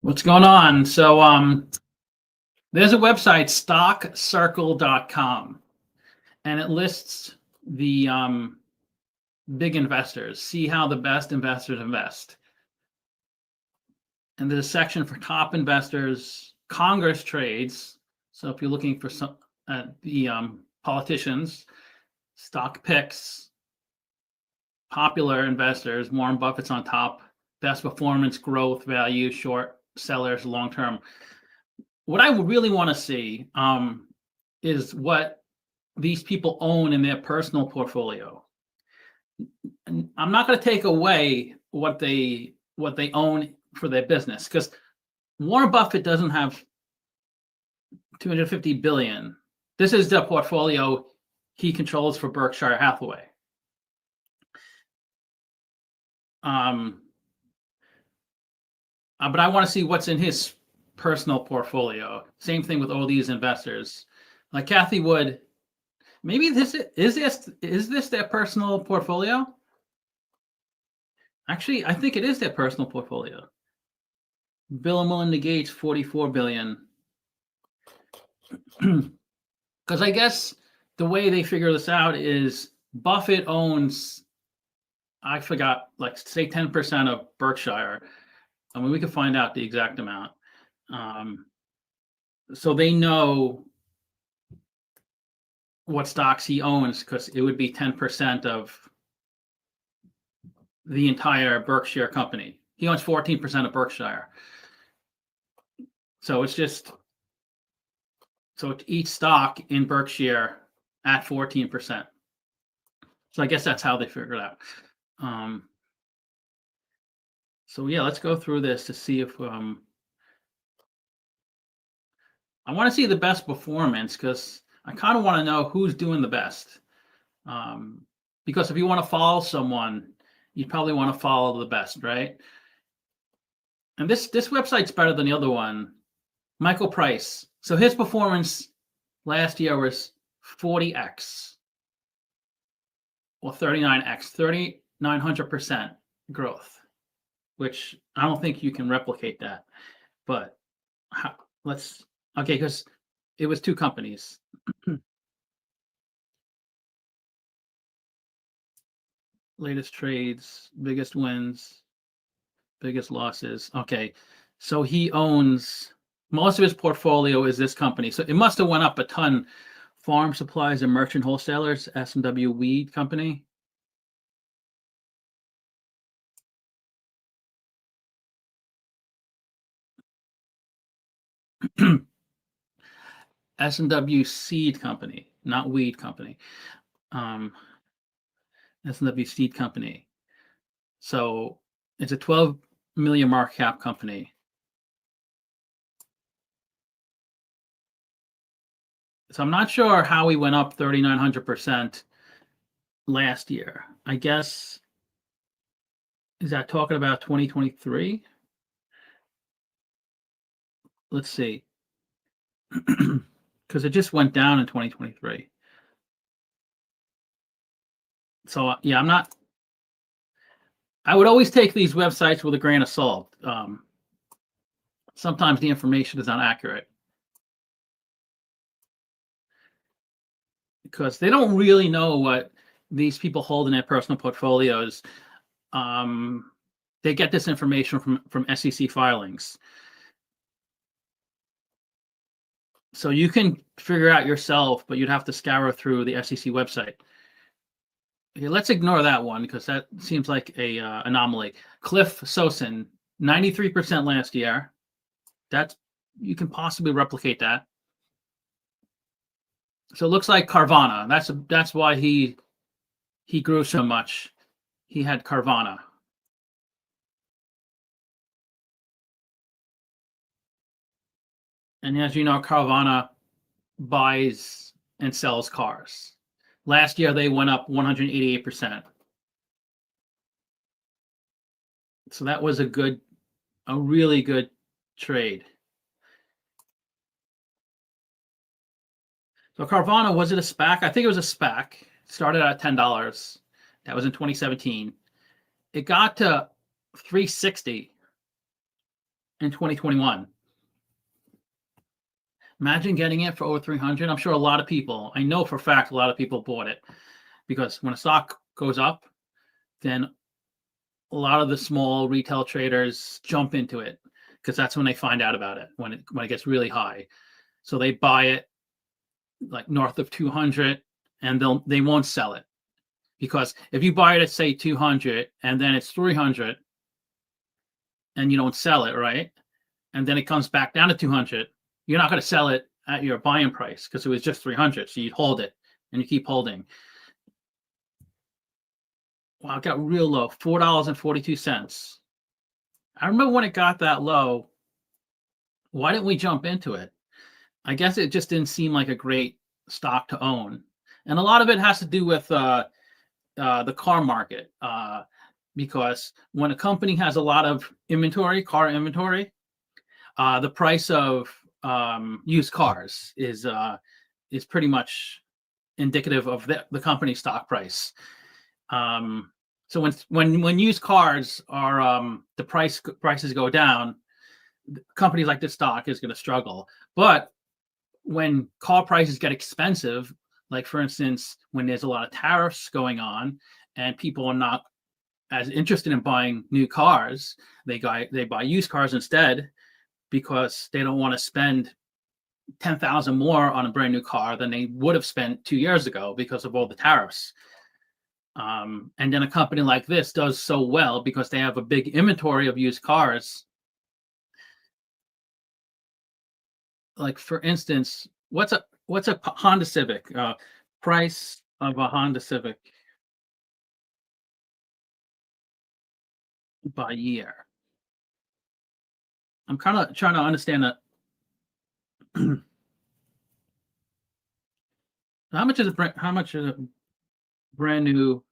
What's going on? So there's a website, stockcircle.com, and it lists the big investors. See how the best investors invest. And there's a section for top investors, Congress trades. So if you're looking for some the politicians, stock picks, popular investors, Warren Buffett's on top, best performance, growth, value, short sellers, long term. What I really want to see is what these people own in their personal portfolio. And I'm not going to take away what they own for their business, because Warren Buffett doesn't have 250 billion. This is the portfolio he controls for Berkshire Hathaway. But I want to see what's in his personal portfolio. Same thing with all these investors, like Cathie Wood. Maybe this is this their personal portfolio? Actually, I think it is their personal portfolio. Bill and Melinda Gates, 44 billion. Because I guess the way they figure this out is Buffett owns, I forgot, like say 10% of Berkshire. I mean, we can find out the exact amount. So they know what stocks he owns, because it would be 10% of the entire Berkshire company. He owns 14% of Berkshire. So it's just, so each stock in Berkshire at 14%. So I guess that's how they figure it out. So yeah, let's go through this to see if I want to see the best performance, because I kind of want to know who's doing the best. Because if you want to follow someone, you probably want to follow the best, right? And this website's better than the other one, Michael Price. So his performance last year was 40x or 39x, 3,900% growth, which I don't think you can replicate that. But okay, because it was two companies. Latest trades, biggest wins, biggest losses. Okay, so he owns, most of his portfolio is this company. So it must have went up a ton. Farm Supplies and Merchant Wholesalers, S&W Weed Company. S&W Seed Company, not Weed Company. S&W Seed Company. So it's a 12 million market cap company. So I'm not sure how we went up 3,900% last year. I guess, is that talking about 2023? Let's see. Because it just went down in 2023. So yeah, I would always take these websites with a grain of salt. Sometimes the information is not accurate, because they don't really know what these people hold in their personal portfolios. They get this information from SEC filings. So you can figure out yourself, but you'd have to scour through the SEC website. Okay, let's ignore that one, because that seems like a anomaly. Cliff Sosin, 93% last year. You can possibly replicate that. So it looks like Carvana. That's why he grew so much. He had Carvana. And as you know, Carvana buys and sells cars. Last year, they went up 188%. So that was a really good trade. So Carvana, was it a SPAC? I think it was a SPAC. It started at $10. That was in 2017. It got to 360, in 2021. Imagine getting it for over 300. I'm sure a lot of people, I know for a fact, a lot of people bought it because when a stock goes up, then a lot of the small retail traders jump into it because that's when they find out about it, when it gets really high. So they buy it like north of 200 and they won't sell it, because if you buy it at say 200 and then it's 300 and you don't sell it, right? And then it comes back down to 200, you're not going to sell it at your buying price because it was just 300. So you hold it and you keep holding. Wow, it got real low, $4.42. I remember when it got that low, why didn't we jump into it? I guess it just didn't seem like a great stock to own. And a lot of it has to do with the car market, because when a company has a lot of inventory, car inventory, the price of used cars is pretty much indicative of the company's stock price. So when used cars are the prices go down, companies like this stock is going to struggle. But when car prices get expensive, like for instance, when there's a lot of tariffs going on and people are not as interested in buying new cars, they buy used cars instead, because they don't want to spend 10,000 more on a brand new car than they would have spent 2 years ago because of all the tariffs. And then a company like this does so well because they have a big inventory of used cars. Like for instance, what's a Honda Civic price of a Honda Civic by year? I'm kind of trying to understand that. How much is a brand new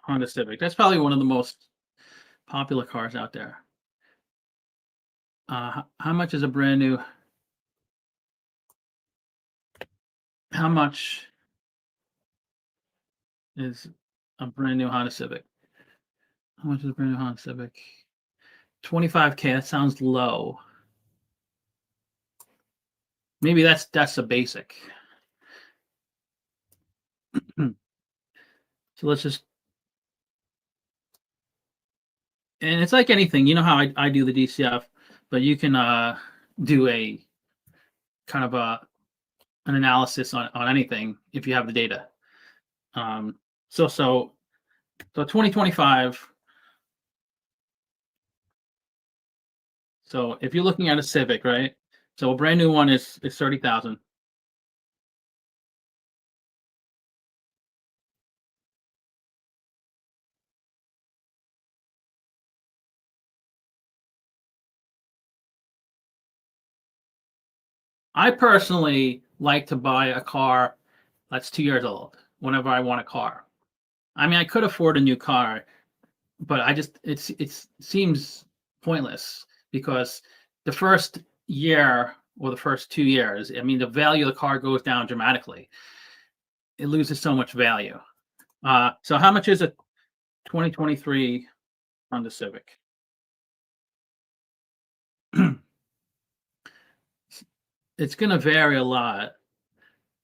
Honda Civic? That's probably one of the most popular cars out there. How much is a brand new? How much is a brand new Honda Civic? How much is a brand new Honda Civic? 25K. That sounds low. Maybe that's a basic. So let's just, and it's like anything, you know how I do the DCF, but you can do a kind of an analysis on anything if you have the data. So 2025. So if you're looking at a Civic, right? So a brand new one is 30,000. I personally like to buy a car that's 2 years old whenever I want a car. I mean, I could afford a new car, but it seems pointless because the first year or the first 2 years, I mean, the value of the car goes down dramatically. It loses so much value. So how much is a 2023 Honda Civic? It's going to vary a lot.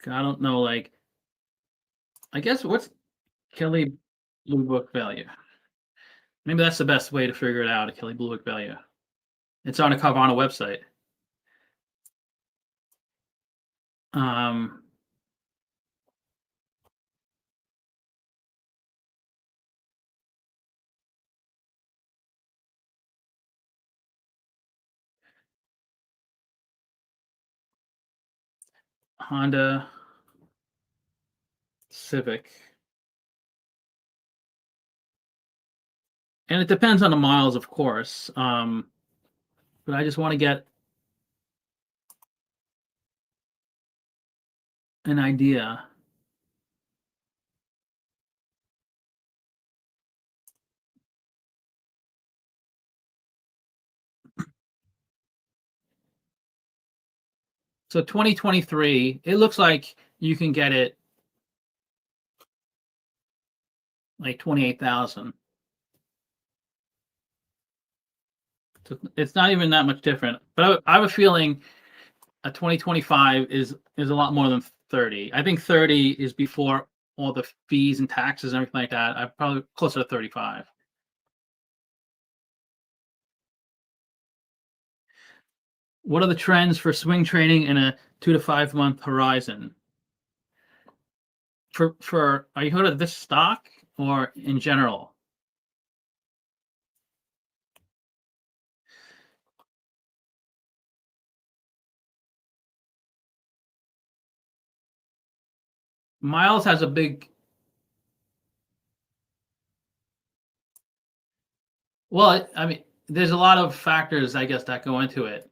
I don't know, like, I guess what's Kelley Blue Book value? Maybe that's the best way to figure it out, a Kelley Blue Book value. It's on a Carvana website. Honda Civic. And it depends on the miles, of course. But I just want to get an idea. So 2023, it looks like you can get it like 28,000. So it's not even that much different. But I have a feeling a 2025 is a lot more than 30. I think 30 is before all the fees and taxes and everything like that. I'm probably closer to 35. What are the trends for swing trading in a 2 to 5 month horizon? For are you talking about this stock or in general? Miles has a big. Well, I mean, there's a lot of factors, I guess, that go into it.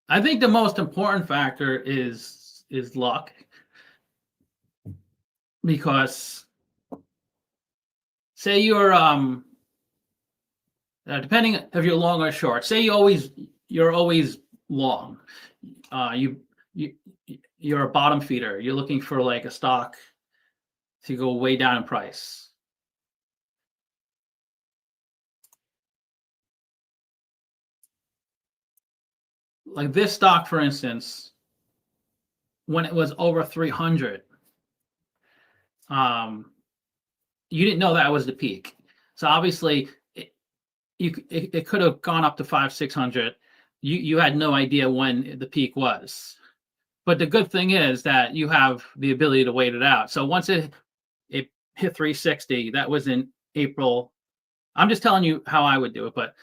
I think the most important factor is luck, because say depending if you're long or short. Say you're always long. You you're a bottom feeder. You're looking for like a stock to go way down in price. Like this stock, for instance, when it was over 300, you didn't know that was the peak. So obviously, it could have gone up to 500-600. You had no idea when the peak was. But the good thing is that you have the ability to wait it out. So once it hit 360, that was in April. I'm just telling you how I would do it, but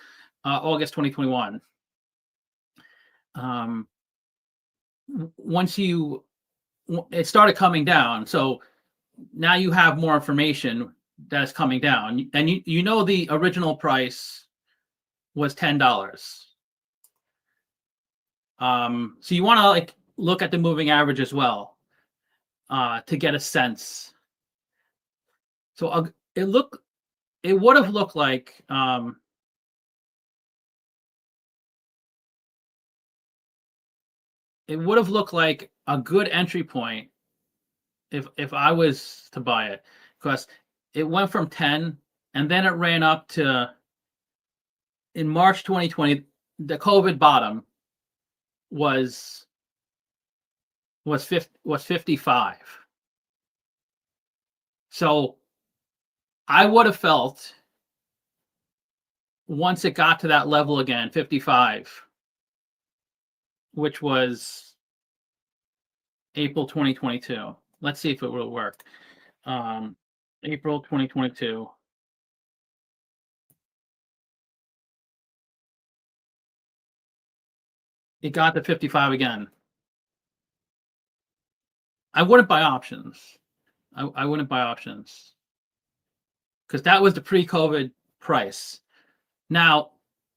August 2021. Once it started coming down, so now you have more information that's coming down, and you know the original price was $10. So you want to like look at the moving average as well, to get a sense. So it would have looked like a good entry point if I was to buy it, because it went from 10 and then it ran up to, in March 2020, the COVID bottom was 55. So I would have felt once it got to that level again, 55, which was April 2022. Let's see if it will work. April 2022. It got to 55 again. I wouldn't buy options. I wouldn't buy options because that was the pre-COVID price. Now,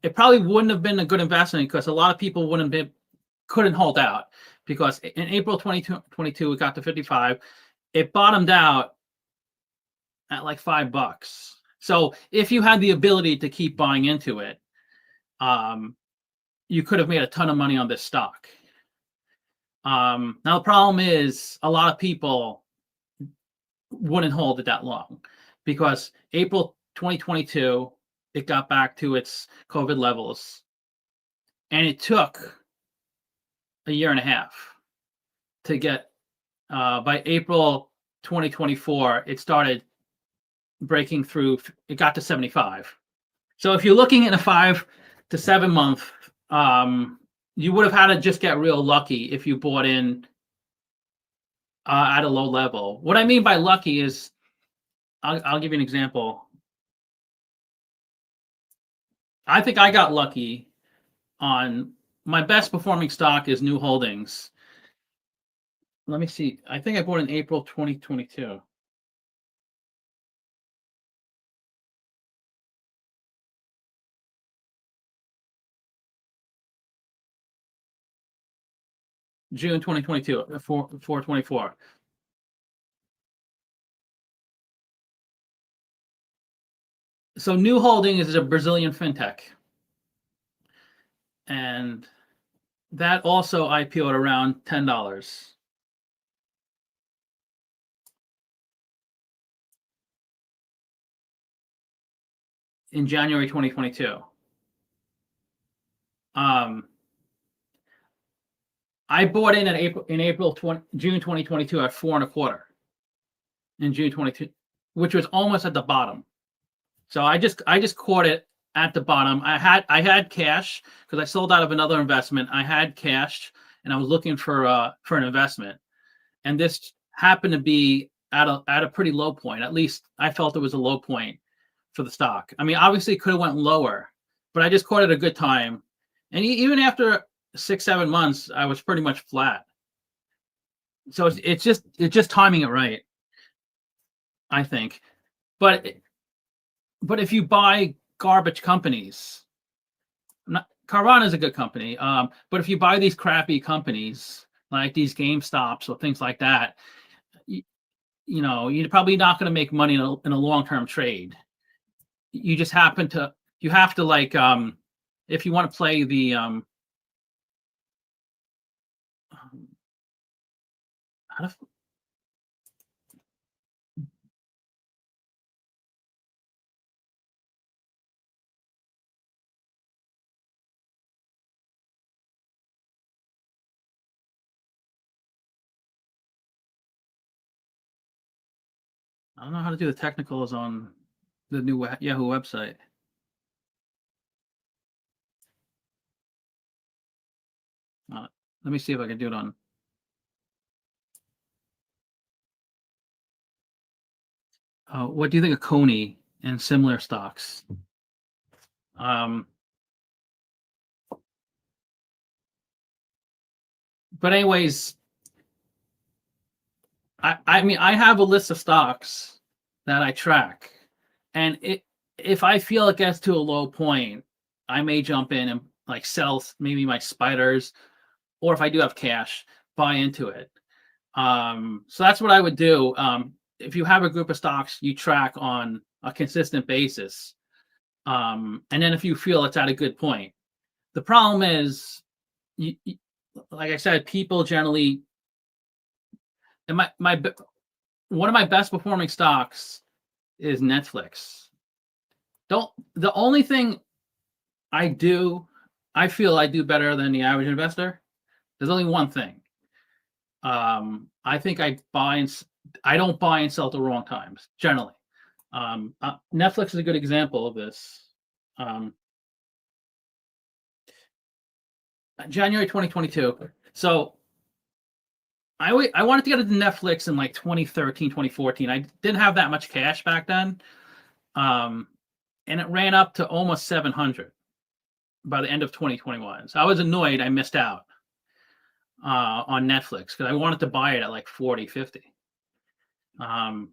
it probably wouldn't have been a good investment because a lot of people couldn't hold out, because in April 2022 it got to 55. It bottomed out at like $5. So if you had the ability to keep buying into it, you could have made a ton of money on this stock. Now the problem is a lot of people wouldn't hold it that long, because April 2022 it got back to its COVID levels, and it took a year and a half to get. By April 2024, it started breaking through. It got to 75. So if you're looking at a 5 to 7 month, you would have had to just get real lucky if you bought in at a low level. What I mean by lucky is, I'll give you an example. I think I got lucky on my best performing stock is New Holdings. Let me see. I think I bought in April 2022. June 2022, 4/24. So New Holdings is a Brazilian fintech, and that also IPO'd around $10. in January 2022. I bought in June 2022 at 4.25 in June 22, which was almost at the bottom. So I just caught it at the bottom. I had cash because I sold out of another investment. I had cash and I was looking for an investment, and this happened to be at a pretty low point. At least I felt it was a low point for the stock. I mean, obviously it could have went lower, but I just caught it a good time. And even after 6-7 months, I was pretty much flat. So it's just timing it right, I think. But if you buy garbage companies, Carvana is a good company. But if you buy these crappy companies like these GameStops or things like that, you're probably not going to make money in a long-term trade. You just have to like, if you want to play the I don't know how to do the technicals on the new Yahoo website. Let me see if I can do it on. What do you think of Coney and similar stocks? But anyways, I mean, I have a list of stocks that I track, and if I feel it gets to a low point, I may jump in and like sell maybe my spiders, or if I do have cash, buy into it. So that's what I would do. If you have a group of stocks you track on a consistent basis, and then if you feel it's at a good point, the problem is, like I said, people generally. And one of my best performing stocks is Netflix. The only thing I feel I do better than the average investor. There's only one thing. I think I don't buy and sell at the wrong times generally. Netflix is a good example of this. January 2022. So I wanted to get into Netflix in like 2013, 2014. I didn't have that much cash back then. And it ran up to almost 700 by the end of 2021. So I was annoyed I missed out on Netflix because I wanted to buy it at like 40, 50. And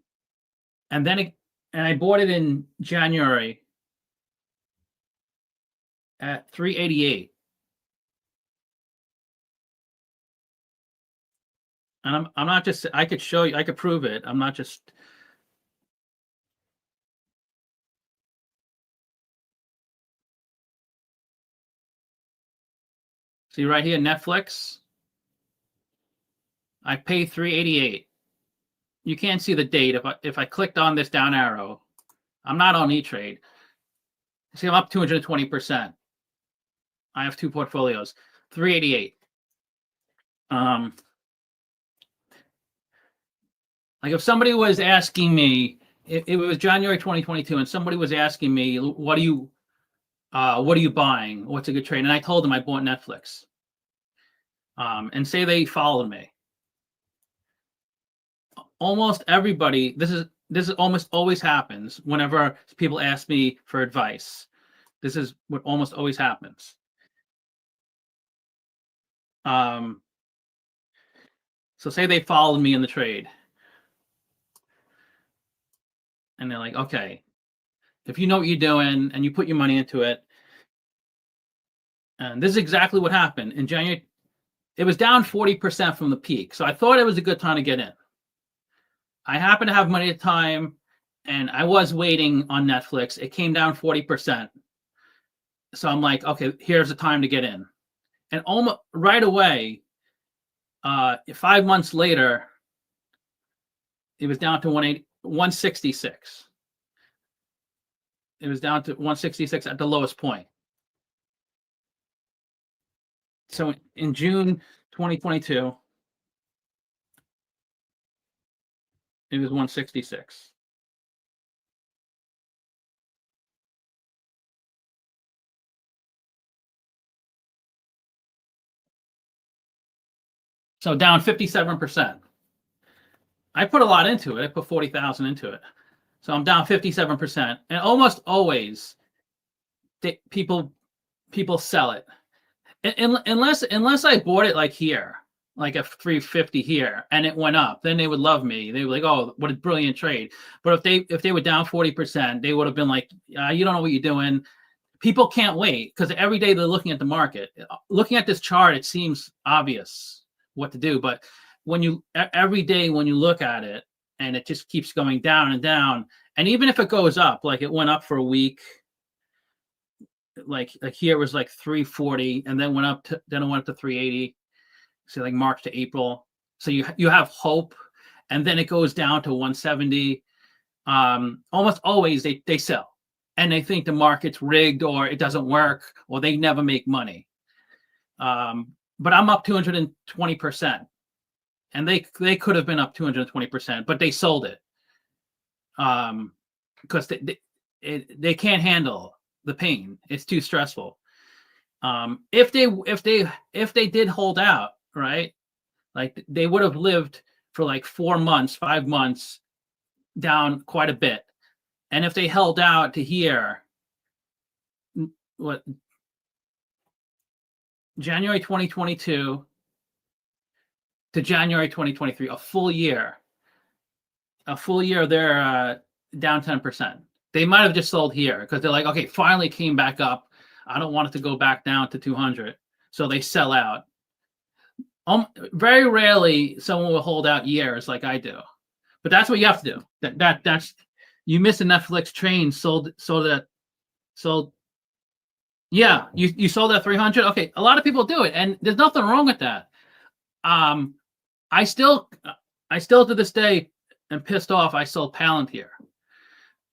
I bought it in January at 388. And I'm not just, I could show you, I could prove it. I'm not just. See right here, Netflix. I paid 388. You can't see the date. If I clicked on this down arrow, I'm not on E-Trade. See, I'm up 220%. I have two portfolios, 388. Like if somebody was asking me, it was January 2022, and somebody was asking me, what are you buying? What's a good trade? And I told them I bought Netflix. And say they followed me. Almost everybody, this is almost always happens whenever people ask me for advice. This is what almost always happens. So say they followed me in the trade. And they're like, okay, if you know what you're doing and you put your money into it, and this is exactly what happened in January. It was down 40% from the peak. So I thought it was a good time to get in. I happened to have money at the time, and I was waiting on Netflix. It came down 40%. So I'm like, okay, here's the time to get in. And almost right away, 5 months later, it was down to 166. It was down to 166 at the lowest point. So in June 2022, it was 166. So down 57%. I put a lot into it. I put 40,000 into it. So I'm down 57%. And almost always people sell it. Unless I bought it like here, like a 350 here, and it went up, then they would love me. They were like, "Oh, what a brilliant trade!" But if they were down 40%, they would have been like, "You don't know what you're doing." People can't wait because every day they're looking at the market. Looking at this chart, it seems obvious what to do, but every day when you look at it and it just keeps going down and down, and even if it goes up, like it went up for a week. Like here it was like 340 and then it went up to 380. So like March to April. So you have hope, and then it goes down to 170. Almost always they sell, and they think the market's rigged or it doesn't work or they never make money. But I'm up 220%, and they could have been up 220%, but they sold it because they can't handle the pain. It's too stressful. If they did hold out, right, like they would have lived for like 4 months, 5 months down quite a bit. And if they held out to here, what, January 2022 to January 2023, a full year, they're down 10%. They might have just sold here because they're like, okay, finally came back up. I don't want it to go back down to 200. So they sell out. Very rarely someone will hold out years like I do. But that's what you have to do. That's you missed a Netflix train, sold. Yeah, you sold at 300. Okay, a lot of people do it, and there's nothing wrong with that. I still to this day am pissed off. I sold Palantir.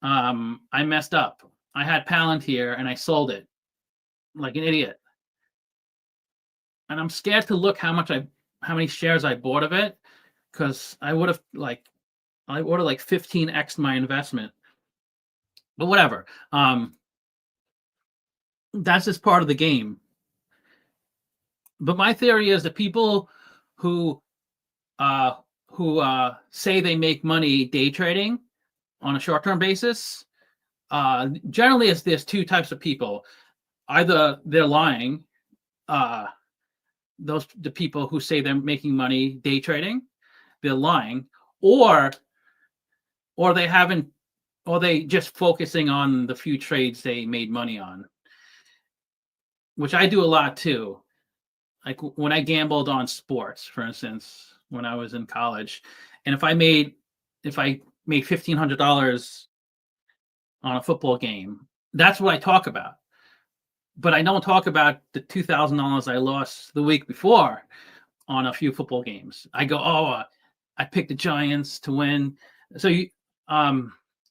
I messed up. I had Palantir and I sold it like an idiot. And I'm scared to look how many shares I bought of it, because I would have like 15x my investment. But whatever. That's just part of the game. But my theory is that people who say they make money day trading on a short-term basis, generally there's two types of people. Either they're lying, the people who say they're making money day trading, they're lying, or they just focusing on the few trades they made money on, which I do a lot too. Like when I gambled on sports, for instance, when I was in college, and if I made $1,500 on a football game, that's what I talk about. But I don't talk about the $2,000 I lost the week before on a few football games. I go, I picked the Giants to win. So you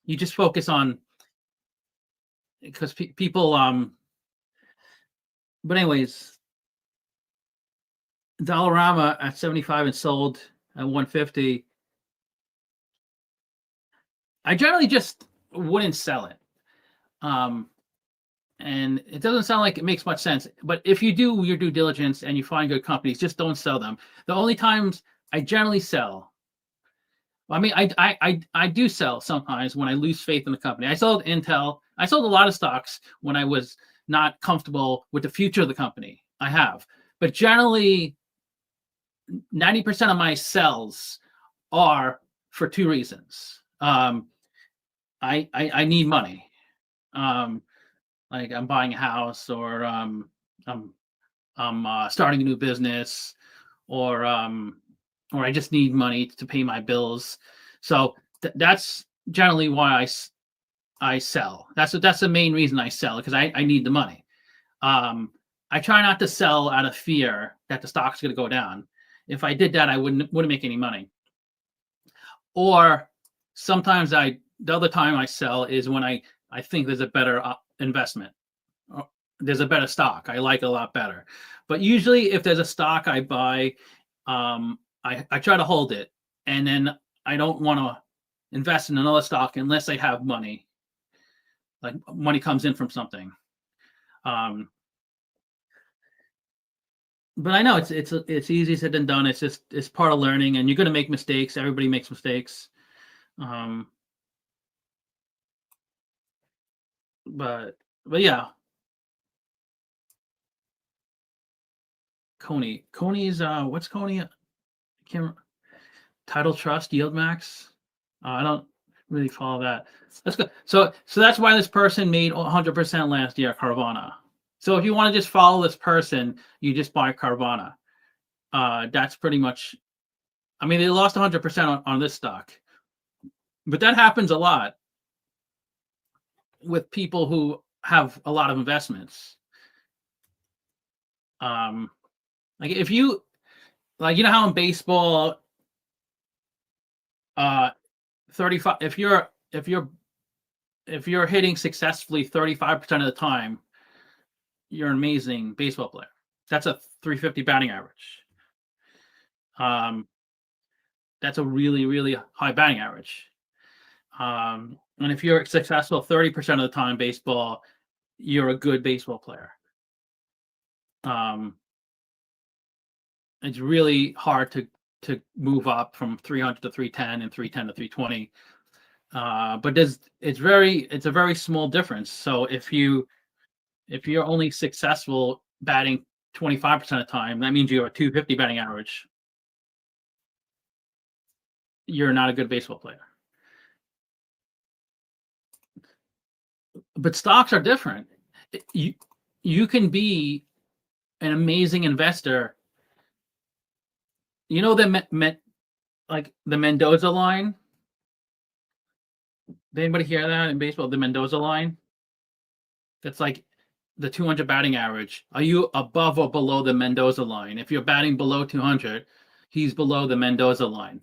just focus on, because people. But anyways, Dollarama at 75 and sold at 150. I generally just wouldn't sell it. And it doesn't sound like it makes much sense, but if you do your due diligence and you find good companies, just don't sell them. The only times I generally sell, I mean, I do sell sometimes when I lose faith in the company. I sold Intel. I sold a lot of stocks when I was not comfortable with the future of the company. I have, but generally 90% of my sells are for two reasons. I need money. Like I'm buying a house, or I'm starting a new business, or I just need money to pay my bills. So that's generally why I sell. That's the main reason I sell, because I need the money. I try not to sell out of fear that the stock's going to go down. If I did that, I wouldn't make any money. Or sometimes the other time I sell is when I I think there's a better investment. There's a better stock. I like it a lot better. But usually, if there's a stock I buy, I try to hold it, and then I don't want to invest in another stock unless I have money, like money comes in from something. Um, but I know it's easier said than done. It's part of learning, and you're going to make mistakes. Everybody makes mistakes. Um, but yeah, Coney's what's Coney? I can't remember. Title Trust, Yield Max. I don't really follow that. That's good. So that's why this person made 100% last year, Carvana. So if you want to just follow this person, you just buy Carvana. That's pretty much. I mean, they lost 100% on this stock, but that happens a lot with people who have a lot of investments. Like if you like, you know how in baseball, 35. If you're hitting successfully 35% of the time, you're an amazing baseball player. That's a 350 batting average. That's a really, really high batting average. And if you're successful 30% of the time baseball, you're a good baseball player. It's really hard to move up from 300 to 310 and 310 to 320. But it's a very small difference. So if you're only successful batting 25% of the time, that means you have a 250 batting average. You're not a good baseball player. But stocks are different. You can be an amazing investor. You know like the Mendoza line? Did anybody hear that in baseball? The Mendoza line? That's like the 200 batting average. Are you above or below the Mendoza line? If you're batting below 200, he's below the Mendoza line,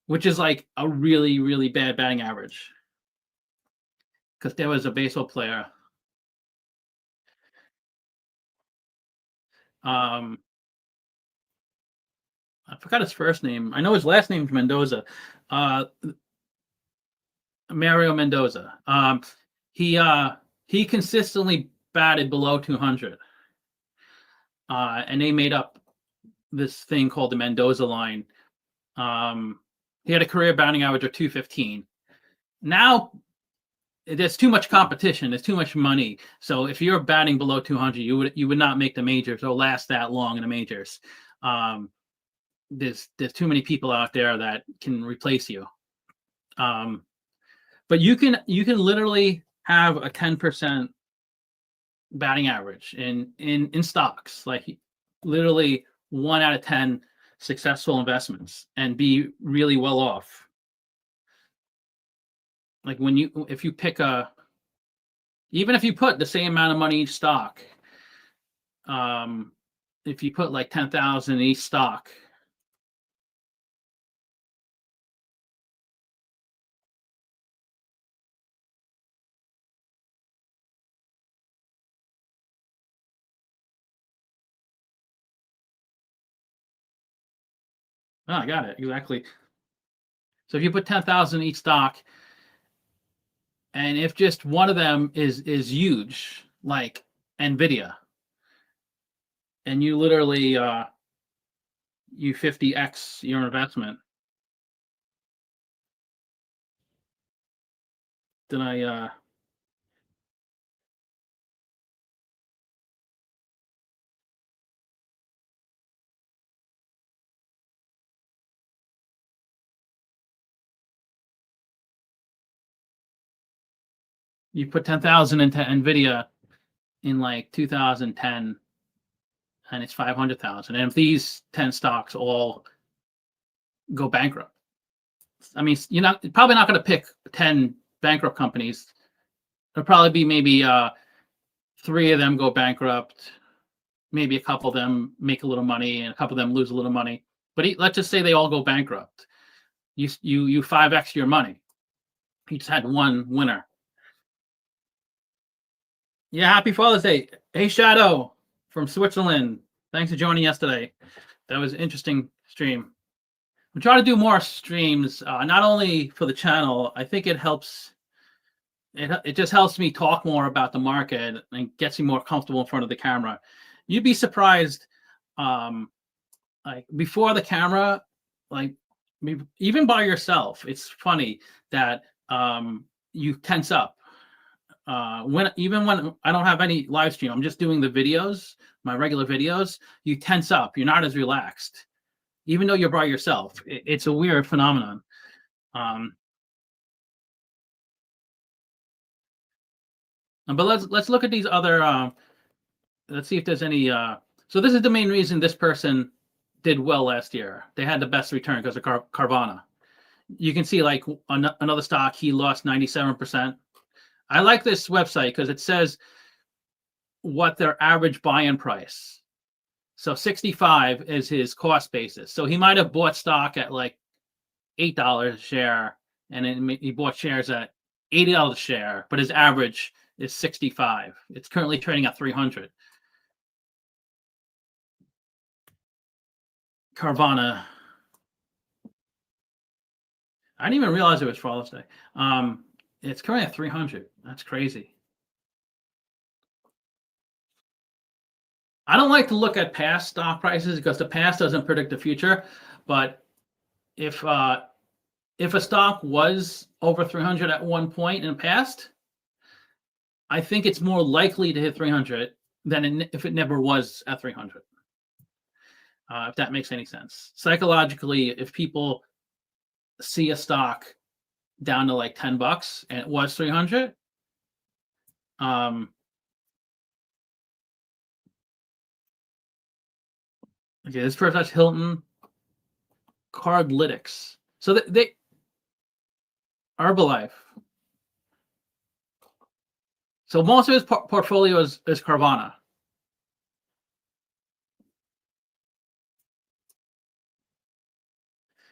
which is like a really, really bad batting average. Because there was a baseball player. I forgot his first name. I know his last name is Mendoza. Mario Mendoza. He consistently batted below 200. And they made up this thing called the Mendoza line. He had a career batting average of 215. Now there's too much competition. There's too much money. So if you're batting below 200, you would not make the majors or last that long in the majors. There's too many people out there that can replace you. But you can literally have a 10% batting average in stocks, like literally 1 out of 10 successful investments, and be really well off. Like if you pick even if you put the same amount of money each stock, if you put like 10,000 in each stock, I got it exactly. So if you put 10,000 in each stock, and if just one of them is huge, like Nvidia, and you literally you 50x your investment. Then you put 10,000 into Nvidia in like 2010, and it's 500,000. And if these 10 stocks all go bankrupt, I mean, you're probably not going to pick 10 bankrupt companies. There'll probably be maybe 3 of them go bankrupt, maybe a couple of them make a little money, and a couple of them lose a little money. But let's just say they all go bankrupt. You 5x your money. You just had one winner. Yeah, happy Father's Day. Hey, Shadow from Switzerland. Thanks for joining yesterday. That was an interesting stream. We try to do more streams, not only for the channel. I think it helps. It just helps me talk more about the market and gets me more comfortable in front of the camera. You'd be surprised, um, like before the camera, like even by yourself. It's funny that you tense up when I don't have any live stream, I'm just doing the videos, my regular videos. You tense up. You're not as relaxed, even though you're by yourself. It's a weird phenomenon. Um, but let's look at these other. Let's see if there's any. So this is the main reason this person did well last year. They had the best return because of Carvana. You can see like another stock, he lost 97%. I like this website because it says what their average buy-in price. So 65 is his cost basis. So he might have bought stock at like $8 a share, and then he bought shares at $80 a share, but his average is 65. It's currently trading at 300. Carvana. I didn't even realize it was Father's Day. It's currently at 300. That's crazy. I don't like to look at past stock prices because the past doesn't predict the future. But if a stock was over 300 at one point in the past, I think it's more likely to hit 300 than if it never was at 300. If that makes any sense. Psychologically, if people see a stock down to like $10 and it was 300, okay, this first that's Hilton Cardlytics. So they Herbalife. So most of his portfolio is Carvana.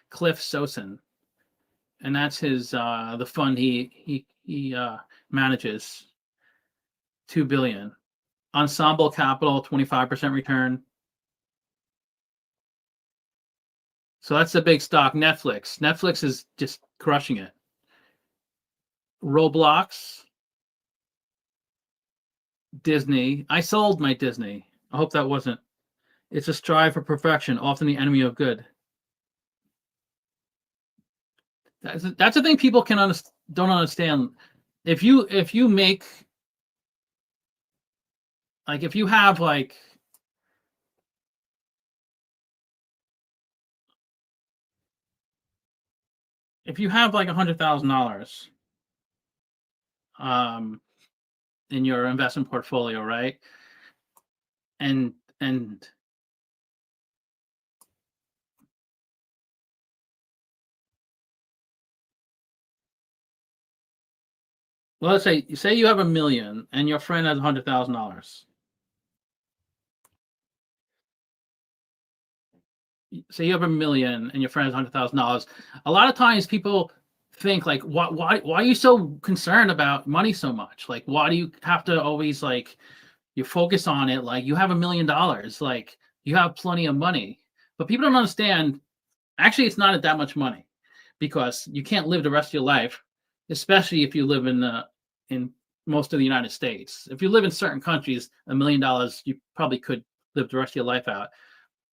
Cliff Sosin, and that's his the fund he manages. 2 billion. Ensemble Capital, 25% return. So that's a big stock. Netflix is just crushing it. Roblox, Disney. I sold my Disney. I hope that wasn't. It's a strive for perfection, often the enemy of good. That's the thing people don't understand. If you make like if you have like $100,000 in your investment portfolio, right? And well, let's say you have $1 million and your friend has $100,000. Say you have $1 million and your friend has $100,000. A lot of times people think like, why are you so concerned about money so much? Like, why do you have to always like you focus on it? Like you have $1 million, like you have plenty of money. But people don't understand. Actually, it's not that much money because you can't live the rest of your life, especially if you live in most of the United States. If you live in certain countries, $1 million you probably could live the rest of your life out.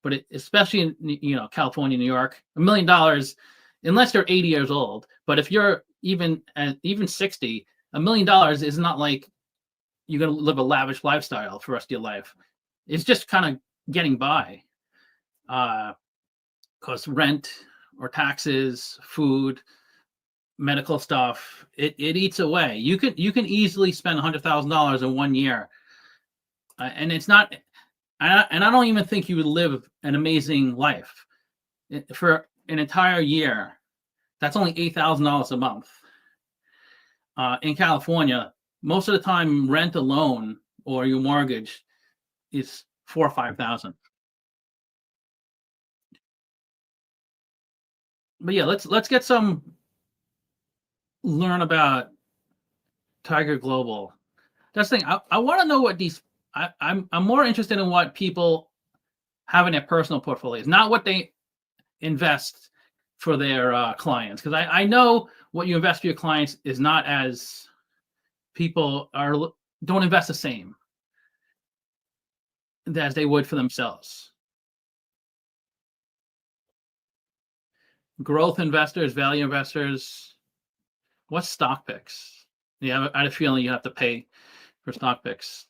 But especially in California, New York, $1 million, unless you're 80 years old. But if you're even 60, $1 million is not like you're going to live a lavish lifestyle for the rest of your life. It's just kind of getting by. Because rent or taxes, food, medical stuff, it eats away. You can easily spend $100,000 in 1 year, and it's not. And I don't even think you would live an amazing life for an entire year. That's only $8,000 a month. In California, most of the time, rent alone or your mortgage is $4,000 or $5,000. But yeah, let's learn about Tiger Global. that's the thing. I want to know what these. I'm more interested in what people have in their personal portfolios, not what they invest for their clients. Because I know what you invest for your clients is not as people don't invest the same as they would for themselves. Growth investors, value investors. What's stock picks? Yeah, I had a feeling you have to pay for stock picks.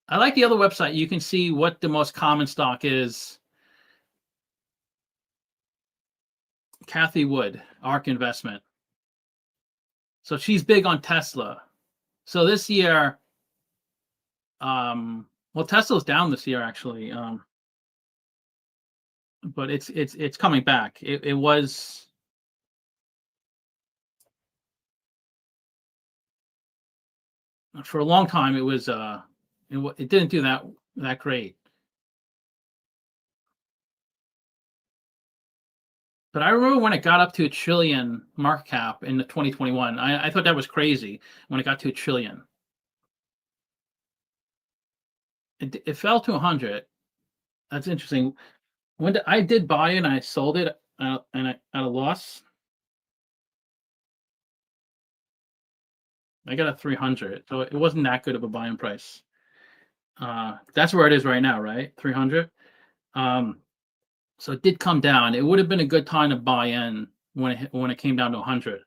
I like the other website. You can see what the most common stock is. Kathy Wood, ARK Investment. So she's big on Tesla. So this year, well, Tesla's down this year actually, but it's coming back. It was for a long time. It was it didn't do that great. But I remember when it got up to $1 trillion market cap in the 2021. I thought that was crazy when it got to $1 trillion. It fell to 100. That's interesting. I did buy it and I sold it at a loss. I got a 300, so it wasn't that good of a buying price. That's where it is right now, right? 300. So it did come down. It would have been a good time to buy in when it came down to 100.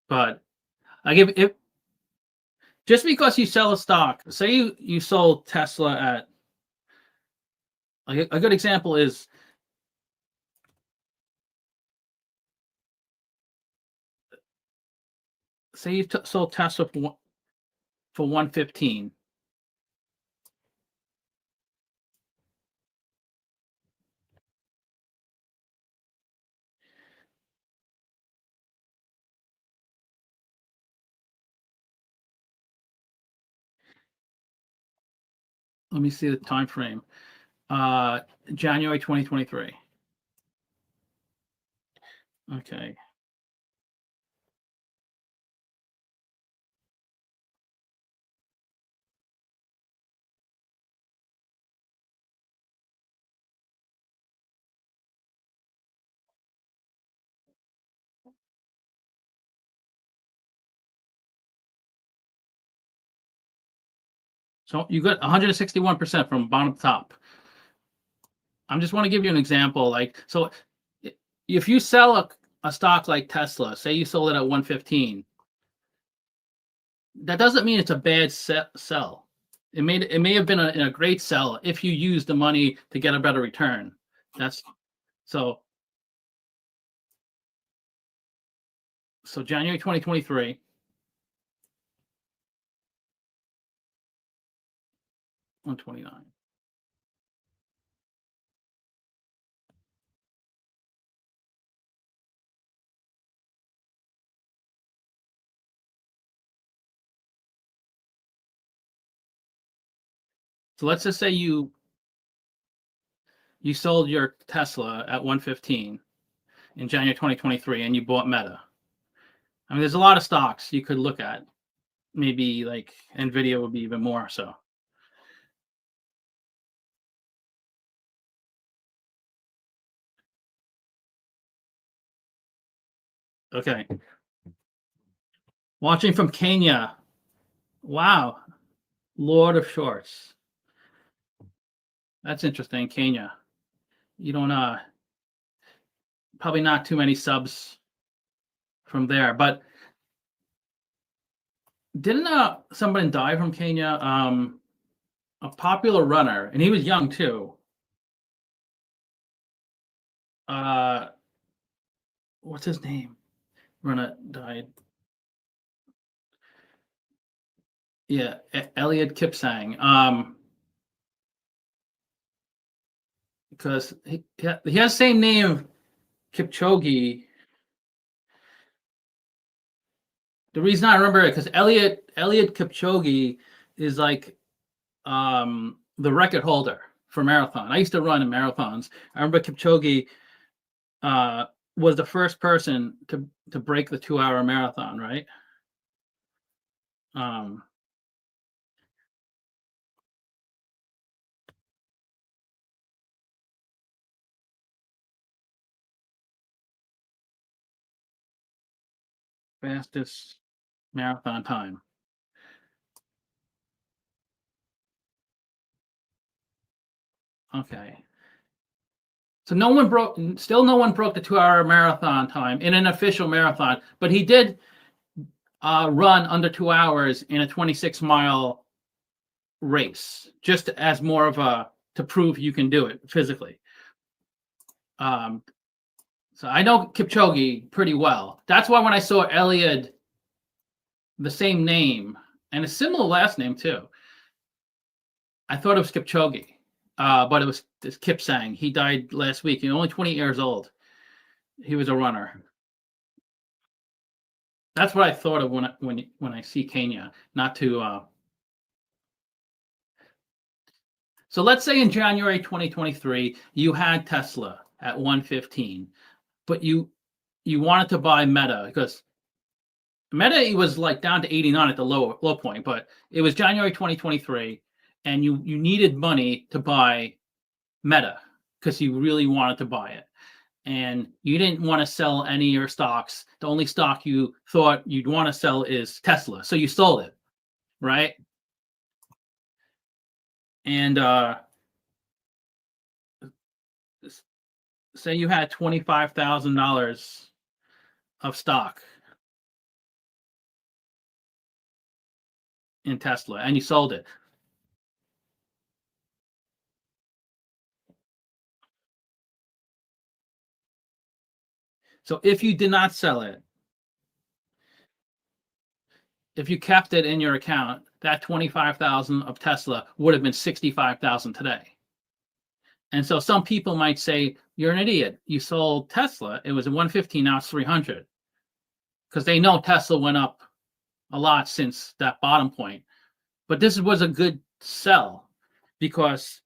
But I give it, just because you sell a stock, say you sold Tesla at, like a good example is, say you sold Tesla for 115. Let me see the time frame. January 2023. Okay. So you got 161% from bottom to top. I just want to give you an example. Like, so if you sell a stock like Tesla, say you sold it at 115, that doesn't mean it's a bad sell. It may have been a great sell if you use the money to get a better return. That's so January 2023, 129. So let's just say you sold your Tesla at 115 in January 2023 and you bought Meta. I mean, there's a lot of stocks you could look at. Maybe like Nvidia would be even more so. Okay. Watching from Kenya. Wow. Lord of Shorts. That's interesting. Kenya. You don't probably not too many subs from there, but didn't somebody die from Kenya? A popular runner, and he was young too. What's his name? Runner died. Yeah, Eliud Kipsang. Because he has the same name, Kipchoge. The reason I remember it because Eliud Kipchoge is like the record holder for marathon. I used to run in marathons. I remember Kipchoge was the first person to break the 2-hour marathon, right? Um, Fastest marathon time. Okay. So still no one broke the 2-hour marathon time in an official marathon, but he did run under 2 hours in a 26-mile race, just as more of to prove you can do it physically. Um, so I know Kipchoge pretty well. That's why when I saw Eliud, the same name and a similar last name too, I thought it was Kipchoge, but it was Kipsang. He died last week. He's only 20 years old. He was a runner. That's what I thought of when I see Kenya. Not to. So let's say in January 2023, you had Tesla at 115, but you wanted to buy Meta because Meta was like down to 89 at the low point, but it was January 2023, and you needed money to buy Meta because you really wanted to buy it. And you didn't want to sell any of your stocks. The only stock you thought you'd want to sell is Tesla. So you sold it, right? And say you had $25,000 of stock in Tesla and you sold it. So if you did not sell it, if you kept it in your account, that 25,000 of Tesla would have been 65,000 today. And so some people might say, you're an idiot. You sold Tesla. It was at 115, now it's 300. Because they know Tesla went up a lot since that bottom point. But this was a good sell because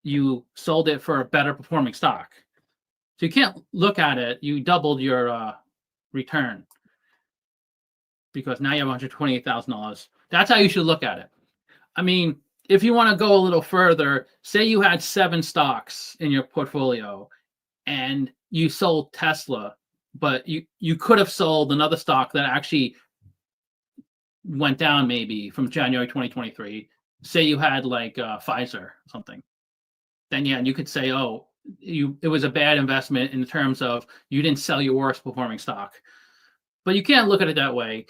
you sold it for a better performing stock. So you can't look at it. You doubled your return because now you have $128,000. That's how you should look at it. I mean, if you want to go a little further, say you had 7 stocks in your portfolio and you sold Tesla, but you could have sold another stock that actually went down maybe from January 2023. Say you had like Pfizer or something. Then yeah, and you could say, oh, it was a bad investment in terms of you didn't sell your worst performing stock. But you can't look at it that way.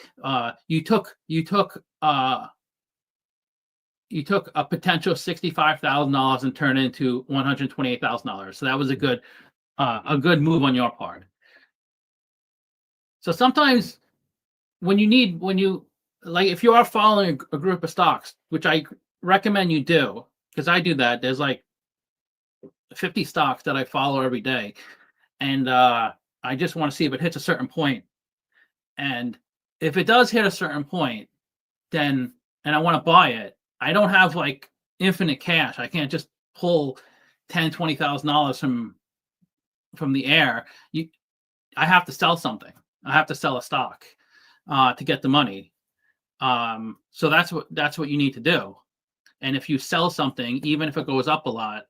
You took a potential $65,000 and turned it into $128,000. So that was a good move on your part. So sometimes when you like, if you are following a group of stocks, which I recommend you do, because I do that. There's like 50 stocks that I follow every day, and I just want to see if it hits a certain point. And if it does hit a certain point, then and I want to buy it, I don't have like infinite cash. I can't just pull $20,000 from the air. I have to sell something. I have to sell a stock to get the money. So that's what you need to do. And if you sell something, even if it goes up a lot,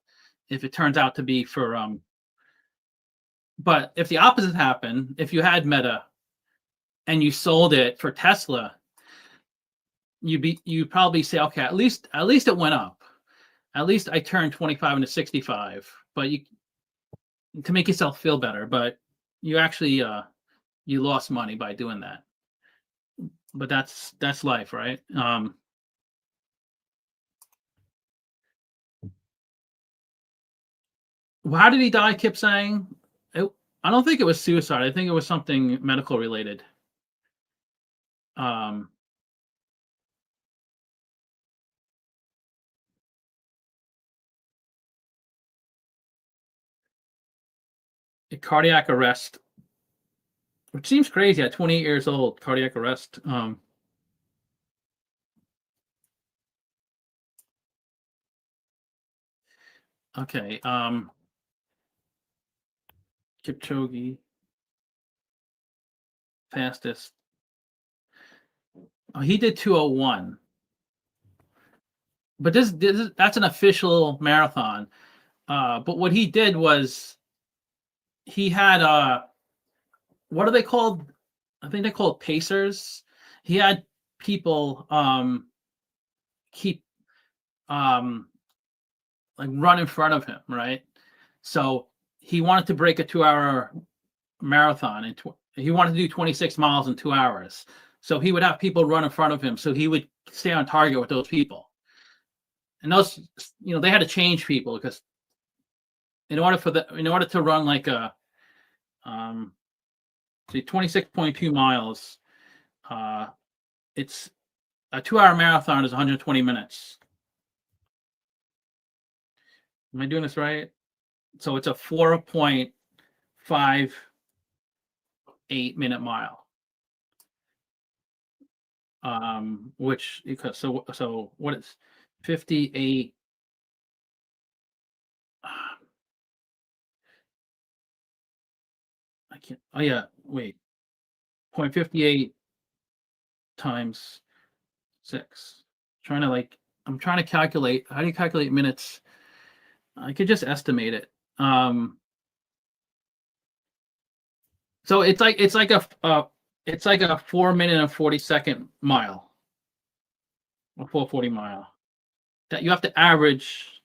if it turns out to be for but if the opposite happened, if you had Meta and you sold it for Tesla, you probably say, okay, at least it went up. At least I turned 25 into 65. But you to make yourself feel better, but you actually you lost money by doing that. But that's life, right? How did he die? Kipsang. I don't think it was suicide. I think it was something medical related. Um, a cardiac arrest, which seems crazy at 28 years old. Cardiac arrest. Okay. Kipchoge. fastest. Oh, he did 2:01. But that's an official marathon. But what he did was he had what are they called? I think they're called pacers. He had people keep like run in front of him, right? So he wanted to break a 2-hour marathon, and he wanted to do 26 miles in 2 hours. So he would have people run in front of him, so he would stay on target with those people. And those, they had to change people because in order to run like a 26.2 miles, it's a 2-hour marathon is 120 minutes. Am I doing this right? So it's a 4.58 minute mile. Which so what is 58? I can't. Oh yeah, wait. 0.58 times 6. I'm trying to calculate. How do you calculate minutes? I could just estimate it. So it's like a 4 minute and 40-second mile, a 440 mile. That you have to average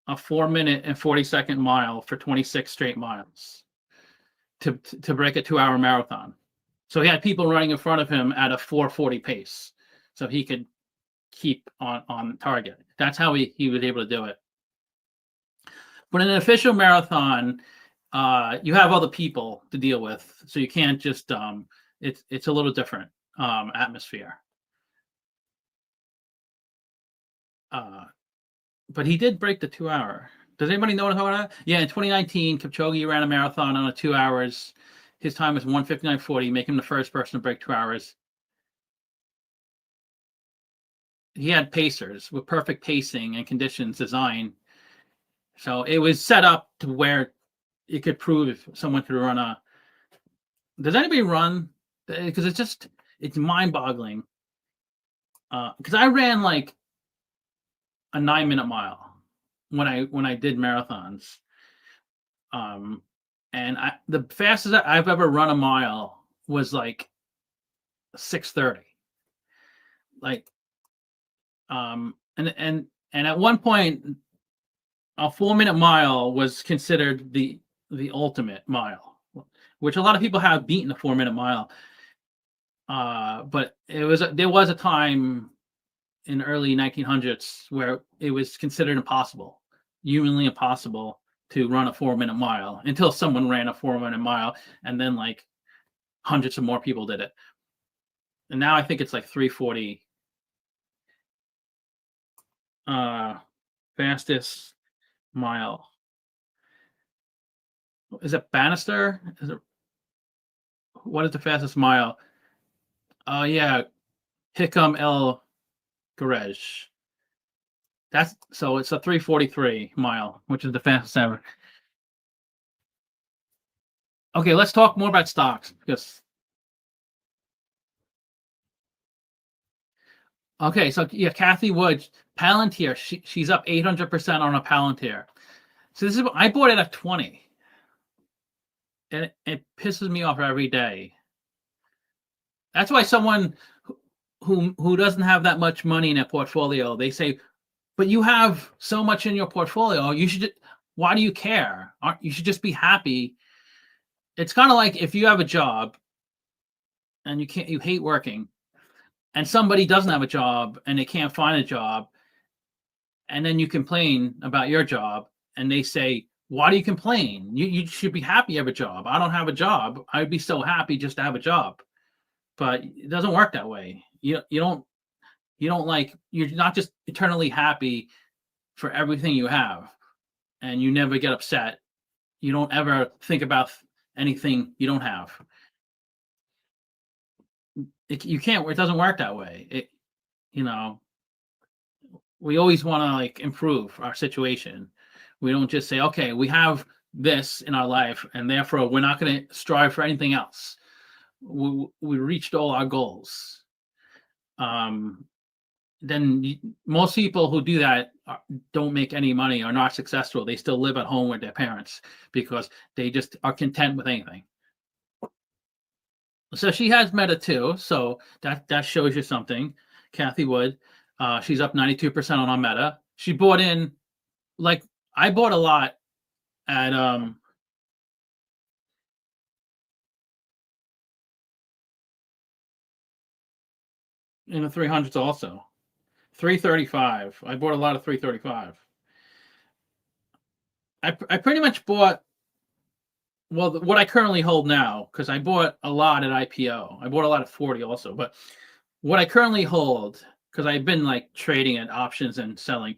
a 4 minute and 40-second mile for 26 straight miles to break a 2-hour marathon. So he had people running in front of him at a 440 pace, so he could keep on target. That's how he was able to do it. But in an official marathon, you have other people to deal with, so you can't just it's a little different atmosphere. But he did break the 2-hour. Does anybody know how that? Yeah, in 2019, Kipchoge ran a marathon on a 2 hours. His time was 1:59:40, making him the first person to break 2 hours. He had pacers with perfect pacing and conditions design. So it was set up to where it could prove if someone could run a. Does anybody run? Because it's mind-boggling. Because I ran like a 9-minute mile when I did marathons. And the fastest I've ever run a mile was like 6:30. Like, and at one point, a 4-minute mile was considered the ultimate mile, which a lot of people have beaten the 4-minute mile. But there was a time in the early 1900s where it was considered impossible, humanly impossible to run a 4-minute mile until someone ran a 4-minute mile, and then like hundreds of more people did it. And now I think it's like 3:40. Fastest mile. Is it Bannister? What is the fastest mile? Oh yeah, Hickam El Garage. So it's a 3:43 mile, which is the fastest ever. Okay, let's talk more about stocks because. Okay, so yeah, Kathy Wood, Palantir, she's up 800% on a Palantir. So I bought it at 20, and it pisses me off every day. That's why someone who doesn't have that much money in their portfolio, they say, but you have so much in your portfolio, why do you care? You should just be happy. It's kind of like if you have a job and you hate working, and somebody doesn't have a job and they can't find a job, and then you complain about your job, and they say, why do you complain? You should be happy you have a job. I don't have a job. I'd be so happy just to have a job. But it doesn't work that way. You're not just eternally happy for everything you have, and you never get upset. You don't ever think about anything you don't have. You can't. It doesn't work that way. We always want to like improve our situation. We don't just say, okay, we have this in our life, and therefore we're not going to strive for anything else. We reached all our goals. Then most people who do that don't make any money, are not successful. They still live at home with their parents because they just are content with anything. So she has Meta too. So that shows you something. Kathy Wood, she's up 92% on Meta. She bought in, like I bought a lot at in the 300s also. 335. I bought a lot of 335. I pretty much bought, well, what I currently hold now, because I bought a lot at IPO. I bought a lot at 40 also, but what I currently hold, because I've been like trading at options and selling,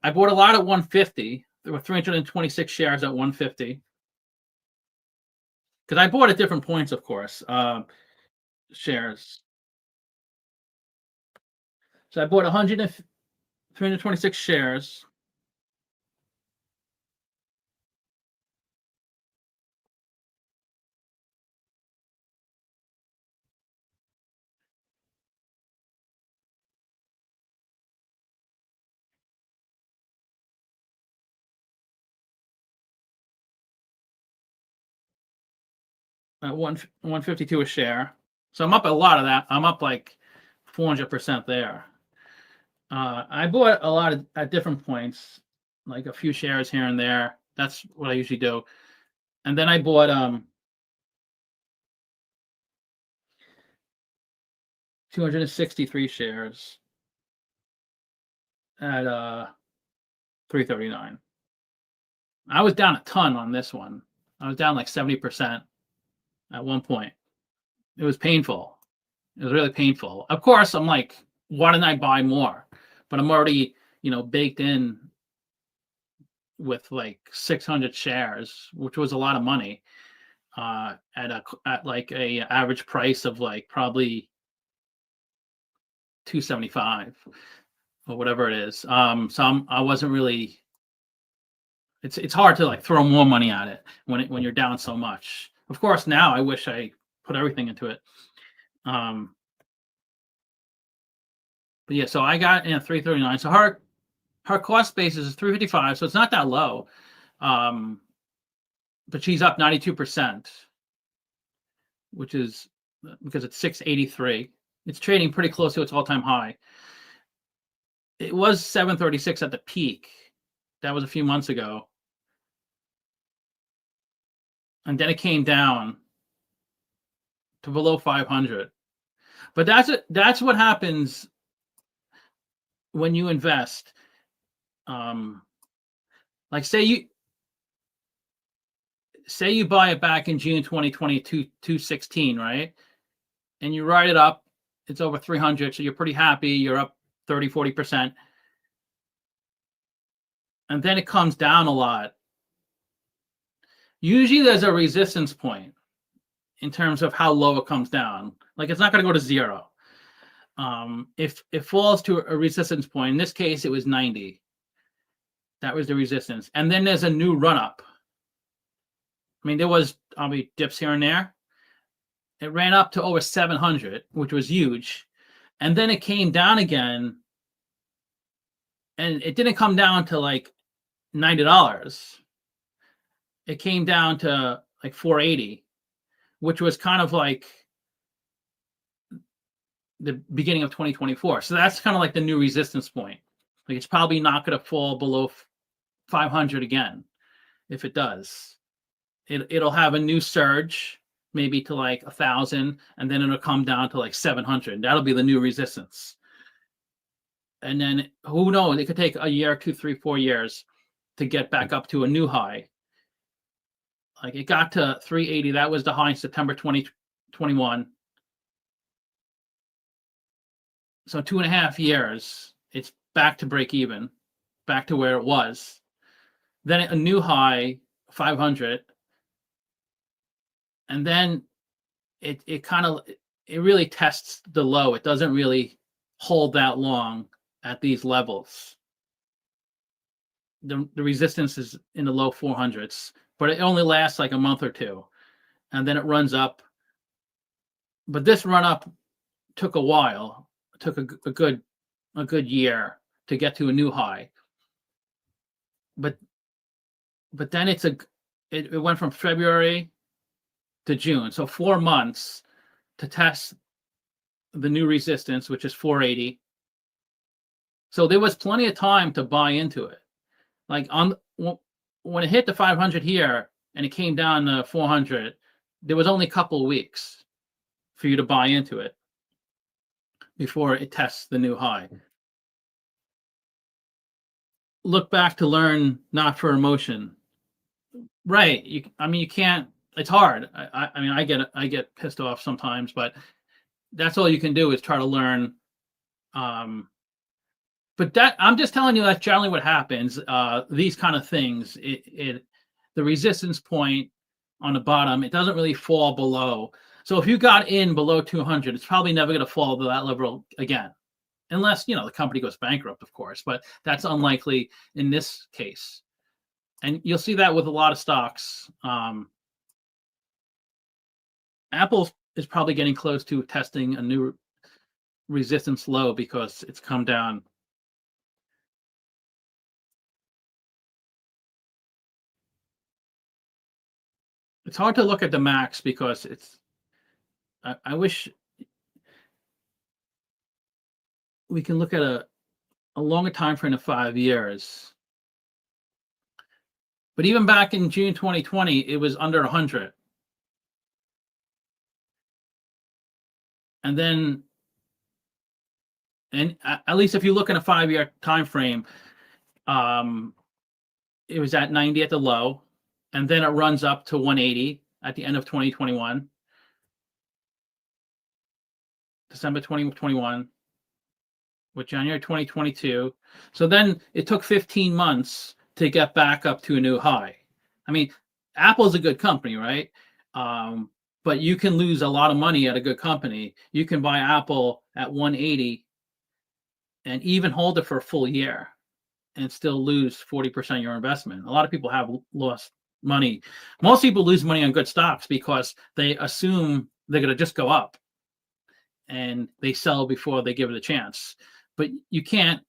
I bought a lot at 150. There were 326 shares at 150. Because I bought at different points, of course, shares. So I bought 326 shares. At 152 a share. So I'm up a lot of that. I'm up like 400% there. I bought a lot at different points, like a few shares here and there. That's what I usually do. And then I bought 263 shares at 339. I was down a ton on this one. I was down like 70% at one point. It was painful. It was really painful. Of course, I'm like, why didn't I buy more? But I'm already, baked in with like 600 shares, which was a lot of money, at like a average price of like probably 275 or whatever it is. I wasn't really. It's hard to like throw more money at it when you're down so much. Of course, now I wish I put everything into it. But yeah, so I got 339. So her cost basis is 355, so it's not that low. But she's up 92%, which is because it's 683. It's trading pretty close to its all-time high. It was 736 at the peak. That was a few months ago. And then it came down to below 500. But that's what happens when you invest. Like say you buy it back in June 2022, 216, right? And you ride it up, it's over 300, so you're pretty happy, you're up 30, 40%. And then it comes down a lot. Usually there's a resistance point in terms of how low it comes down. Like it's not going to go to zero. If it falls to a resistance point, in this case, it was 90. That was the resistance. And then there's a new run up. I mean, there was dips here and there. It ran up to over 700, which was huge. And then it came down again. And it didn't come down to like $90. It came down to like 480, which was kind of like the beginning of 2024. So that's kind of like the new resistance point. Like it's probably not going to fall below 500 again. If it does, it'll have a new surge, maybe to like 1,000, and then it'll come down to like 700. That'll be the new resistance. And then who knows? It could take a year, 2, 3, 4 years to get back up to a new high. Like it got to 380. That was the high in September 2021. So 2.5 years, it's back to break even, back to where it was. Then a new high, 500. And then it really tests the low. It doesn't really hold that long at these levels. the resistance is in the low 400s, but it only lasts like a month or two, and then it runs up. But this run up took a while. It took a good year to get to a new high. But then it went from February to June, so 4 months to test the new resistance, which is 480. So there was plenty of time to buy into it. Like when it hit the 500 here and it came down to 400, there was only a couple of weeks for you to buy into it before it tests the new high. Look back to learn, not for emotion. Right. You can't. It's hard. I get pissed off sometimes, but that's all you can do is try to learn. But that, I'm just telling you, that's generally what happens. These kind of things, the resistance point on the bottom, it doesn't really fall below. So if you got in below 200, it's probably never going to fall to that level again, unless the company goes bankrupt, of course. But that's unlikely in this case, and you'll see that with a lot of stocks. Apple is probably getting close to testing a new resistance low because it's come down. It's hard to look at the max because I wish we can look at a longer time frame of 5 years. But even back in June 2020, it was under 100. And then, at least if you look at a 5-year time frame, it was at 90 at the low, and then it runs up to 180 at the end of 2021, December 2021, with January 2022. So then it took 15 months to get back up to a new high. I mean, Apple's a good company, right? But you can lose a lot of money at a good company. You can buy Apple at 180 and even hold it for a full year and still lose 40% of your investment. A lot of people have lost money. Most people lose money on good stocks because they assume they're going to just go up and they sell before they give it a chance. But you can't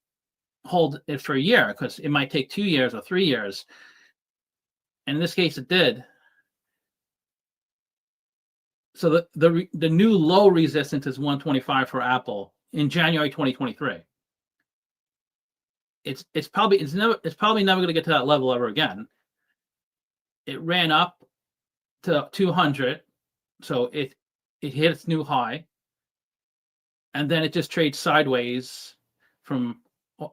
hold it for a year because it might take 2 years or 3 years. And in this case, it did. So the new low resistance is 125 for Apple in January 2023. It's probably never going to get to that level ever again. It ran up to 200, so it hit its new high, and then it just trades sideways from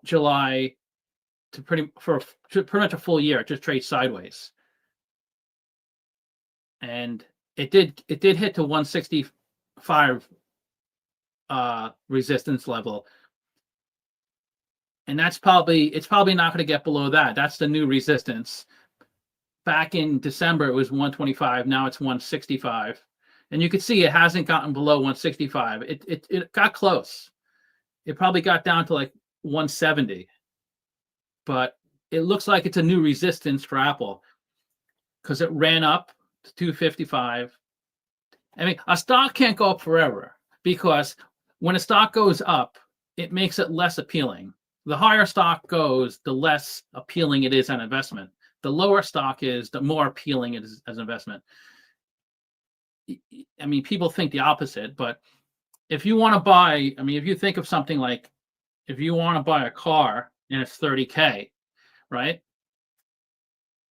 July to pretty much a full year. It just trades sideways, and it did hit to 165 resistance level, and it's probably not going to get below that. That's the new resistance. Back in December, it was 125. Now it's 165, and you can see it hasn't gotten below 165. It got close. It probably got down to like 170, but it looks like it's a new resistance for Apple because it ran up to 255. I mean, a stock can't go up forever because when a stock goes up, it makes it less appealing. The higher stock goes, the less appealing it is an investment. The lower stock is, the more appealing it is as an investment. I mean, people think the opposite, but if you want to buy, if you think of something like, if you want to buy a car and it's $30K, right?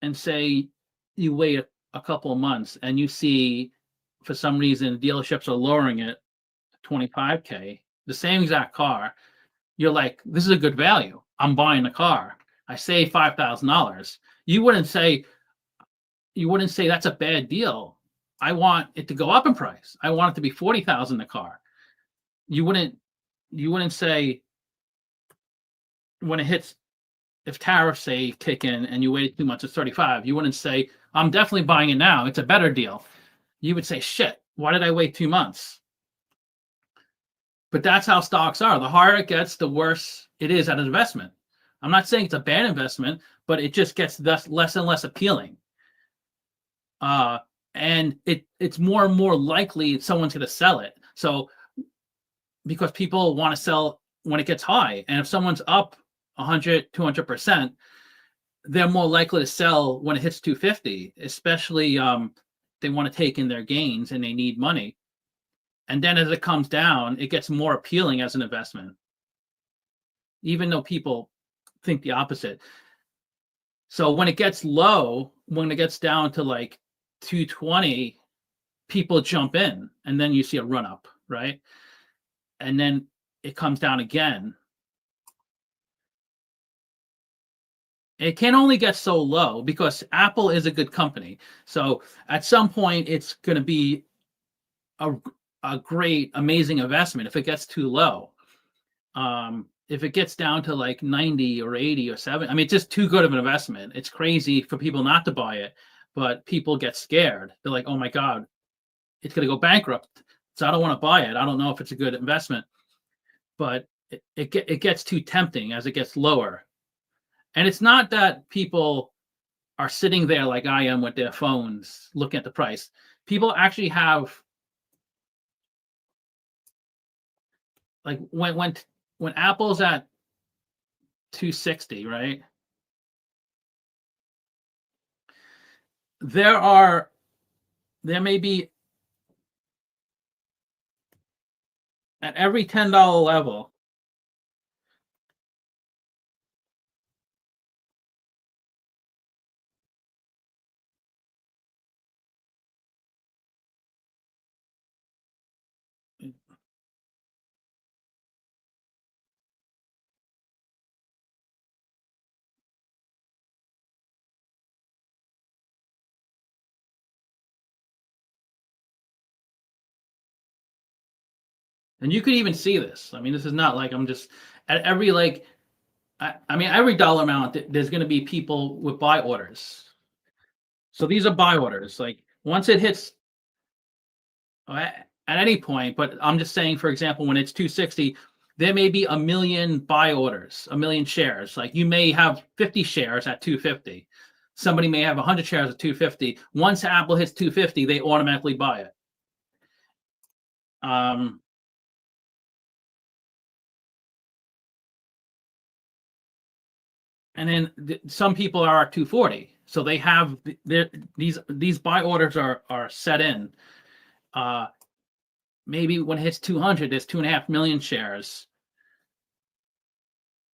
And say you wait a couple of months and you see for some reason dealerships are lowering it to $25K, the same exact car, you're like, this is a good value. I'm buying the car. I save $5,000. You wouldn't say that's a bad deal. I want it to go up in price. I want it to be $40,000 a car. You wouldn't say when it hits, if tariffs say kick in and you waited 2 months, it's 35. You wouldn't say, I'm definitely buying it now. It's a better deal. You would say, shit, why did I wait 2 months? But that's how stocks are. The higher it gets, the worse it is at an investment. I'm not saying it's a bad investment, but it just gets less and less appealing. And it's more and more likely someone's going to sell it. So because people want to sell when it gets high, and if someone's up 100, 200%, they're more likely to sell when it hits 250, especially they want to take in their gains and they need money. And then as it comes down, it gets more appealing as an investment, even though people think the opposite. So when it gets low, when it gets down to like 220, people jump in, and then you see a run up, right? And then it comes down again. It can only get so low because Apple is a good company. So at some point, it's going to be a great, amazing investment. If it gets too low, if it gets down to like 90 or 80 or 70, I mean, it's just too good of an investment. It's crazy for people not to buy it, but people get scared. They're like, oh my God, it's going to go bankrupt. So I don't want to buy it. I don't know if it's a good investment, but it gets too tempting as it gets lower. And it's not that people are sitting there like I am with their phones looking at the price. People actually have, like when Apple's at 260, right? There may be at every $10 level, and you could even see this. I mean, this is not like I'm just at every like, I mean, every dollar amount, there's going to be people with buy orders. So these are buy orders. Like once it hits at any point, but I'm just saying, for example, when it's 260, there may be 1 million buy orders, 1 million shares. Like you may have 50 shares at 250. Somebody may have 100 shares at 250. Once Apple hits 250, they automatically buy it. And then some people are at 240, so they have these buy orders are set in. Maybe when it hits 200, there's 2.5 million shares,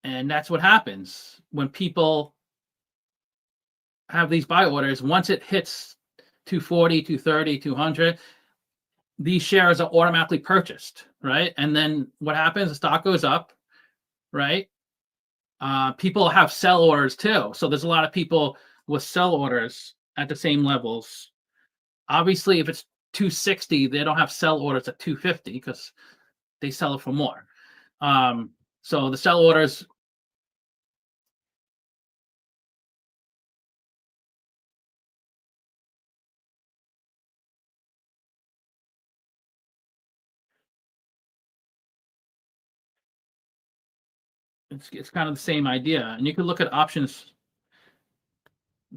and that's what happens when people have these buy orders. Once it hits 240, 230, 200, these shares are automatically purchased, right? And then what happens? The stock goes up, right? People have sell orders too. So there's a lot of people with sell orders at the same levels. Obviously, if it's 260, they don't have sell orders at 250 because they sell it for more. So the sell orders. It's kind of the same idea. And you can look at options,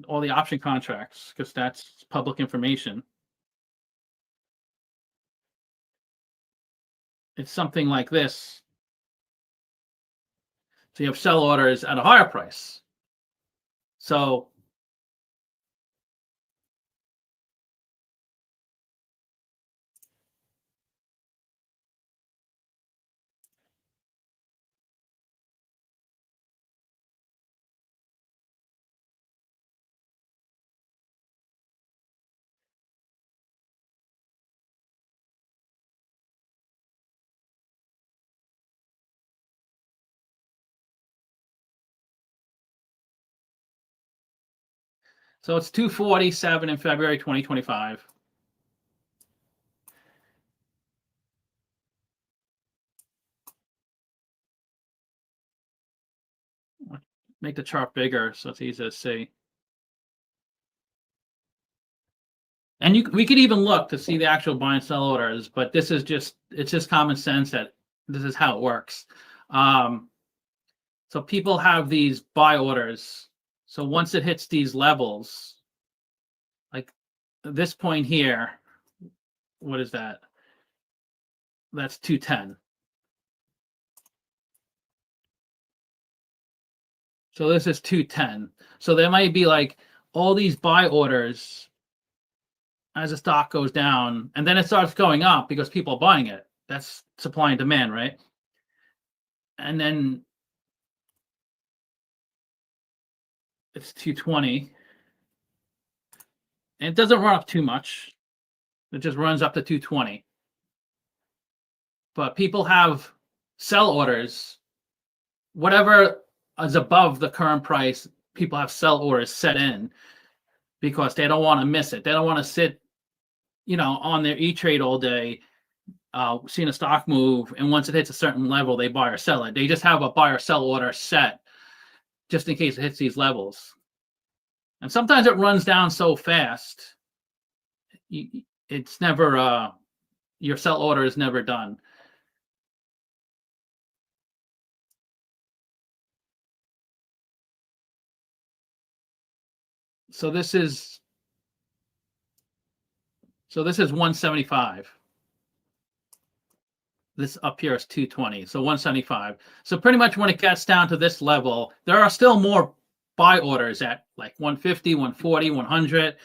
all the option contracts, because that's public information. It's something like this. So you have sell orders at a higher price. So it's 247 in February 2025. Make the chart bigger so it's easy to see. And we could even look to see the actual buy and sell orders, but it's just common sense that this is how it works. So people have these buy orders. So once it hits these levels, like this point here, what is that? That's 210. So this is 210. So there might be like all these buy orders as the stock goes down, and then it starts going up because people are buying it. That's supply and demand, right? And then it's 220. And it doesn't run up too much. It just runs up to 220. But people have sell orders. Whatever is above the current price, people have sell orders set in because they don't want to miss it. They don't want to sit, on their E-Trade all day, seeing a stock move, and once it hits a certain level, they buy or sell it. They just have a buy or sell order set just in case it hits these levels. And sometimes it runs down so fast, it's never, your sell order is never done. So this is 175. This up here is 220, so 175. So pretty much when it gets down to this level, there are still more buy orders at like 150, 140, 100.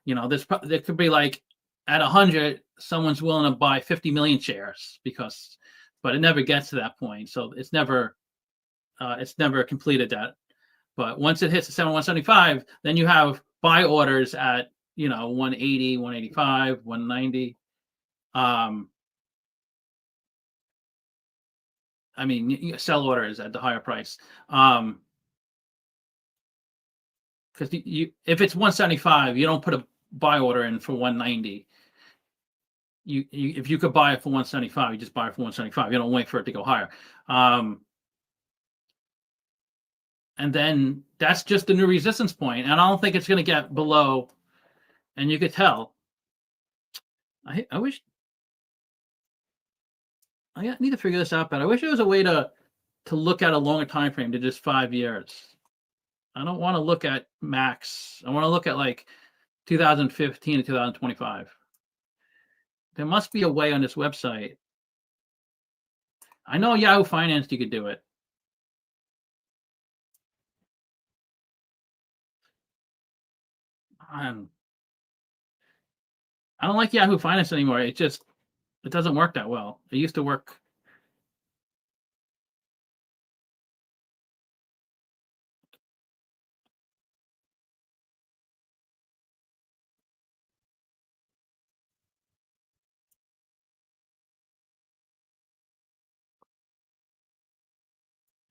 There could be like at 100, someone's willing to buy 50 million shares but it never gets to that point. So it's never completed that. But once it hits the 175, then you have buy orders at 180, 185, 190. I mean, you sell orders at the higher price. Because if it's 175, you don't put a buy order in for 190. If you could buy it for 175, you just buy it for 175. You don't wait for it to go higher. And then that's just the new resistance point. And I don't think it's going to get below. And you could tell. I need to figure this out better. I wish there was a way to look at a longer time frame than just 5 years. I don't want to look at max. I want to look at like 2015 to 2025. There must be a way on this website. I know Yahoo Finance, you could do it. I don't like Yahoo Finance anymore. It doesn't work that well. It used to work.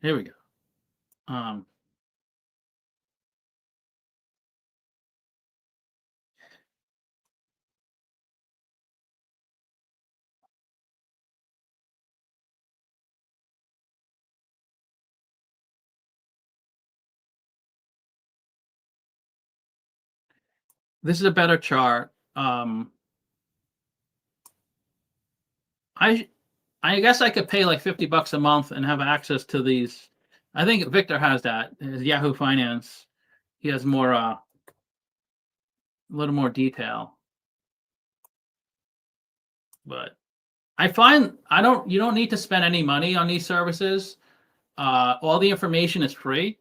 Here we go. This is a better chart. I guess I could pay like $50 a month and have access to these. I think Victor has that. His Yahoo Finance. He has more, a little more detail. But I find you don't need to spend any money on these services. All the information is free.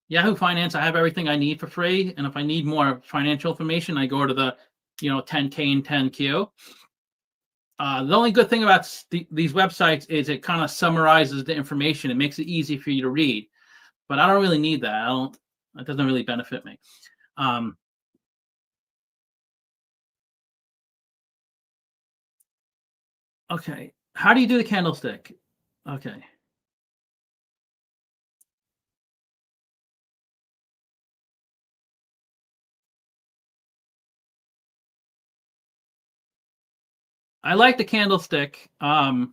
Yahoo Finance, I have everything I need for free. And if I need more financial information, I go to the 10K and 10Q. The only good thing about these websites is it kind of summarizes the information. It makes it easy for you to read. But I don't really need that. It doesn't really benefit me. Okay. How do you do the candlestick? Okay. I like the candlestick. I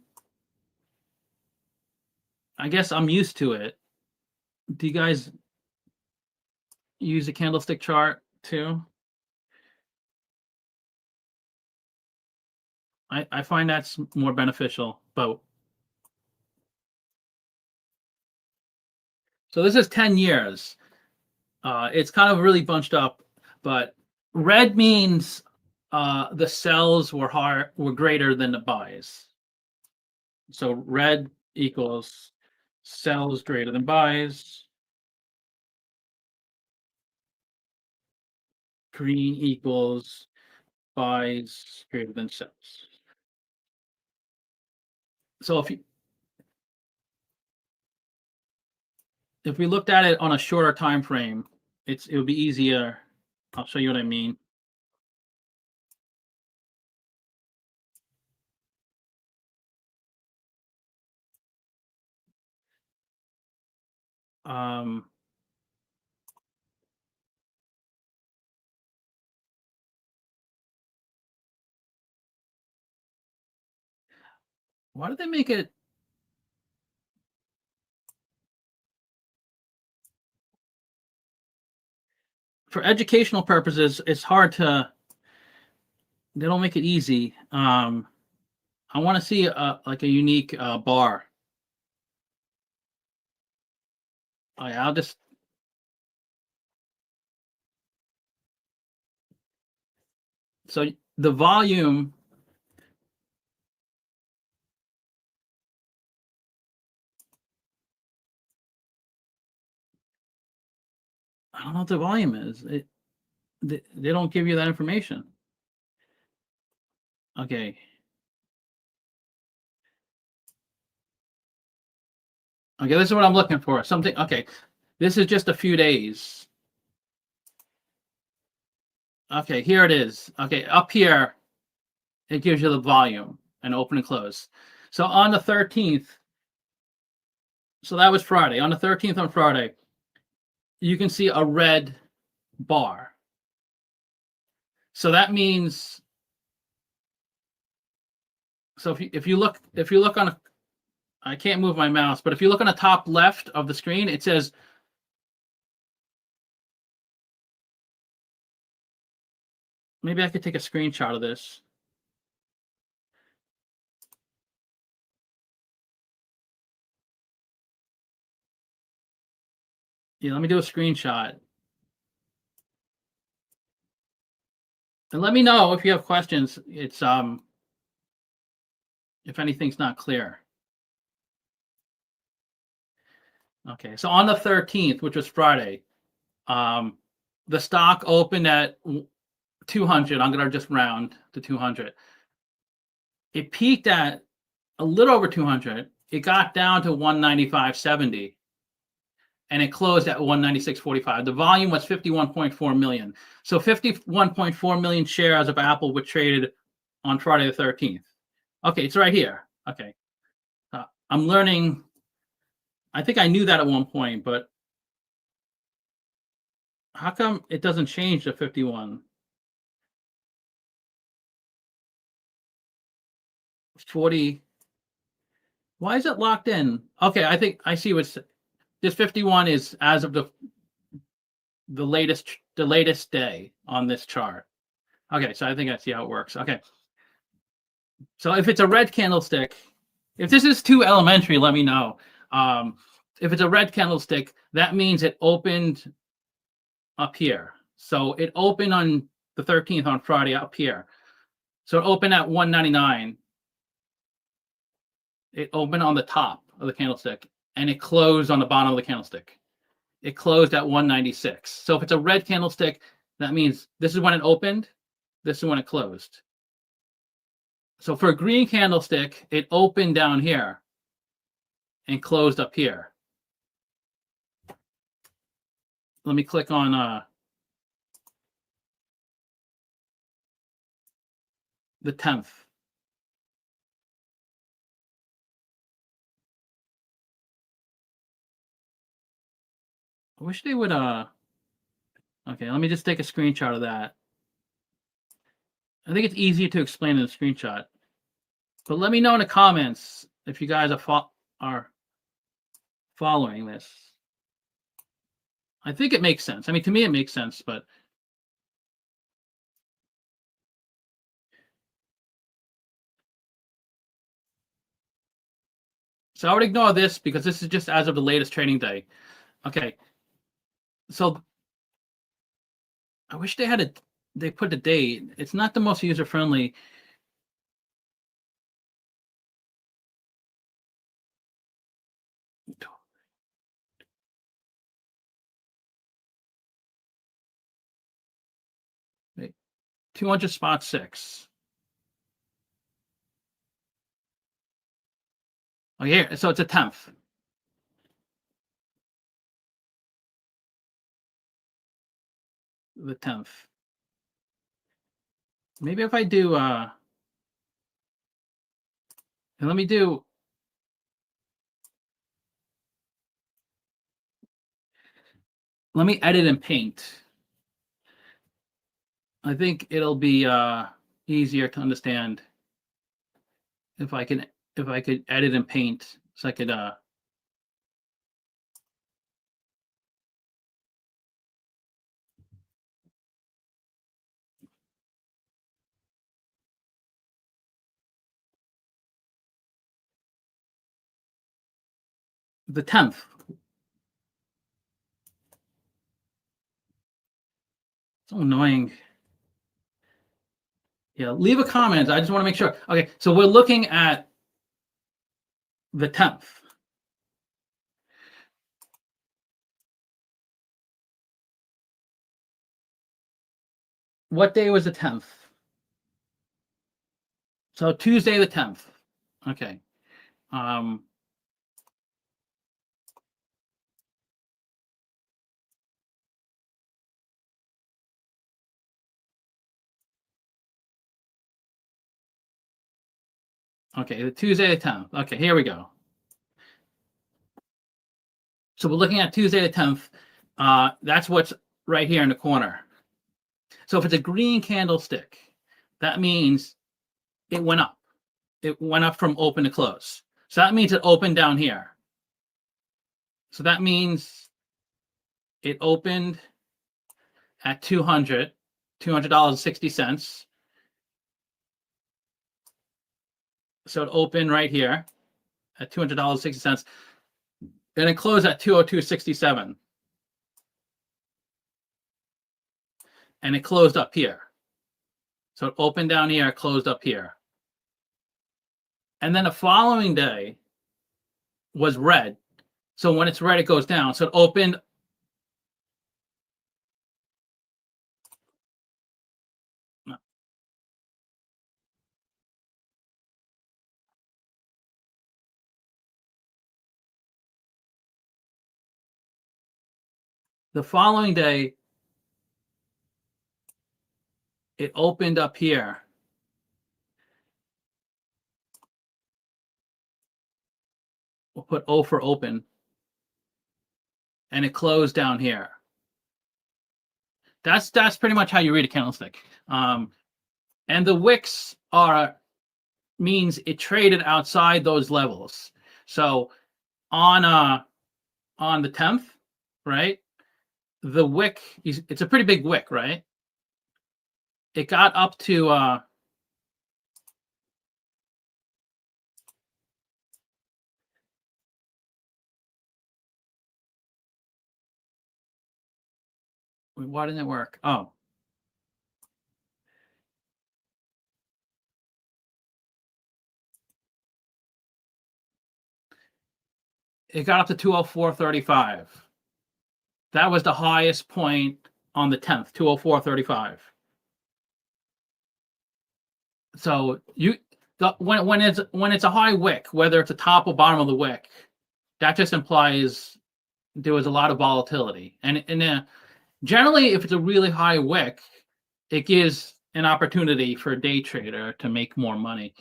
guess I'm used to it. Do you guys use the candlestick chart too? I find that's more beneficial, but So this is 10 years. It's kind of really bunched up, but red means the sells were greater than the buys. So red equals sells greater than buys. Green equals buys greater than sells. So if we looked at it on a shorter time frame, it would be easier. I'll show you what I mean. Why did they make it? For educational purposes, it's hard to. They don't make it easy. I want to see like a unique bar. I'll just. So the volume. I don't know what the volume is. They don't give you that information. Okay. Okay, this is what I'm looking for. Something. Okay, this is just a few days. Okay, here it is. Okay, up here, it gives you the volume and open and close. So on the 13th, so that was Friday. On the 13th on Friday, you can see a red bar. So that means, so if you look on I can't move my mouse, but if you look on the top left of the screen, it says maybe I could take a screenshot of this. Yeah, let me do a screenshot. And let me know if you have questions. It's if anything's not clear. Okay, so on the 13th, which was Friday, the stock opened at 200. I'm gonna just round to 200. It peaked at a little over 200. It got down to 195.70. And it closed at 196.45. The volume was 51.4 million. So 51.4 million shares of Apple were traded on Friday the 13th. Okay, it's right here. Okay. I'm learning. I think I knew that at one point, but how come it doesn't change to 51? 40. Why is it locked in? Okay, I think I see what's this 51 is as of the latest day on this chart. Okay, so I think I see how it works. Okay. So if it's a red candlestick, if this is too elementary, let me know. If it's a red candlestick, that means it opened up here. So it opened on the 13th on Friday up here. So it opened at 199. It opened on the top of the candlestick and it closed on the bottom of the candlestick. It closed at 196. So if it's a red candlestick, that means this is when it opened, this is when it closed. So for a green candlestick, it opened down here and closed up here. Let me click on the 10th. I wish they would okay, let me just take a screenshot of that. I think it's easier to explain in a screenshot. But let me know in the comments if you guys are following this. I think it makes sense. I mean, to me, it makes sense, but so I would ignore this because this is just as of the latest trading day. Okay. So I wish they put a date. It's not the most user friendly. Wait, 200 spot 6. Oh, yeah. So it's a 10th. The 10th. Maybe if I do, let me edit in Paint. I think it'll be easier to understand if I could edit in Paint, so I could the 10th. So annoying. Yeah, leave a comment. I just want to make sure. Okay, so we're looking at the 10th. What day was the 10th? So Tuesday the 10th. Okay. Okay, the Tuesday the 10th. Okay, here we go. So we're looking at Tuesday the 10th. That's what's right here in the corner. So if it's a green candlestick, that means it went up. It went up from open to close. So that means it opened down here. So that means it opened at $200.60. So it opened right here at $200.60. And it closed at 202.67. And it closed up here. So it opened down here, closed up here. And then the following day was red. So when it's red, it goes down. So it opened. The following day, it opened up here. We'll put O for open. And it closed down here. That's pretty much how you read a candlestick. And the wicks means it traded outside those levels. So on the 10th, right? The wick, it's a pretty big wick, right? It got up to why didn't it work? Oh. It got up to 204.35. That was the highest point on the 10th, 204.35. So when it's a high wick, whether it's the top or bottom of the wick, that just implies there was a lot of volatility. And generally, if it's a really high wick, it gives an opportunity for a day trader to make more money,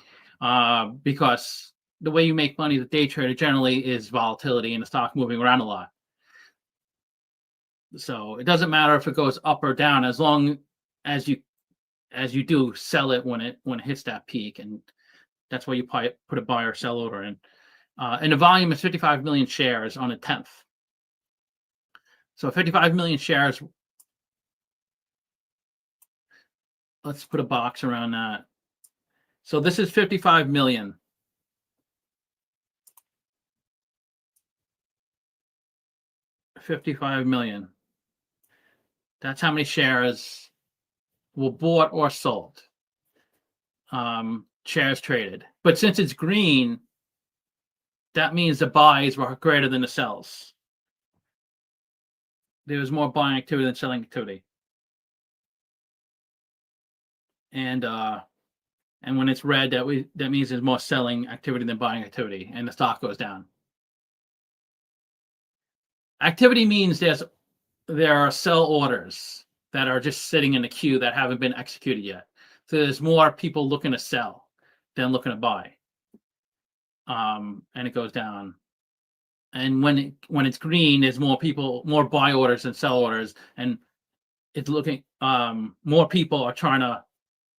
because the way you make money as a day trader generally is volatility and the stock moving around a lot. So it doesn't matter if it goes up or down, as long as you do sell it when it hits that peak, and that's why you put a buy or sell order in. And the volume is 55 million shares on the 10th. So 55 million shares. Let's put a box around that. So this is 55 million. 55 million. That's how many shares were bought or sold. Shares traded. But since it's green, that means the buys were greater than the sells. There was more buying activity than selling activity. And when it's red, that means there's more selling activity than buying activity, and the stock goes down. Activity means there are sell orders that are just sitting in the queue that haven't been executed yet. So there's more people looking to sell than looking to buy. And it goes down. And when it's green, there's more buy orders than sell orders, and it's looking more people are trying to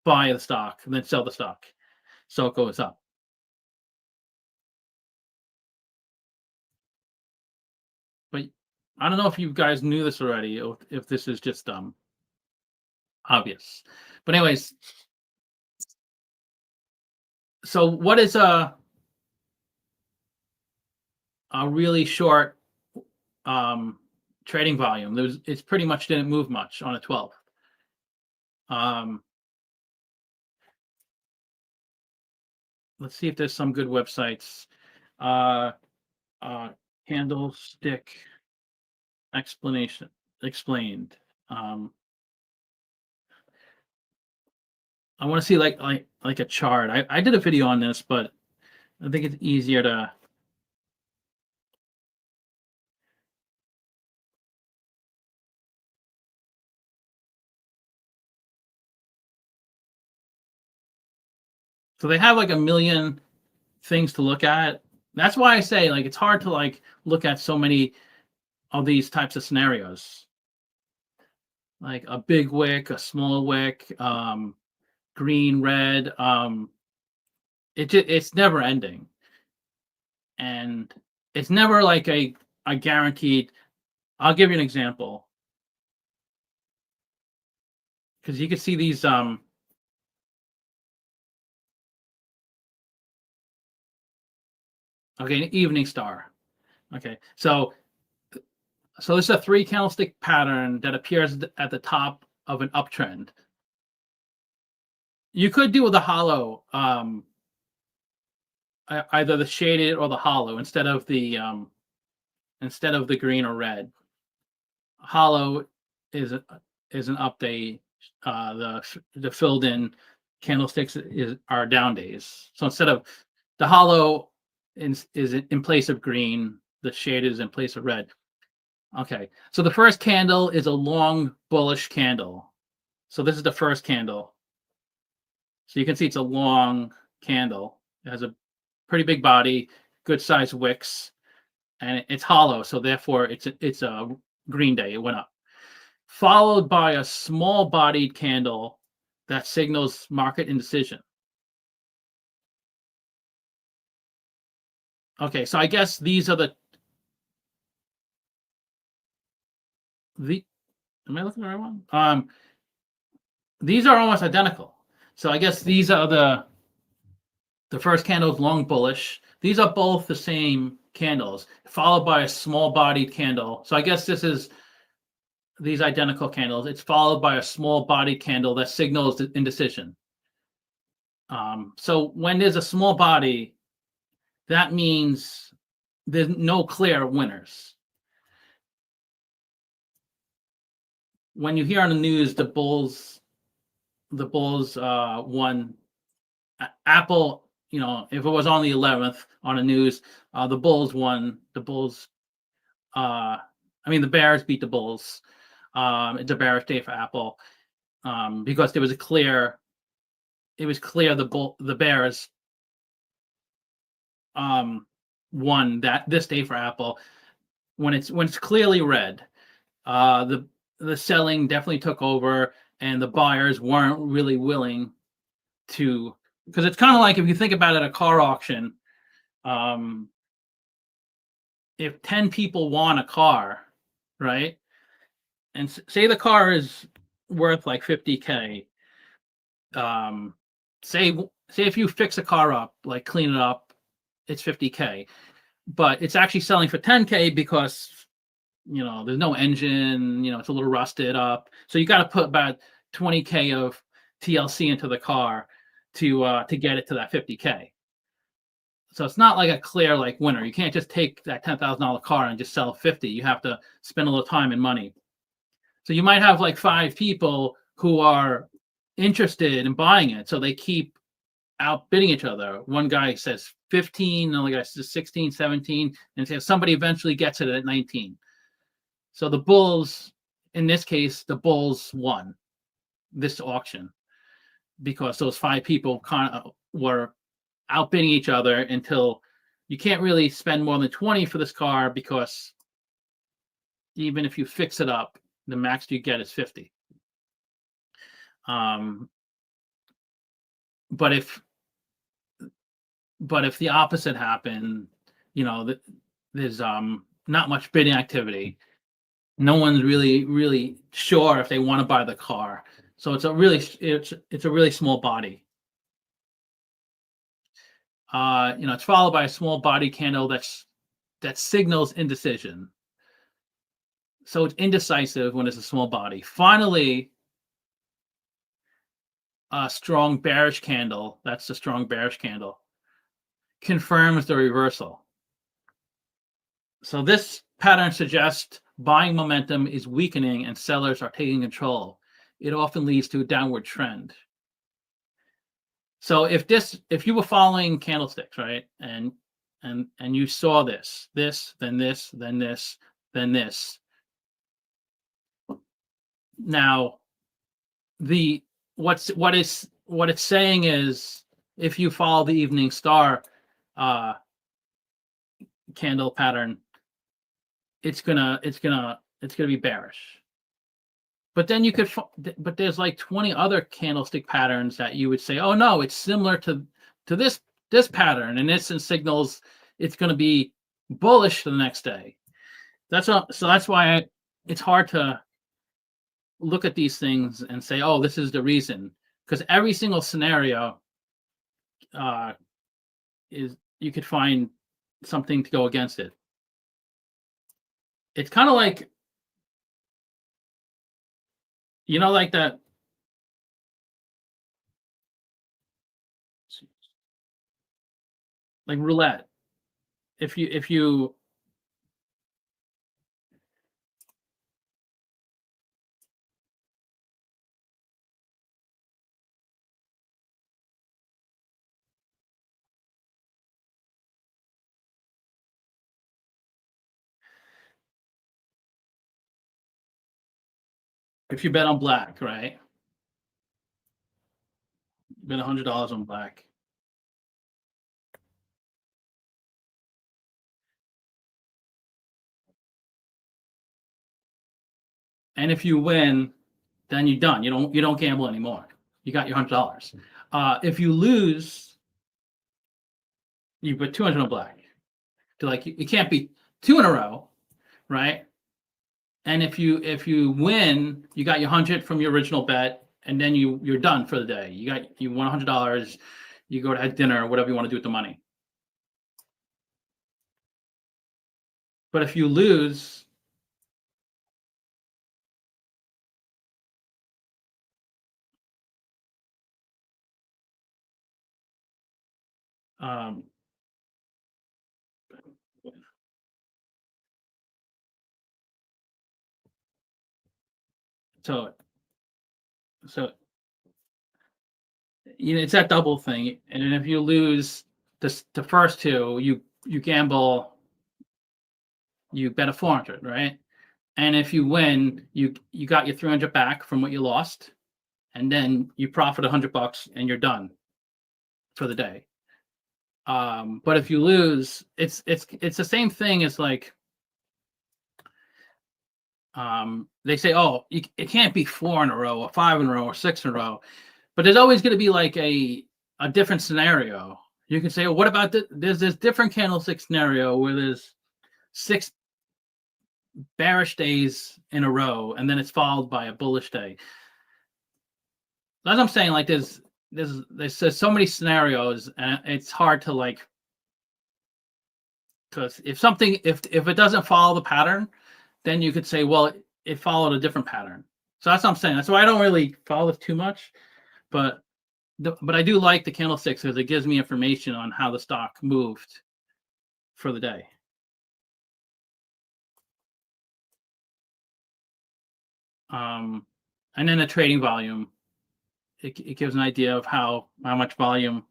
buy the stock than sell the stock, so it goes up. But I don't know if you guys knew this already, or if this is just obvious. But anyways, so what is a really short trading volume? It's pretty much didn't move much on a 12. Let's see if there's some good websites. Candlestick explained. I want to see like a chart. I did a video on this, but I think it's easier to. So they have like a million things to look at. That's why I say like it's hard to like look at so many of these types of scenarios. Like a big wick, a small wick, green, red. It's never ending, and it's never like a guaranteed. I'll give you an example, because you can see these okay, an evening star. Okay, so this is a 3 candlestick pattern that appears at the top of an uptrend. You could do with a hollow, either the shaded or the hollow instead of the green or red. Hollow is an update. The filled in candlesticks are down days. So instead of the hollow is in place of green, the shade is in place of red. Okay, so the first candle is a long bullish candle. So this is the first candle. So you can see it's a long candle. It has a pretty big body, good size wicks, and it's hollow. So therefore, it's a green day. It went up, followed by a small bodied candle that signals market indecision. Okay, so I guess these are the am I looking at the right one? These are almost identical. So I guess these are the first candle is long bullish. These are both the same candles, followed by a small bodied candle. So I guess this is these identical candles. It's followed by a small bodied candle that signals indecision. So when there's a small body, that means there's no clear winners. When you hear on the news the bulls won, Apple, if it was on the 11th on the news, the bulls won. The bulls, the Bears beat the bulls. It's a bearish day for Apple, because it was clear the Bears won this day for Apple. When it's clearly red, the selling definitely took over, and the buyers weren't really willing to, because it's kind of like if you think about it, a car auction. If 10 people want a car, right, and say the car is worth like 50K, say if you fix a car up, like clean it up, it's 50K, but it's actually selling for 10K because there's no engine, it's a little rusted up. So you got to put about 20K of TLC into the car to get it to that 50K. So it's not like a clear like winner. You can't just take that $10,000 car and just sell 50. You have to spend a little time and money. So you might have like 5 people who are interested in buying it. So they keep outbidding each other. One guy says 15, another guy says 16, 17, and somebody eventually gets it at 19. So the Bulls, in this case, the Bulls won this auction because those 5 people kind of were outbidding each other until you can't really spend more than 20 for this car, because even if you fix it up, the max you get is 50. But if the opposite happened, there's not much bidding activity. No one's really sure if they want to buy the car. So it's a really small body. It's followed by a small body candle that signals indecision. So it's indecisive when it's a small body. Finally, a strong bearish candle, that's the strong bearish candle, confirms the reversal. So this pattern suggests buying momentum is weakening and sellers are taking control. It often leads to a downward trend. So if you were following candlesticks, right, and you saw this, then this, then this, then this. Now, what it's saying is, if you follow the evening star candle pattern, it's gonna be bearish. But then but there's like 20 other candlestick patterns that you would say, oh no, it's similar to this pattern, and this signals it's going to be bullish the next day. So that's why it's hard to look at these things and say, oh, this is the reason, because every single scenario you could find something to go against it. It's kind of like, like that. Like roulette. If you bet on black, right? Bet $100 on black. And if you win, then you're done. You don't gamble anymore. You got your $100. If you lose, you put 200 on black. It can't be 2 in a row, right? And if you win, you got your 100 from your original bet, and then you're done for the day. You won $100. You go to have dinner or whatever you want to do with the money. But if you lose, so it's that double thing. And if you lose the first 2, you gamble, you bet a 400, right? And if you win, you got your 300 back from what you lost, and then you profit $100 and you're done for the day. But if you lose, it's the same thing as like, they say, oh, it can't be 4 in a row or 5 in a row or 6 in a row, but there's always going to be like a different scenario. You can say, oh, what about there's this different candlestick scenario where there's 6 bearish days in a row, and then it's followed by a bullish day. As I'm saying, like there's so many scenarios, and it's hard to because if it doesn't follow the pattern, then you could say, well, it followed a different pattern. So that's what I'm saying. That's why I don't really follow too much, but I do like the candlesticks because it gives me information on how the stock moved for the day. And then the trading volume, it gives an idea of how much volume.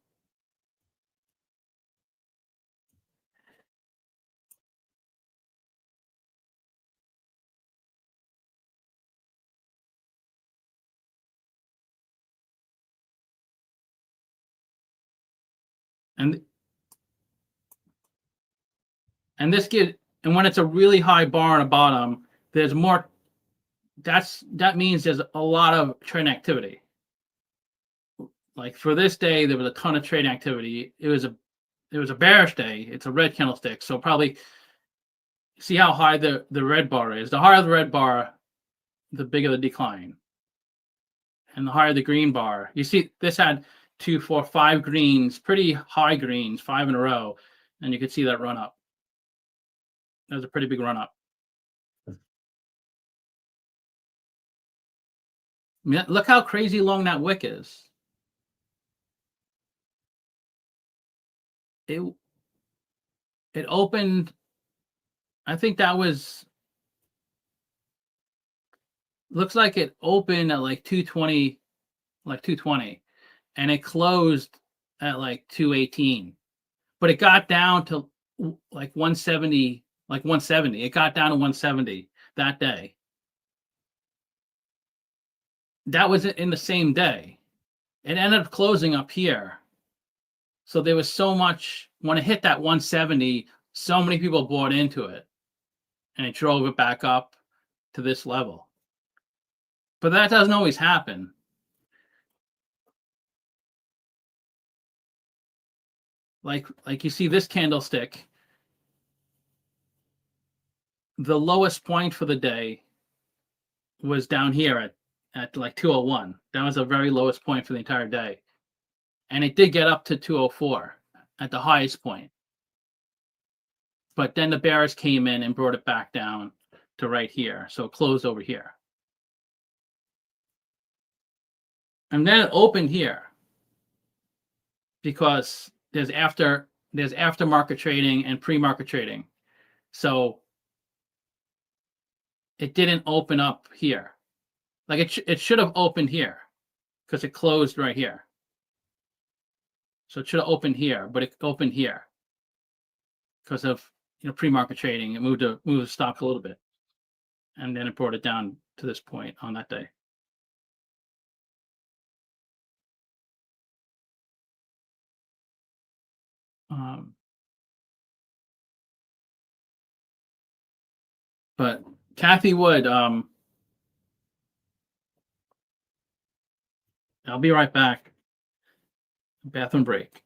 And this gives, and when it's a really high bar on the bottom, there's more. That means there's a lot of trading activity. Like for this day, there was a ton of trading activity. It was a bearish day. It's a red candlestick, so probably see how high the red bar is. The higher the red bar, the bigger the decline, and the higher the green bar. You see, this had 2, 4, 5 greens, pretty high greens, 5 in a row, and you could see that run up. That was a pretty big run up. I mean, look how crazy long that wick is. It opened, I think that was, looks like it opened at like 220, and it closed at like 218. But it got down to like 170, It got down to 170 that day. That was in the same day. It ended up closing up here. So there was so much, when it hit that 170, so many people bought into it, and it drove it back up to this level. But that doesn't always happen. Like you see this candlestick, the lowest point for the day was down here at like 201. That was the very lowest point for the entire day. And it did get up to 204 at the highest point. But then the bears came in and brought it back down to right here. So it closed over here. And then it opened here because there's aftermarket trading and pre-market trading. So it didn't open up here. Like it should have opened here because it closed right here. So it should have opened here, but it opened here because of pre-market trading. It moved the stock a little bit, and then it brought it down to this point on that day. But Kathy Wood, I'll be right back. Bathroom break.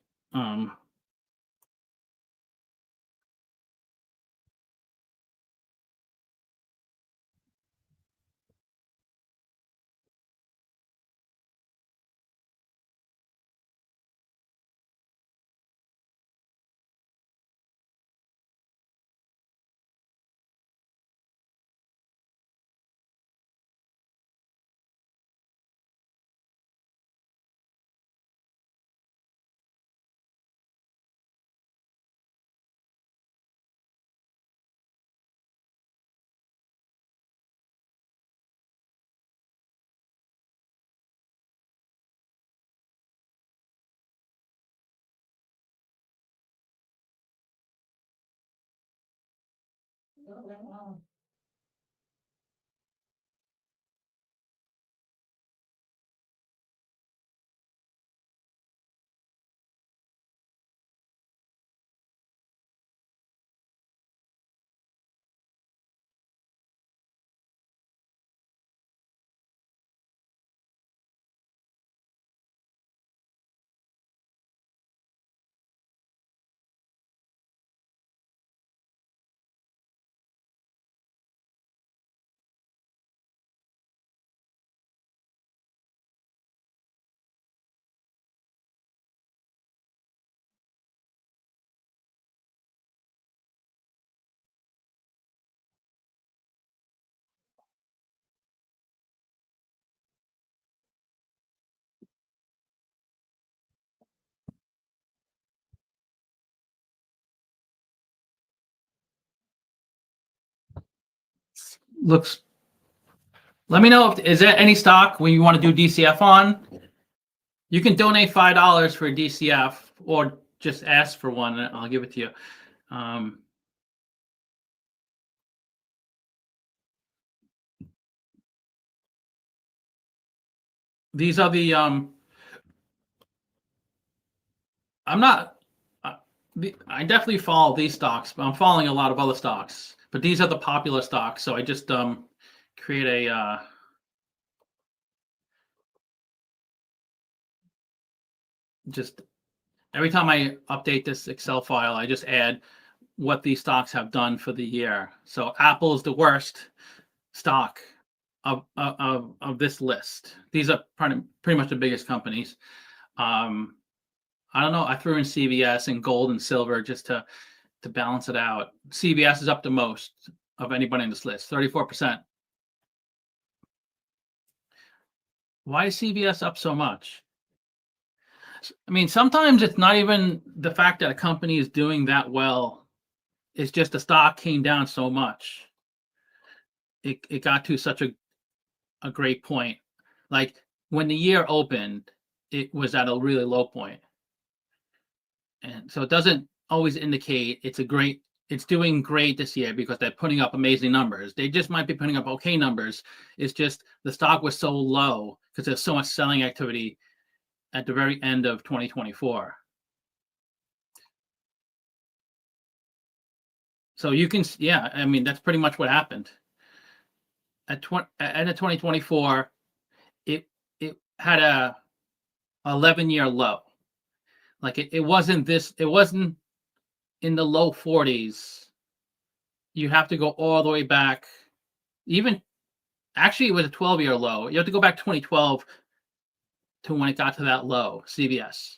looks. Let me know if is there any stock when you want to do DCF on. You can donate $5 for a DCF or just ask for one and I'll give it to you. These are the I'm not I definitely follow these stocks, but I'm following a lot of other stocks. But these are the popular stocks, so I just create a just every time I update this Excel file, I just add what these stocks have done for the year. So Apple is the worst stock of this list. These are pretty much the biggest companies. I don't know. I threw in CVS and gold and silver just to balance it out. CVS is up the most of anybody in this list, 34%. Why is CVS up so much? I mean, sometimes it's not even the fact that a company is doing that well. It's just the stock came down so much. It got to such a great point. Like when the year opened, it was at a really low point. And so it doesn't always indicate it's doing great this year because they're putting up amazing numbers. They just might be putting up okay numbers. It's just the stock was so low because there's so much selling activity at the very end of 2024. So you can, yeah, I mean, that's pretty much what happened. At the 2024, it had a 11-year low. Like it wasn't in the low 40s. You have to go all the way back. Even actually, it was a 12-year low. You have to go back 2012 to when it got to that low, CVS.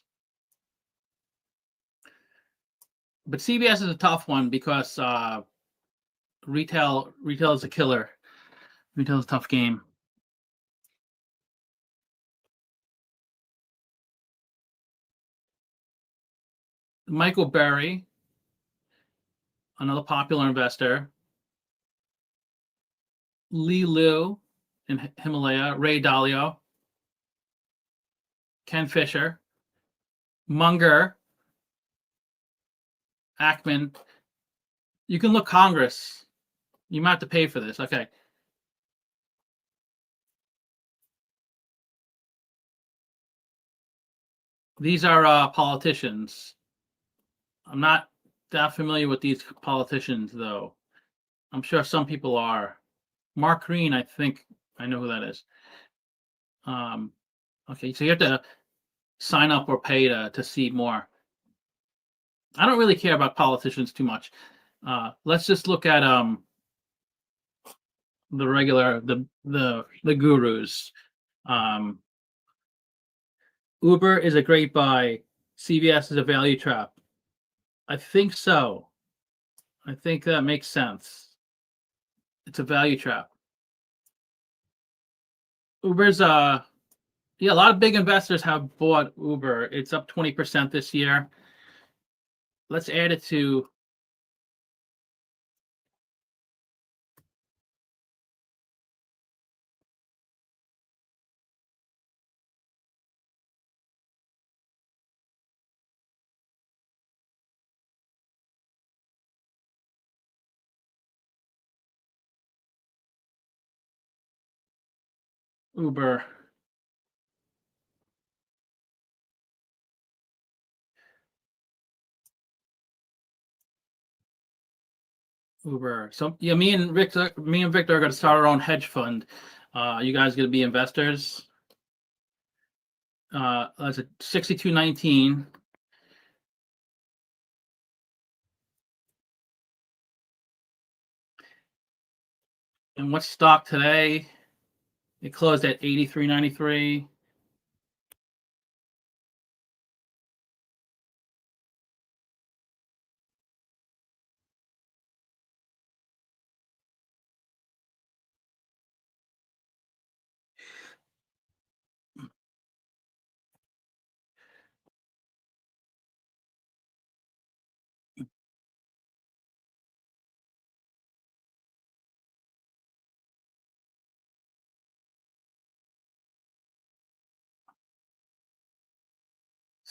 But CVS is a tough one because retail is a killer. Retail is a tough game. Michael Berry, another popular investor. Li Lu in Himalaya, Ray Dalio, Ken Fisher, Munger, Ackman. You can look Congress. You might have to pay for this. Okay. These are politicians. I'm not that familiar with these politicians, though. I'm sure some people are. Mark Green, I think I know who that is. Okay, so you have to sign up or pay to see more. I don't really care about politicians too much. Let's just look at the regular the gurus. Uber is a great buy. CVS is a value trap. I think so. I think that makes sense. It's a value trap. Uber's yeah, a lot of big investors have bought Uber. It's up 20% this year. Let's add it to Uber. Uber. So yeah, me and Victor are going to start our own hedge fund. You guys going to be investors? That's a 62.19. And what's stock today? It closed at 83.93.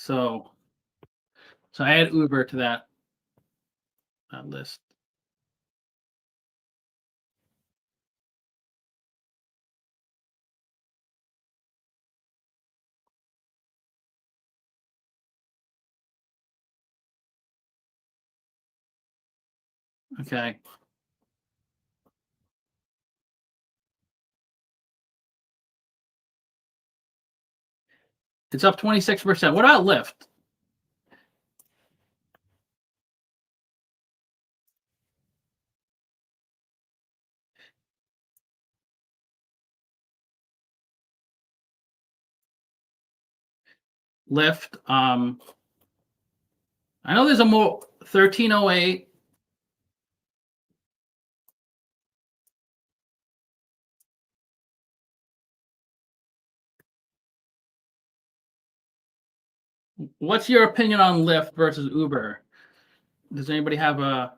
So I add Uber to that list. Okay. It's up 26%. What about Lyft? Lyft. I know there's a more 1308. What's your opinion on Lyft versus Uber? Does anybody have a?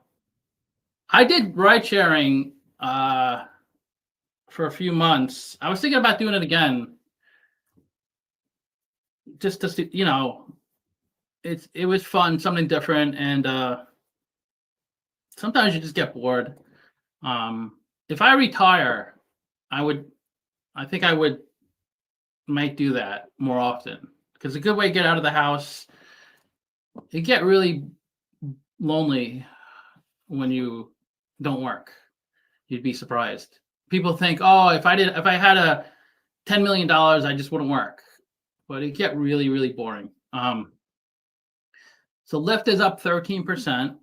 I did ride sharing for a few months. I was thinking about doing it again, just to see, it was fun, something different, and sometimes you just get bored. If I retire, I think I would might do that more often because a good way to get out of the house. You get really lonely when you don't work. You'd be surprised. People think, oh, if I had a $10 million, I just wouldn't work. But it get really, really boring. So Lyft is up 13%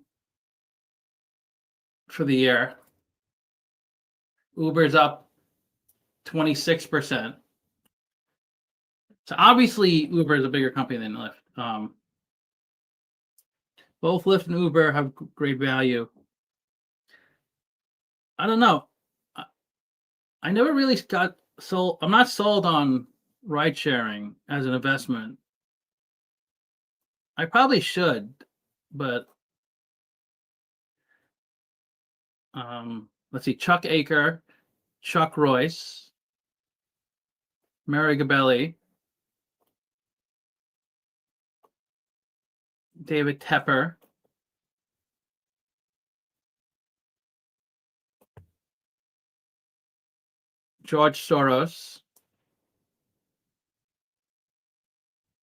for the year. Uber's up 26%. So obviously Uber is a bigger company than Lyft. Both Lyft and Uber have great value. I don't know. I never really got sold. I'm not sold on ride sharing as an investment. I probably should, but let's see. Chuck Akre, Chuck Royce, Mary Gabelli, David Tepper, George Soros.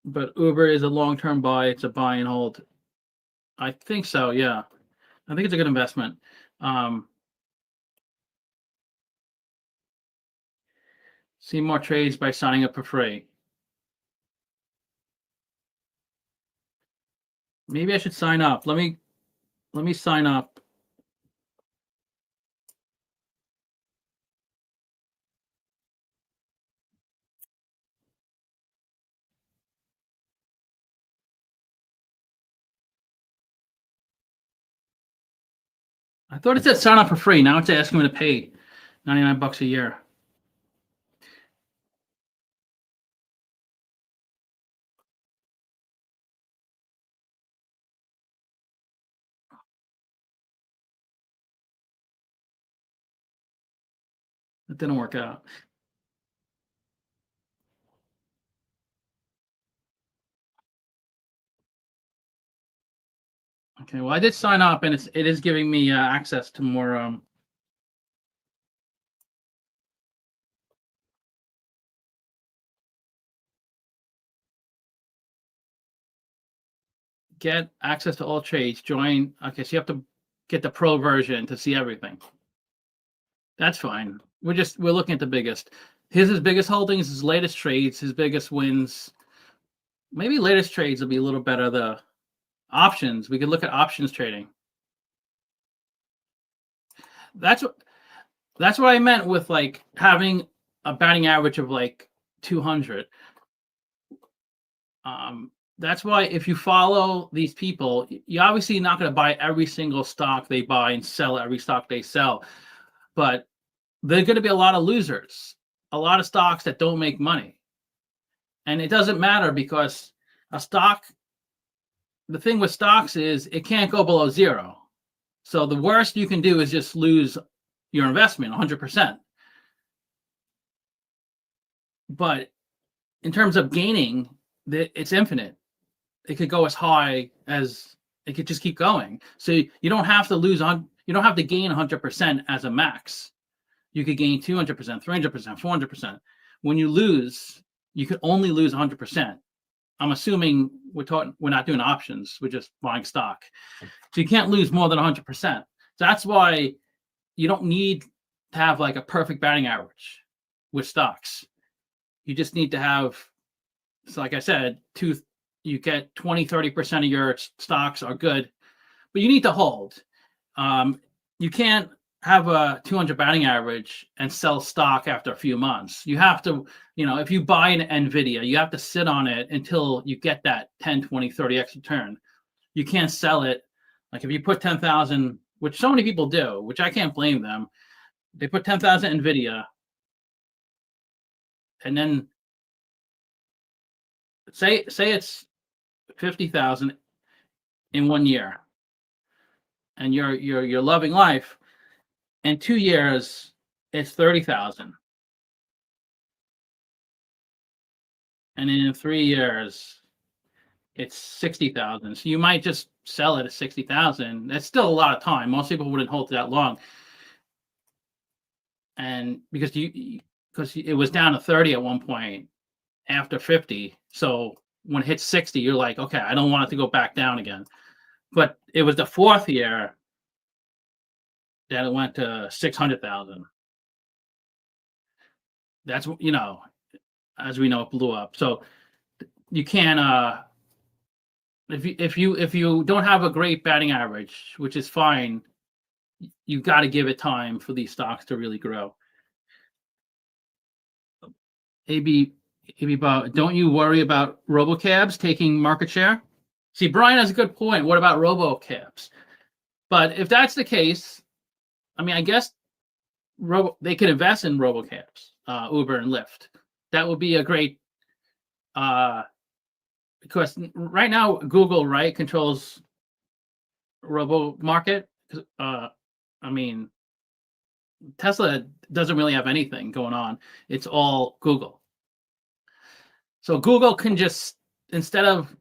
But Uber is a long-term buy. It's a buy and hold. I think so. Yeah, I think it's a good investment. See more trades by signing up for free. Maybe I should sign up. Let me sign up. I thought it said sign up for free. Now it's asking me to pay $99 a year. It didn't work out. Okay, well, I did sign up, and it is giving me access to more. Get access to all trades. Join. Okay, so you have to get the pro version to see everything. That's fine. We're looking at the biggest. His biggest holdings, his latest trades, his biggest wins. Maybe latest trades will be a little better. The options, we could look at options trading. That's what I meant with like having a batting average of like 200. That's why if you follow these people, you're obviously not going to buy every single stock they buy and sell every stock they sell, but there are going to be a lot of losers, a lot of stocks that don't make money. And it doesn't matter because a stock, the thing with stocks is it can't go below zero. So the worst you can do is just lose your investment 100%. But in terms of gaining, it's infinite. it could go as high as it could just keep going. So you don't have to lose on, you don't have to gain 100% as a max. You could gain 200%, 300%, 400%. When you lose, you could only lose 100%. I'm assuming we're not doing options, we're just buying stock. So you can't lose more than 100%. So that's why you don't need to have like a perfect batting average with stocks. You just need to have, so like I said, you get 20, 30% of your stocks are good, but you need to hold. You can't have a 200 batting average and sell stock after a few months. You have to, if you buy an NVIDIA, you have to sit on it until you get that 10, 20, 30x return. You can't sell it. Like if you put 10,000, which so many people do, which I can't blame them, they put 10,000 NVIDIA, and then say it's 50,000 in 1 year, and you're loving life. In 2 years, it's 30,000, and in 3 years, it's 60,000. So you might just sell it at 60,000. That's still a lot of time. Most people wouldn't hold it that long, and because it was down to 30 at one point after 50. So when it hits 60, you're like, okay, I don't want it to go back down again. But it was the fourth year that it went to 600,000. That's, as we know, it blew up. So you can't, if you don't have a great batting average, which is fine, you got to give it time for these stocks to really grow. AB Bob, don't you worry about robocabs taking market share? See, Brian has a good point. What about robocabs? But if that's the case, I mean, I guess they could invest in robocabs, Uber and Lyft. That would be a great, because right now Google, right, controls robo market. I mean, Tesla doesn't really have anything going on. It's all Google. So Google can just, instead of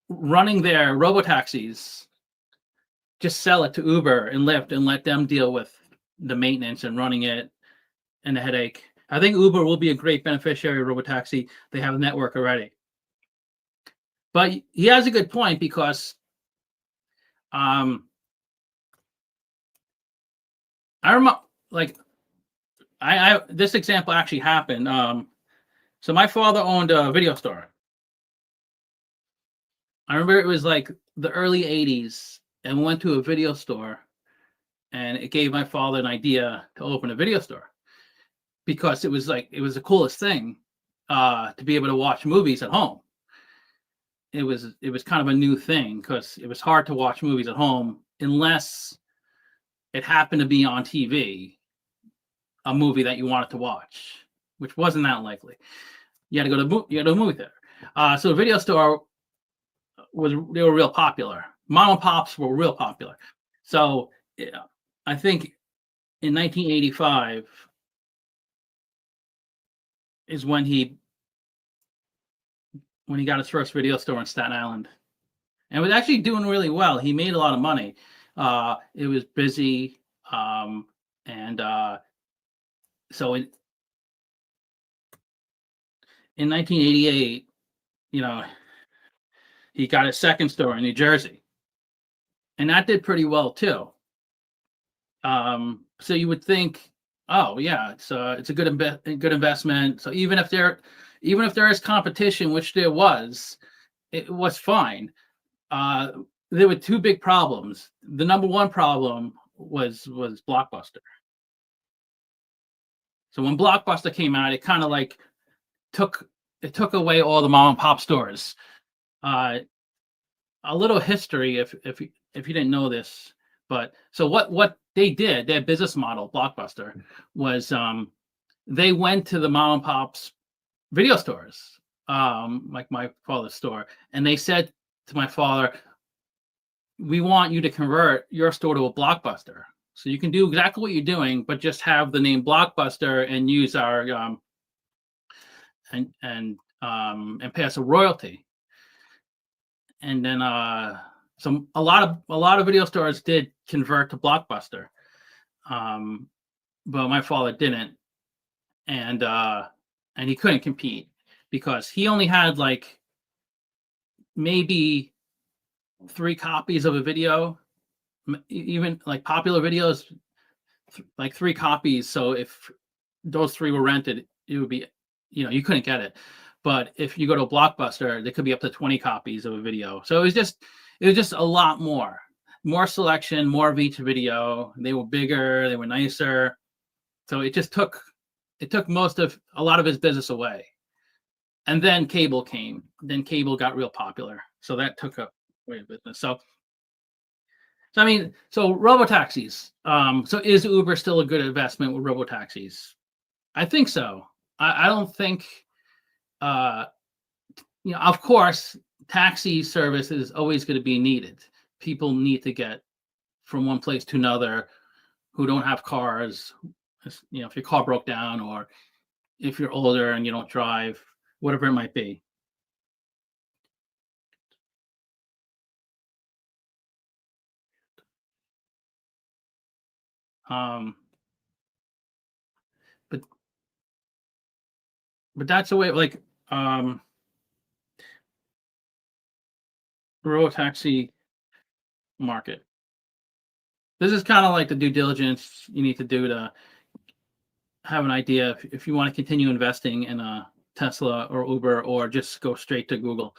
running their robotaxis, just sell it to Uber and Lyft and let them deal with the maintenance and running it and the headache. I think Uber will be a great beneficiary of robotaxi. They have a network already. But he has a good point, because I remember, like, I this example actually happened. So my father owned a video store. I remember it was like the early 80s, and we went to a video store, and it gave my father an idea to open a video store, because it was the coolest thing to be able to watch movies at home. It was kind of a new thing, because it was hard to watch movies at home unless it happened to be on TV, a movie that you wanted to watch, which wasn't that likely. You had to go to a movie theater. So a video store they were real popular. Mom and pops were real popular. So I think in 1985 is when he got his first video store in Staten Island, and it was actually doing really well. He made a lot of money. It was busy, and so in 1988, he got his second store in New Jersey, and that did pretty well too. So you would think, oh yeah, it's a good investment. So even if there is competition, which there was, it was fine. There were two big problems. The number one problem was Blockbuster. So when Blockbuster came out, it kind of like took away all the mom and pop stores. A little history, if you didn't know this, but so what they did, their business model, Blockbuster, was they went to the mom and pop's video stores, like my father's store, and they said to my father, we want you to convert your store to a Blockbuster, so you can do exactly what you're doing, but just have the name Blockbuster and use our and pay us a royalty. and then a lot of video stores did convert to Blockbuster, but my father didn't, and he couldn't compete because he only had like maybe 3 copies of a video, even like popular videos, like 3 copies. So if those 3 were rented, it would be, you couldn't get it. But if you go to a Blockbuster, there could be up to 20 copies of a video. So it was just a lot more selection, more of each video. They were bigger, they were nicer. So it took a lot of his business away. And then cable came. Then cable got real popular. So that took away business. So I mean, so robotaxis. So is Uber still a good investment with robotaxis? I think so. I don't think, of course, taxi service is always going to be needed. People need to get from one place to another who don't have cars. If your car broke down, or if you're older and you don't drive, whatever it might be. But that's the way, like, robotaxi market. This is kind of like the due diligence you need to do to have an idea if you want to continue investing in a Tesla or Uber, or just go straight to Google.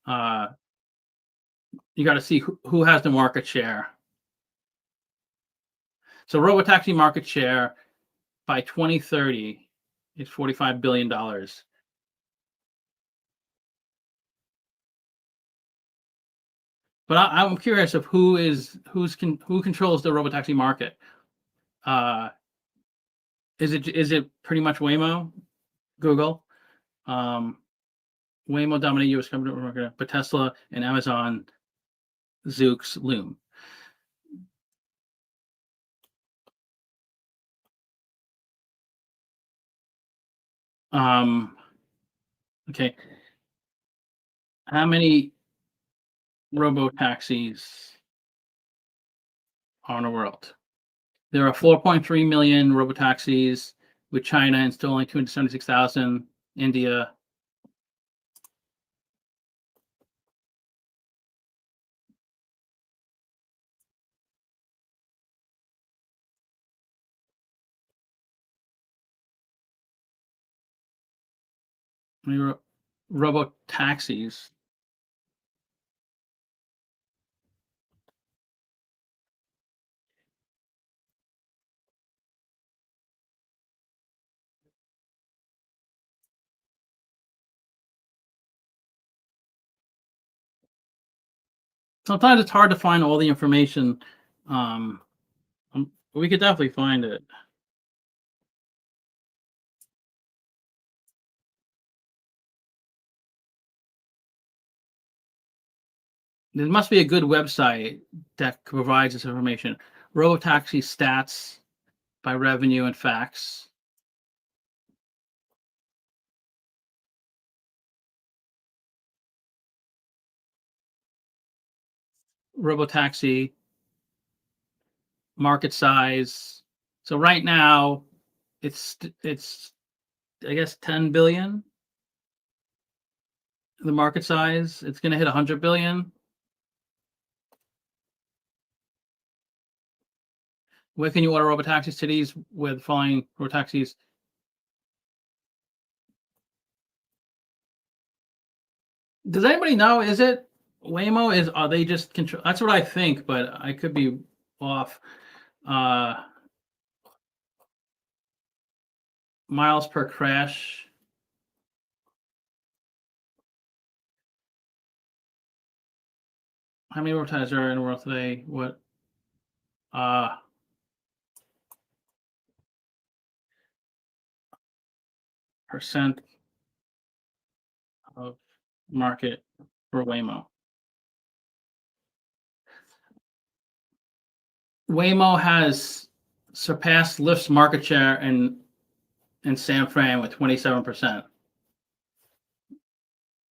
You got to see who has the market share. So robotaxi market share by 2030 is $45 billion. But I'm curious of who controls the robotaxi market. Is it pretty much Waymo, Google? Waymo dominate U.S. company, but Tesla and Amazon, Zoox, Loom. Okay. How many robotaxis are in the world? There are 4.3 million robotaxis, with China installing 276,000, India. Robotaxis. Sometimes it's hard to find all the information. We could definitely find it. There must be a good website that provides this information. Robotaxi stats by revenue and facts. Robotaxi market size. So right now, it's I guess 10 billion. The market size. It's going to hit 100 billion. Where can you order robotaxi cities with flying robotaxis? Does anybody know? Is it Waymo? Are they just control? That's what I think, but I could be off. Miles per crash. How many robotaxis are in the world today? What? Percent of market for Waymo. Waymo has surpassed Lyft's market share in San Fran with 27%.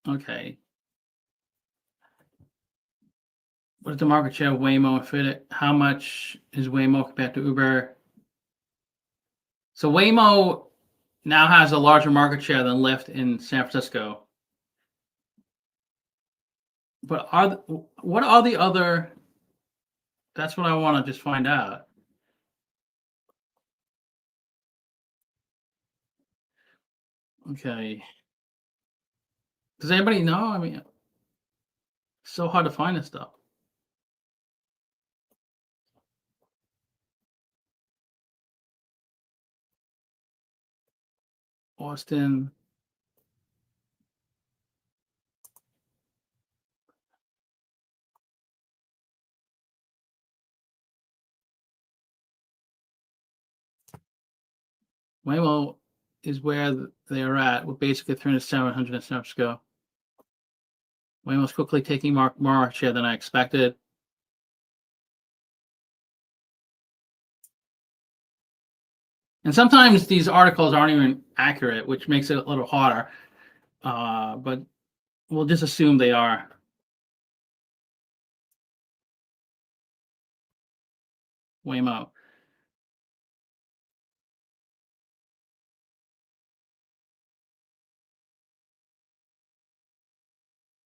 Okay. What is the market share of Waymo and Fit? How much is Waymo compared to Uber? So Waymo now has a larger market share than Lyft in San Francisco. But what are the other? That's what I want to just find out. Okay. Does anybody know? I mean, it's so hard to find this stuff. Austin. Waymo is where they are at. We're basically 300 in San Francisco. Waymo's quickly taking more share than I expected. And sometimes these articles aren't even accurate, which makes it a little harder. But we'll just assume they are. Waymo.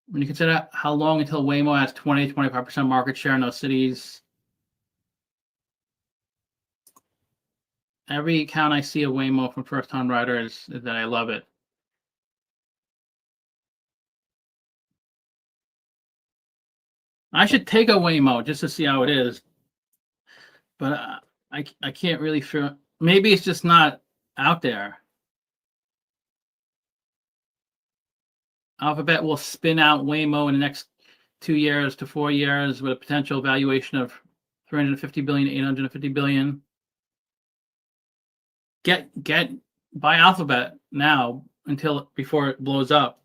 When you consider how long until Waymo has 20-25% market share in those cities, every account I see of Waymo from first-time riders is that I love it. I should take a Waymo just to see how it is, but I can't really feel. Maybe it's just not out there. Alphabet will spin out Waymo in the next 2 years to 4 years with a potential valuation of 350 billion to 850 billion. Get buy Alphabet now before it blows up.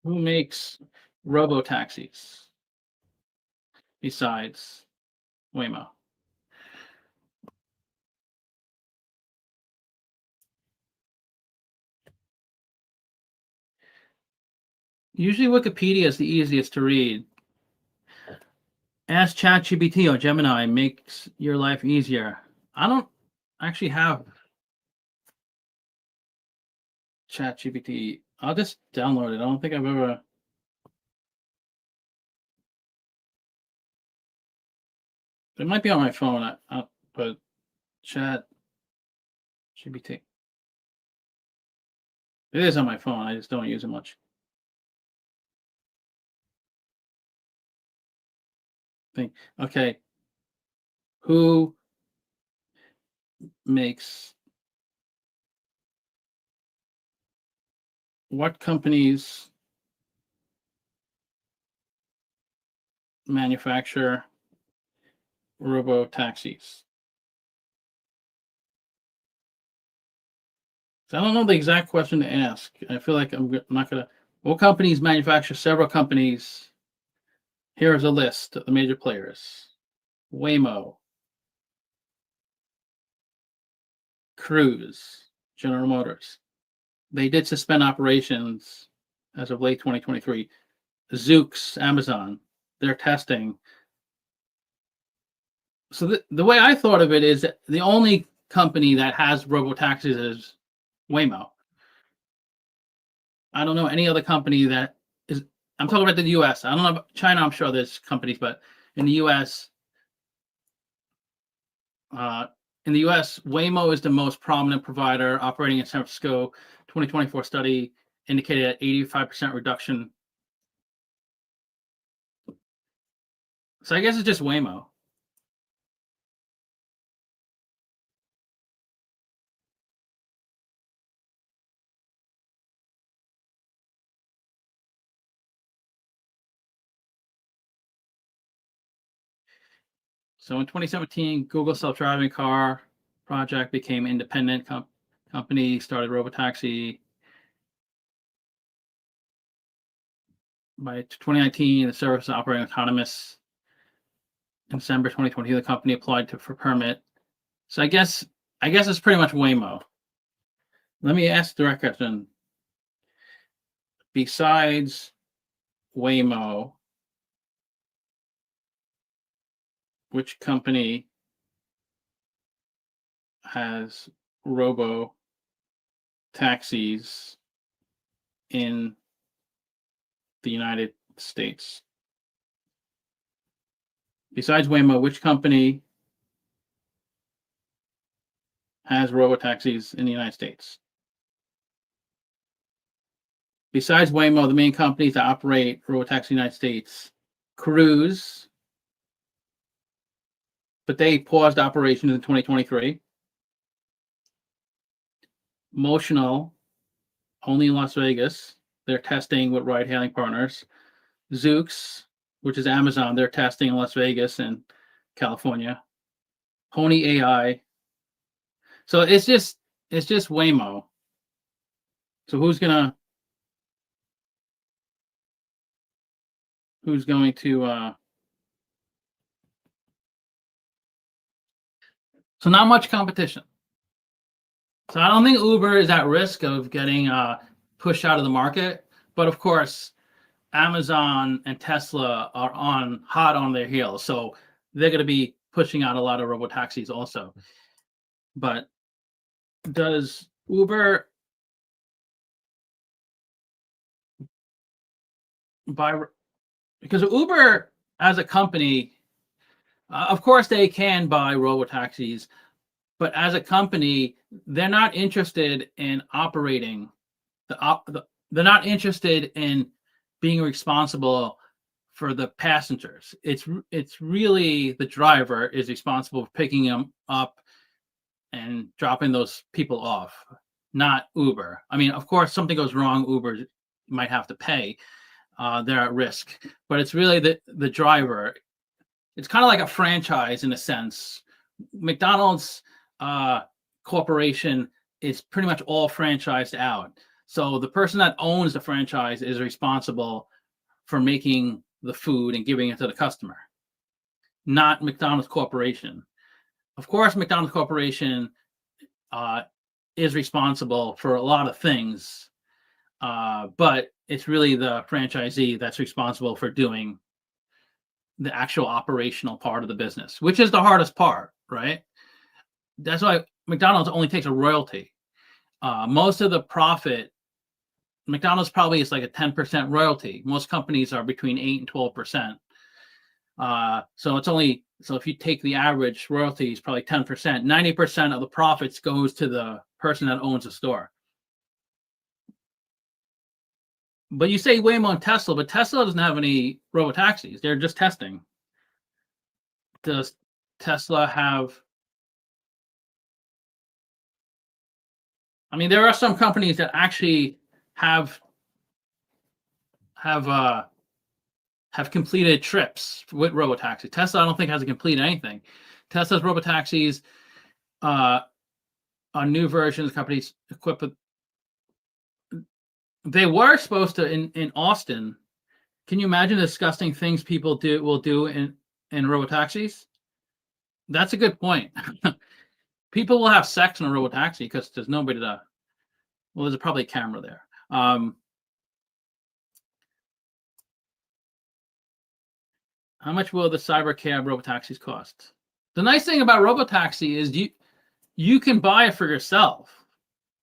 Who makes robo taxis besides Waymo? Usually Wikipedia is the easiest to read. Ask ChatGPT or Gemini makes your life easier. I don't actually have ChatGPT. I'll just download it. I don't think I've ever. It might be on my phone, but ChatGPT. It is on my phone. I just don't use it much. Okay. Who makes what companies manufacture robo taxis? I don't know the exact question to ask. I feel like I'm not gonna. What companies manufacture? Several companies. Here's a list of the major players: Waymo, Cruise, General Motors. They did suspend operations as of late 2023. Zoox, Amazon, they're testing. So the way I thought of it is that the only company that has robo taxis is Waymo. I don't know any other company that is. I'm talking about the U.S. I don't know about China. I'm sure there's companies, but in the U.S., Waymo is the most prominent provider operating in San Francisco. 2024 study indicated an 85% reduction. So I guess it's just Waymo. So in 2017, Google self-driving car project became independent company, started Robotaxi. By 2019, the service is operating autonomous. In December 2020, the company applied for permit. So I guess it's pretty much Waymo. Let me ask the direct question. Besides Waymo, which company has robo taxis in the United States? Besides Waymo, which company has robo taxis in the United States? Besides Waymo, the main companies that operate robotaxi in the United States, Cruise, but they paused operations in 2023. Motional, only in Las Vegas. They're testing with ride-hailing partners. Zoox, which is Amazon, they're testing in Las Vegas and California. Pony AI. So it's just Waymo. So who's going to so not much competition. So I don't think Uber is at risk of getting pushed out of the market, but of course Amazon and Tesla are hot on their heels, so they're going to be pushing out a lot of robotaxis also. But does Uber buy? Because Uber as a company, of course they can buy robotaxis, but as a company, they're not interested in operating they're not interested in being responsible for the passengers. It's really the driver is responsible for picking them up and dropping those people off, not Uber. I mean, of course, something goes wrong, Uber might have to pay. They're at risk, but it's really the driver. It's kind of like a franchise in a sense. McDonald's corporation is pretty much all franchised out. So the person that owns the franchise is responsible for making the food and giving it to the customer, not McDonald's Corporation. Of course, McDonald's Corporation is responsible for a lot of things, but it's really the franchisee that's responsible for doing the actual operational part of the business, which is the hardest part, right? That's why McDonald's only takes a royalty. Most of the profit, McDonald's probably is like a 10% royalty. Most companies are between 8 and 12%. So if you take the average royalty, it's probably 10%. 90% of the profits goes to the person that owns the store. But you say Waymo and Tesla, but Tesla doesn't have any robotaxis. They're just testing. Does Tesla have? I mean, there are some companies that actually have completed trips with robotaxi. Tesla, I don't think, hasn't completed anything. Tesla's robotaxis are new versions. Companies equipped with. They were supposed to in Austin. Can you imagine the disgusting things people will do in robotaxis? That's a good point. People will have sex in a robotaxi because there's nobody to. Well, there's probably a camera there. How much will the Cybercab robotaxis cost? The nice thing about robotaxi is you can buy it for yourself.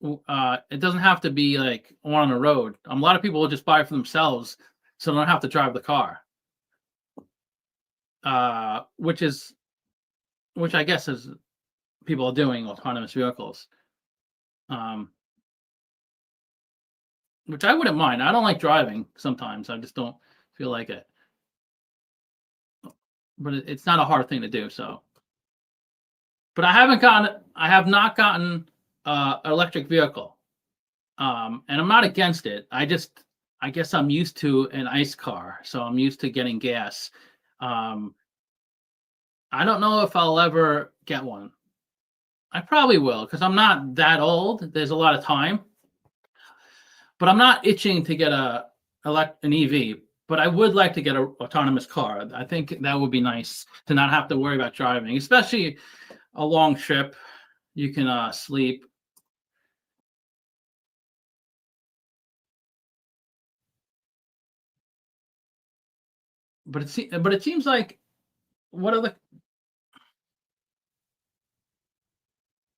It doesn't have to be like on the road. A lot of people will just buy it for themselves, so they don't have to drive the car. Which I guess is people are doing autonomous vehicles. Which I wouldn't mind. I don't like driving sometimes. I just don't feel like it. But it's not a hard thing to do. So, but I have not gotten an electric vehicle, and I'm not against it. I guess I'm used to an ICE car, so I'm used to getting gas. I don't know if I'll ever get one. I probably will because I'm not that old. There's a lot of time, but I'm not itching to get an EV. But I would like to get an autonomous car. I think that would be nice to not have to worry about driving, especially a long trip. You can sleep. but it seems like what other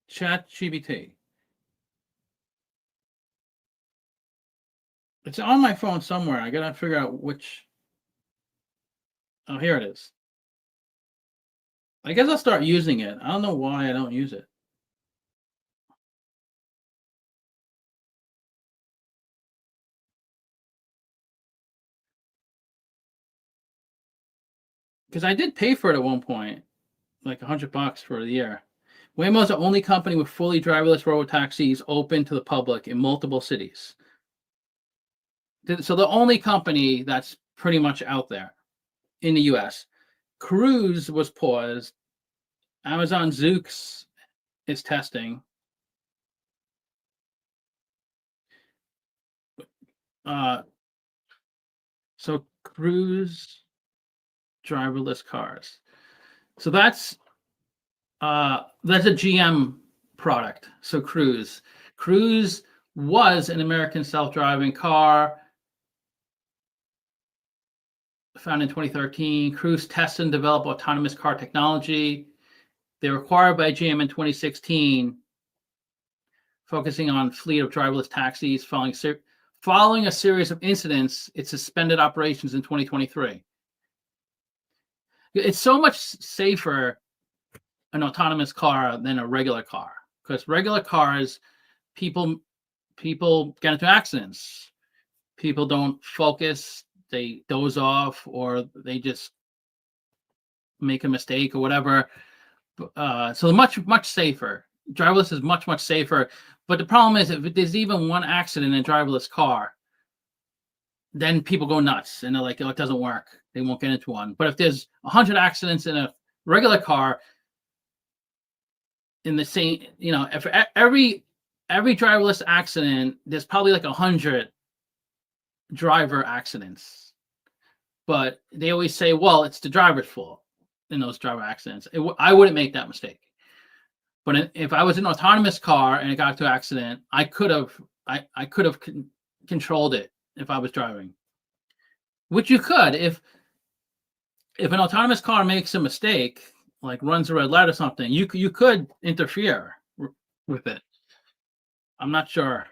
Chat GBT? It's on my phone somewhere. I gotta figure out which. Oh, here it is. I guess I'll start using it. I don't know why I don't use it. Because I did pay for it at one point, like $100 for the year. Waymo is the only company with fully driverless robotaxis open to the public in multiple cities. So the only company that's pretty much out there in the US. Cruise was paused. Amazon Zoox is testing. So Cruise driverless cars. So that's a GM product. So Cruise was an American self-driving car founded in 2013. Cruise tests and developed autonomous car technology. They were acquired by GM in 2016, focusing on fleet of driverless taxis. Following a series of incidents, it suspended operations in 2023. It's so much safer an autonomous car than a regular car, because regular cars, people get into accidents. People don't focus, they doze off, or they just make a mistake or whatever. So much safer. Driverless is much safer. But the problem is, if there's even one accident in a driverless car, then people go nuts and they're like, oh, it doesn't work. They won't get into one. But if there's 100 accidents in a regular car, in the same, if every driverless accident, there's probably like 100 driver accidents. But they always say, well, it's the driver's fault in those driver accidents. I wouldn't make that mistake. But if I was in an autonomous car and it got to an accident, I could have controlled it if I was driving. Which you could if an autonomous car makes a mistake, like runs a red light or something, you could interfere with it. I'm not sure.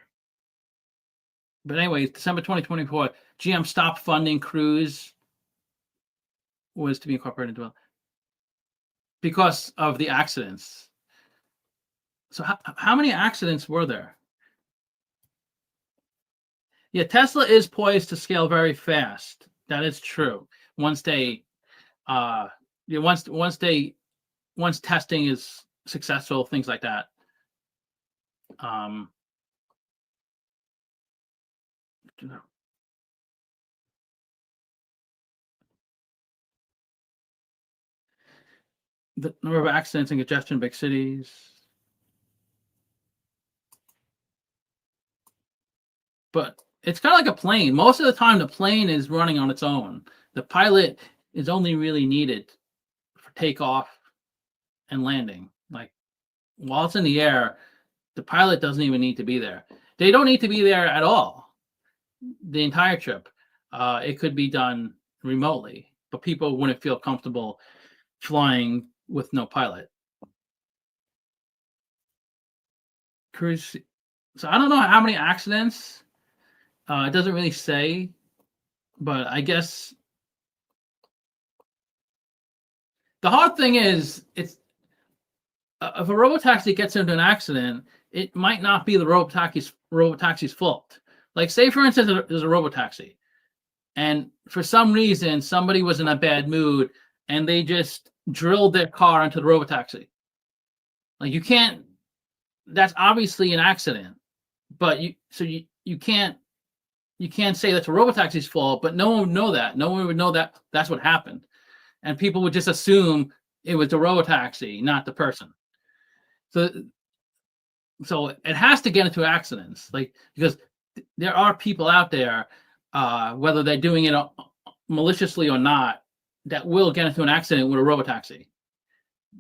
But anyway, December 2024, GM stopped funding Cruise, was to be incorporated into because of the accidents. So how many accidents were there? Yeah, Tesla is poised to scale very fast. That is true. Once testing is successful, things like that. The number of accidents and congestion in big cities. But it's kind of like a plane. Most of the time, the plane is running on its own. The pilot is only really needed for takeoff and landing. Like while it's in the air, the pilot doesn't even need to be there. They don't need to be there at all. The entire trip, it could be done remotely, but people wouldn't feel comfortable flying with no pilot. Cruise. So I don't know how many accidents. It doesn't really say, but I guess the hard thing is, it's if a robotaxi gets into an accident, it might not be the robotaxi's fault. Like, say for instance, there's a robotaxi, and for some reason somebody was in a bad mood and they just drilled their car into the robotaxi. Like, you can't. That's obviously an accident, but you can't say that's a robotaxi's fault. But no one would know that. No one would know that that's what happened, and people would just assume it was the robotaxi, not the person. So it has to get into accidents, like, because there are people out there, whether they're doing it maliciously or not, that will get into an accident with a robotaxi.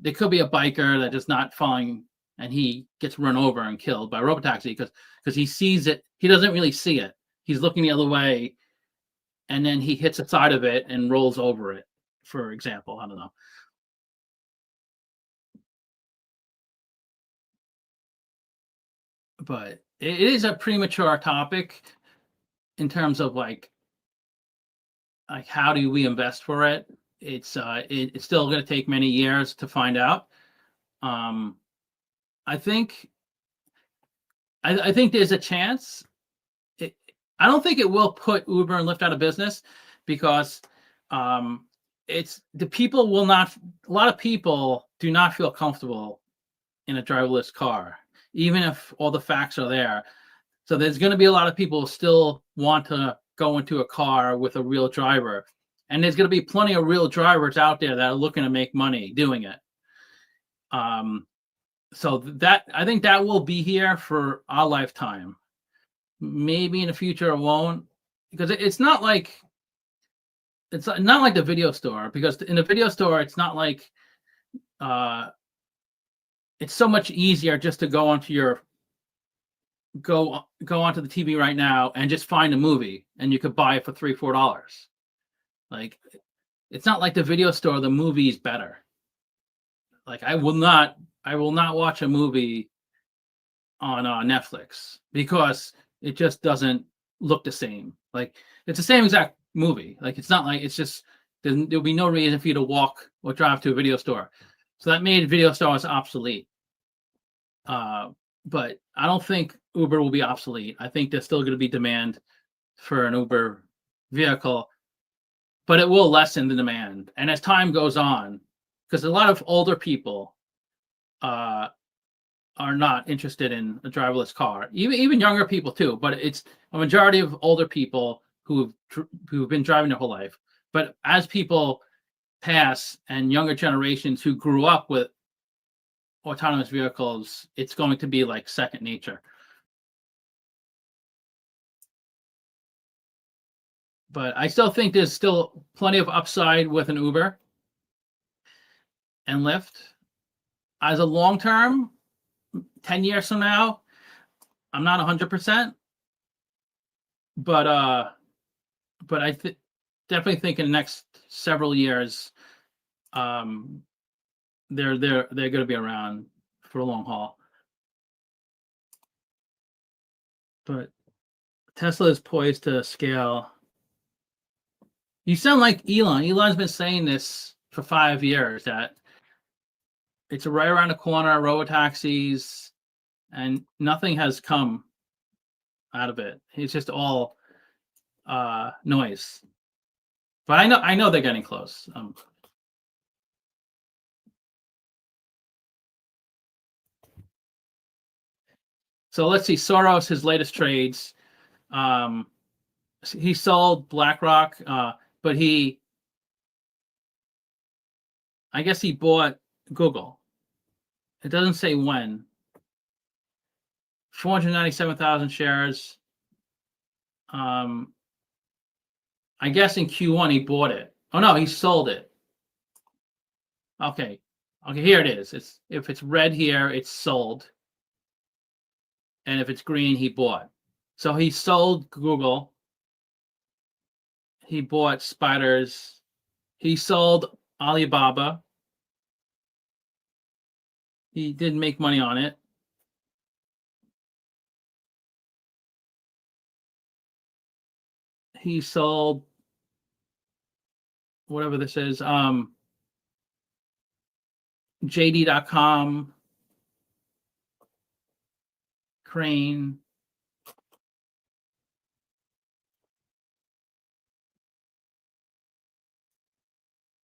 There could be a biker that is not following, and he gets run over and killed by a robotaxi because he sees it. He doesn't really see it. He's looking the other way, and then he hits the side of it and rolls over it, for example. I don't know. But it is a premature topic in terms of like how do we invest for it. It's still going to take many years to find out. um I think I think there's a chance. it, I don't think it will put Uber and Lyft out of business, because um it's the people will not, a lot of people do not feel comfortable in a driverless car, even if all the facts are there. So there's going to be a lot of people who still want to go into a car with a real driver. And there's going to be plenty of real drivers out there that are looking to make money doing it. Um, so that, I think that will be here for our lifetime. Maybe in the future it won't, because it's not like the video store. Because in the video store, it's not like it's so much easier just to go onto the TV right now and just find a movie, and you could buy it for $3-4. Like, it's not like the video store. The movie is better. Like, I will not watch a movie on Netflix, because it just doesn't look the same. Like, it's the same exact movie. Like, it's not like, it's just, there'll be no reason for you to walk or drive to a video store. So that made video stores obsolete. But I don't think Uber will be obsolete. I think there's still going to be demand for an Uber vehicle, but it will lessen the demand. And as time goes on, because a lot of older people are not interested in a driverless car, even younger people too. But it's a majority of older people who've been driving their whole life. But as people pass, and younger generations who grew up with autonomous vehicles, it's going to be like second nature. But I still think there's still plenty of upside with an Uber and Lyft. As a long term, 10 years from now, I'm not 100%, but I definitely think in the next several years, they're going to be around for a long haul. But Tesla is poised to scale. You sound like Elon. Elon's been saying this for 5 years, that it's right around the corner, robotaxis, and nothing has come out of it. It's just all noise. But I know they're getting close. So let's see, Soros, his latest trades. He sold BlackRock, but I guess he bought Google. It doesn't say when. 497,000 shares. I guess in Q1 he bought it. Oh no, he sold it. Okay, here it is. If it's red here, it's sold, and if it's green, he bought. So he sold Google. He bought Spiders. He sold Alibaba. He didn't make money on it. He sold whatever this is, JD.com, Crane.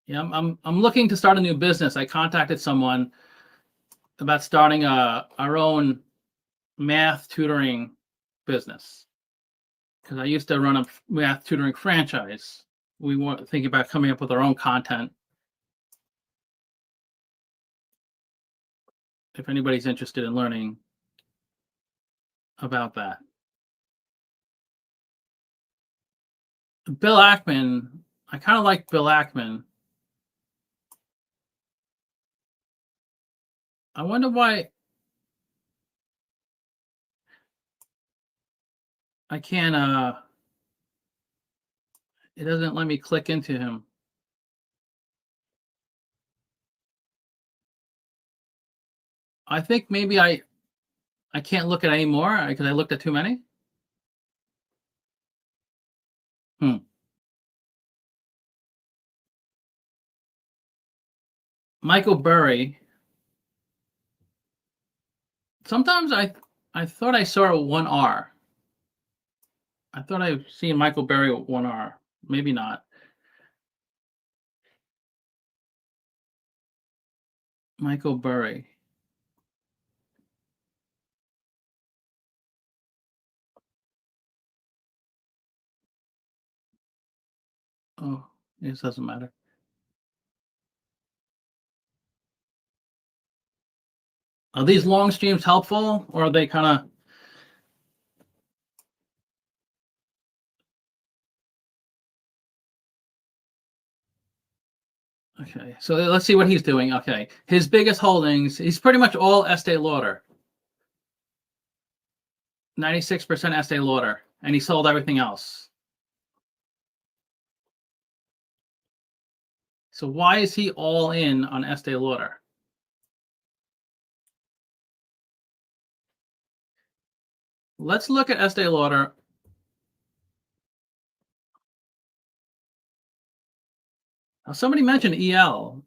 Yeah, I'm looking to start a new business. I contacted someone about starting our own math tutoring business, because I used to run a math tutoring franchise. We were thinking about coming up with our own content. If anybody's interested in learning about that. Bill Ackman, I kind of like Bill Ackman. I wonder why I can't It doesn't let me click into him. I think maybe I can't look at any more because I looked at too many. Michael Burry. Sometimes I thought I saw one R. I thought I've seen Michael Burry one R. Maybe not. Michael Burry. Oh, it doesn't matter. Are these long streams helpful, or are they kind of? Okay, so let's see what he's doing. Okay, his biggest holdings, he's pretty much all Estee Lauder. 96% Estee Lauder, and he sold everything else. So why is he all in on Estee Lauder? Let's look at Estee Lauder. Now, somebody mentioned EL.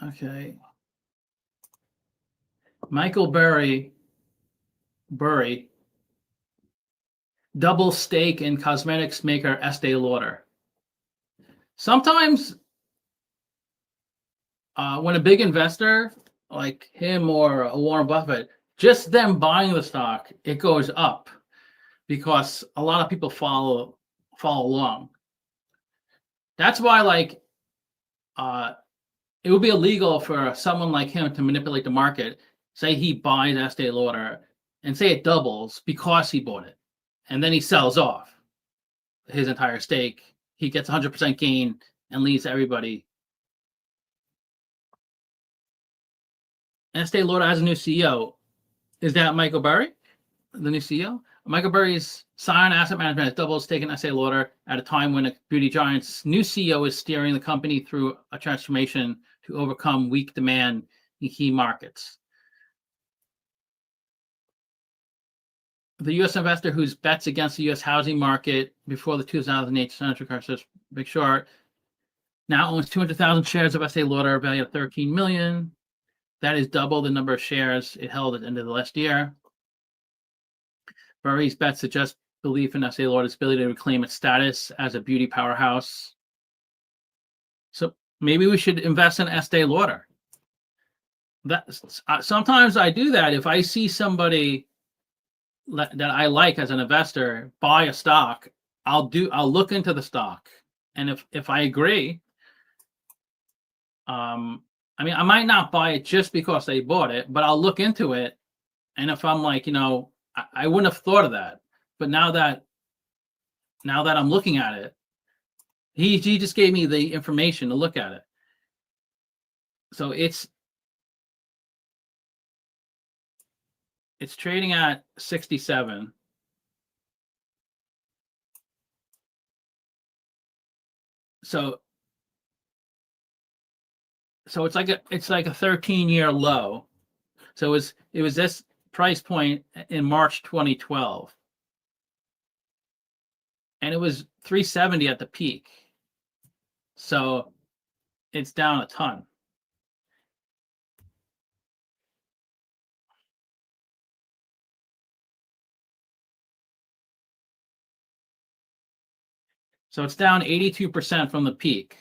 Okay. Michael Burry, double stake in cosmetics maker Estee Lauder. Sometimes when a big investor like him or a Warren Buffett, just them buying the stock, it goes up because a lot of people follow along. That's why, like, it would be illegal for someone like him to manipulate the market. Say he buys Estee Lauder and say it doubles because he bought it, and then he sells off his entire stake. He gets 100% gain and leaves everybody. Estee Lauder has a new CEO. Is that Michael Burry, the new CEO? Michael Burry's Scion Asset Management has doubled stake in Estee Lauder at a time when a beauty giant's new CEO is steering the company through a transformation to overcome weak demand in key markets. The U.S. investor whose bets against the U.S. housing market before the 2008 financial crisis, Big Short, now owns 200,000 shares of Estee Lauder, valued at $13 million. That is double the number of shares it held at the end of the last year. Burry's bets suggest belief in Estee Lauder's ability to reclaim its status as a beauty powerhouse. So maybe we should invest in Estee Lauder. Sometimes I do that if I see somebody that I like as an investor buy a stock. I'll look into the stock, and if I agree, I mean, I might not buy it just because they bought it, but I'll look into it, and if I'm like, I wouldn't have thought of that, but now that I'm looking at it, he just gave me the information to look at it. So it's trading at 67. So it's like a 13-year low. So it was this price point in March 2012, and it was 370 at the peak. So it's down a ton. So it's down 82% from the peak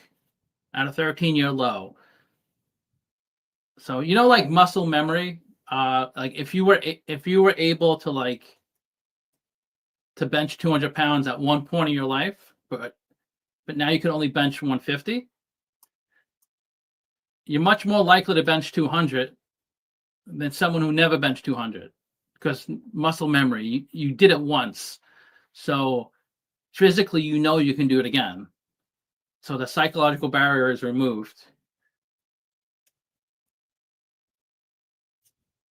at a 13-year low. So like muscle memory, like if you were able to to bench 200 pounds at one point in your life, but now you can only bench 150. you're much more likely to bench 200 than someone who never benched 200 because muscle memory, you did it once. So physically, you know you can do it again. So the psychological barrier is removed.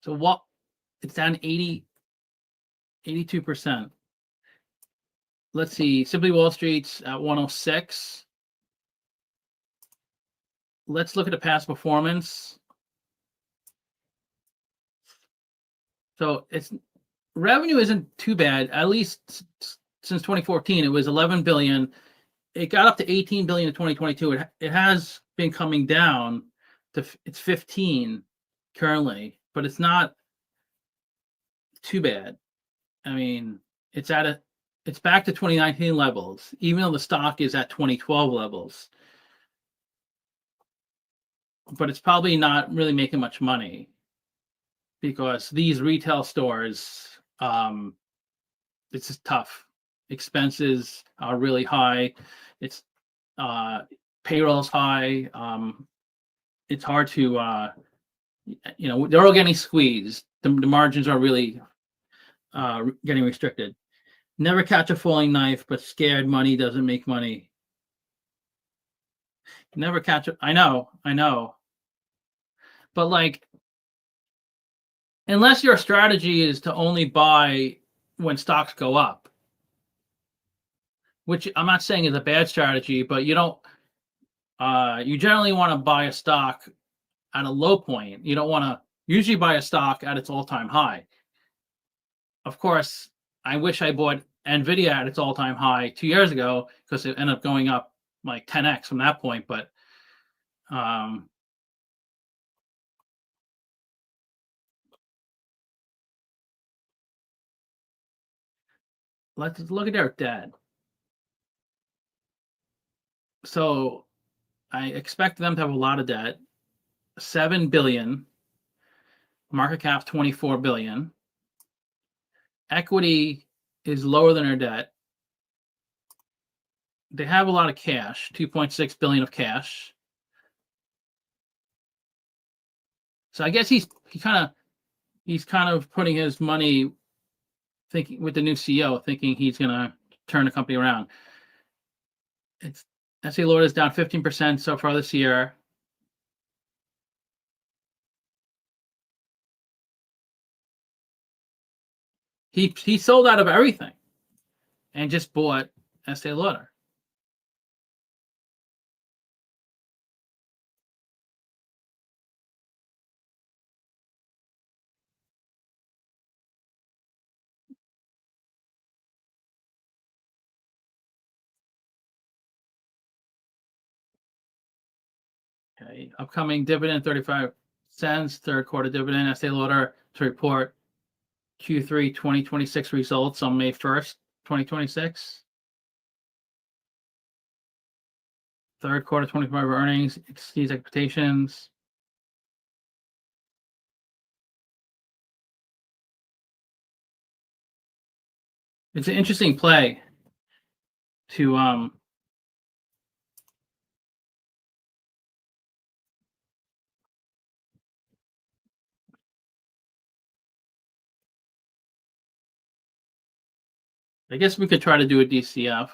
So what? It's down 82%. Let's see. Simply Wall Street's at 106. Let's look at the past performance. So its revenue isn't too bad. At least since 2014, it was 11 billion. It got up to 18 billion in 2022. It has been coming down to it's 15 currently, but it's not too bad. I mean, it's back to 2019 levels, even though the stock is at 2012 levels. But it's probably not really making much money because these retail stores, it's just tough. Expenses are really high. It's payroll's high. It's hard to, they're all getting squeezed. The margins are really getting restricted. Never catch a falling knife, but scared money doesn't make money. Never catch it. I know. But like, unless your strategy is to only buy when stocks go up, which I'm not saying is a bad strategy, but you don't, you generally want to buy a stock at a low point. You don't want to usually buy a stock at its all-time high. Of course, I wish I bought NVIDIA at its all-time high 2 years ago because it ended up going up like 10x from that point. But let's look at their debt. So I expect them to have a lot of debt. 7 billion, market cap 24 billion. Equity is lower than their debt. They have a lot of cash, 2.6 billion of cash. So I guess he's kind of putting his money, thinking with the new CEO, thinking he's gonna turn the company around. It's Estee Lauder is down 15% so far this year. He sold out of everything and just bought Estee Lauder. Okay, upcoming dividend 35 cents, third quarter dividend. Estee Lauder to report Q3 2026 results on May 1st, 2026. Third quarter 25 earnings exceeds expectations. It's an interesting play to I guess we could try to do a DCF.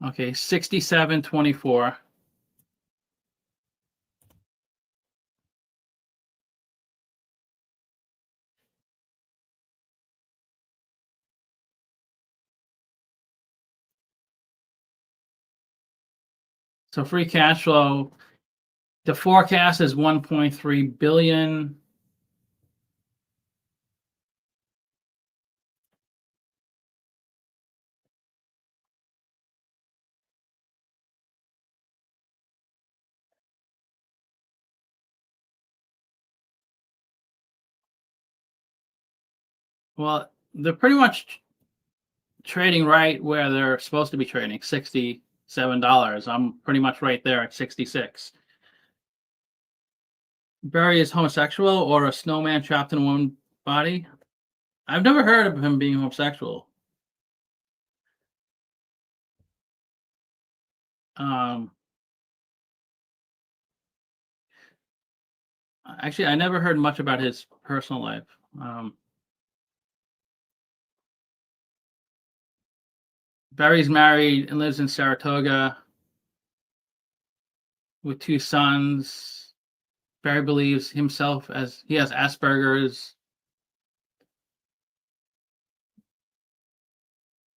Okay, 67.24. So free cash flow, the forecast is 1.3 billion. Well, they're pretty much trading right where they're supposed to be trading, $67. I'm pretty much right there at 66. Barry is homosexual or a snowman trapped in one body. I've never heard of him being homosexual. Um, Actually, I never heard much about his personal life. Barry's married and lives in Saratoga with 2 sons. Barry believes himself as he has Asperger's.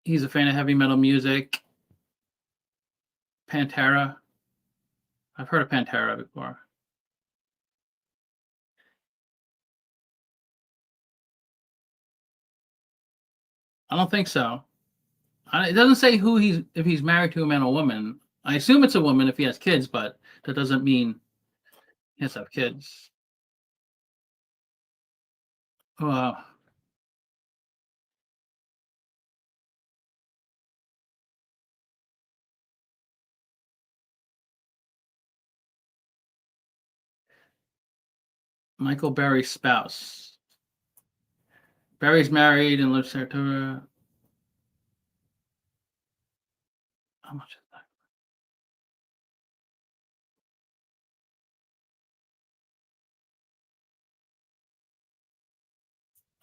He's a fan of heavy metal music. Pantera. I've heard of Pantera before. I don't think so. It doesn't say if he's married to a man or woman. I assume it's a woman if he has kids, but that doesn't mean he has to have kids. Uh, Michael Berry's spouse. Berry's married and lives in Saratoga. How much is that?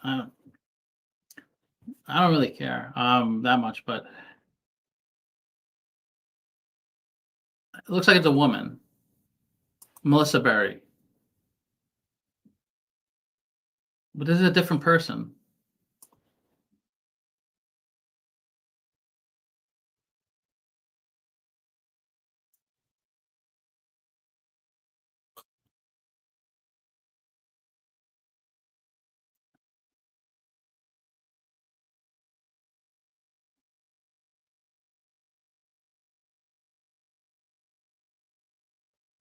I don't, I don't really care that much, but it looks like it's a woman. Melissa Berry. But this is a different person.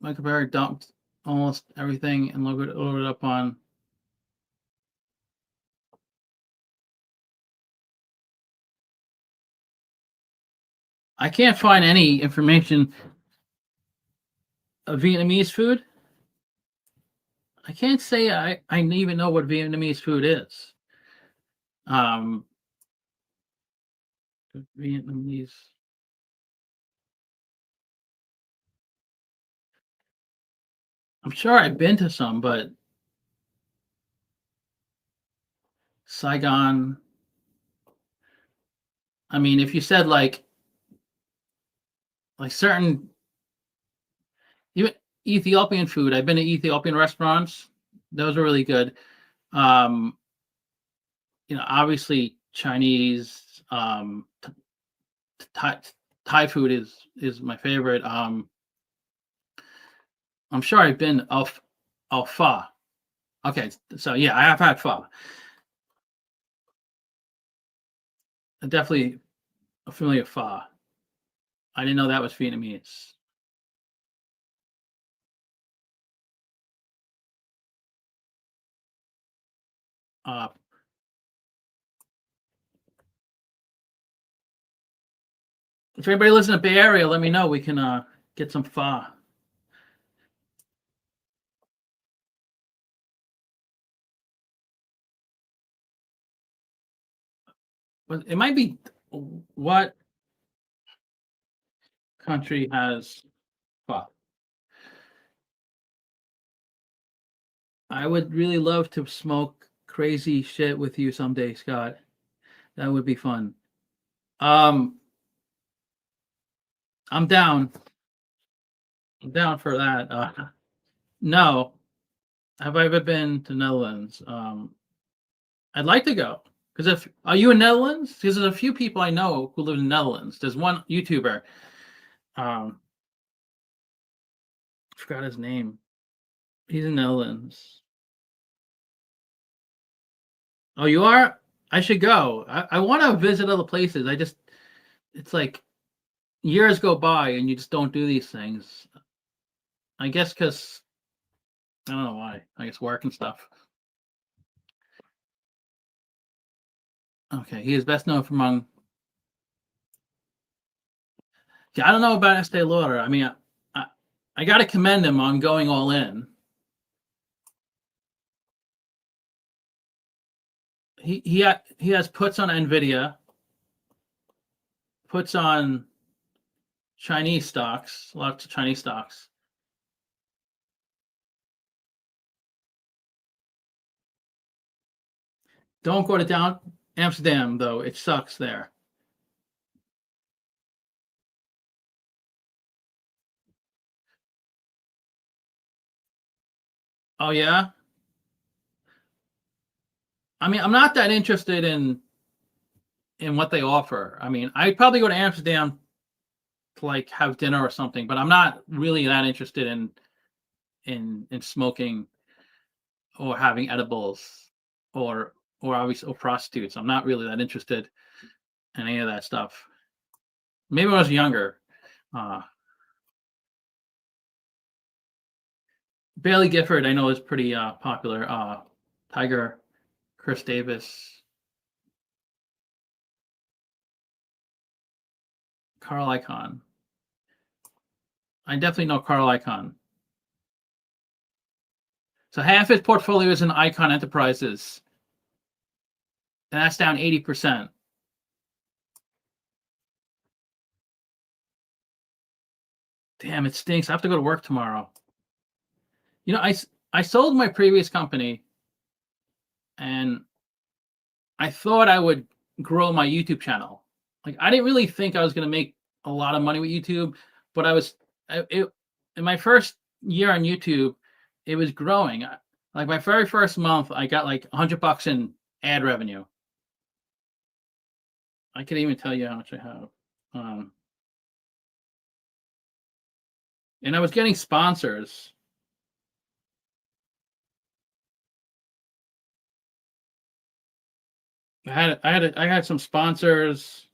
Michael Berry dumped almost everything and loaded up on. I can't find any information of Vietnamese food. I can't say I even know what Vietnamese food is. Um, Vietnamese. I'm sure I've been to some, but Saigon. I mean, if you said like certain even Ethiopian food, I've been to Ethiopian restaurants. Those are really good. Um, obviously Chinese, Thai, Thai food is my favorite. I'm sure I've been of pho. Okay, so yeah, I have had pho. Definitely a familiar pho. I didn't know that was Vietnamese. Uh, if anybody lives in the Bay Area, let me know. We can get some pho. But it might be what country has pho? I would really love to smoke crazy shit with you someday, Scott. That would be fun. Um, I'm down. I'm down for that. No, have I ever been to Netherlands? I'd like to go because if are you in Netherlands? Because there's a few people I know who live in Netherlands. There's one YouTuber. I forgot his name. He's in Netherlands. Oh, you are? I should go. I want to visit other places. It's like years go by and you just don't do these things. I guess because I don't know why. I guess work and stuff. Okay, he is best known for among. Yeah, I don't know about Estee Lauder. I mean, I, I got to commend him on going all in. he has puts on Nvidia, puts on Chinese stocks, lots of Chinese stocks. Don't go to down Amsterdam though; it sucks there. Oh yeah, I mean, I'm not that interested in what they offer. I mean, I'd probably go to Amsterdam to like have dinner or something, but I'm not really that interested in smoking or having edibles or obviously or prostitutes. I'm not really that interested in any of that stuff. Maybe when I was younger. Uh, Bailey Gifford, I know, is pretty popular. Tiger, Chris Davis, Carl Icahn. I definitely know Carl Icahn. So half his portfolio is in Icahn Enterprises, and that's down 80%. Damn, it stinks. I have to go to work tomorrow. You know, I sold my previous company, and I thought I would grow my YouTube channel. Like I didn't really think I was going to make a lot of money with YouTube, but in my first year on YouTube, it was growing. Like my very first month, I got like $100 in ad revenue. I could even tell you how much I have. Um, and I was getting sponsors. I had some sponsors.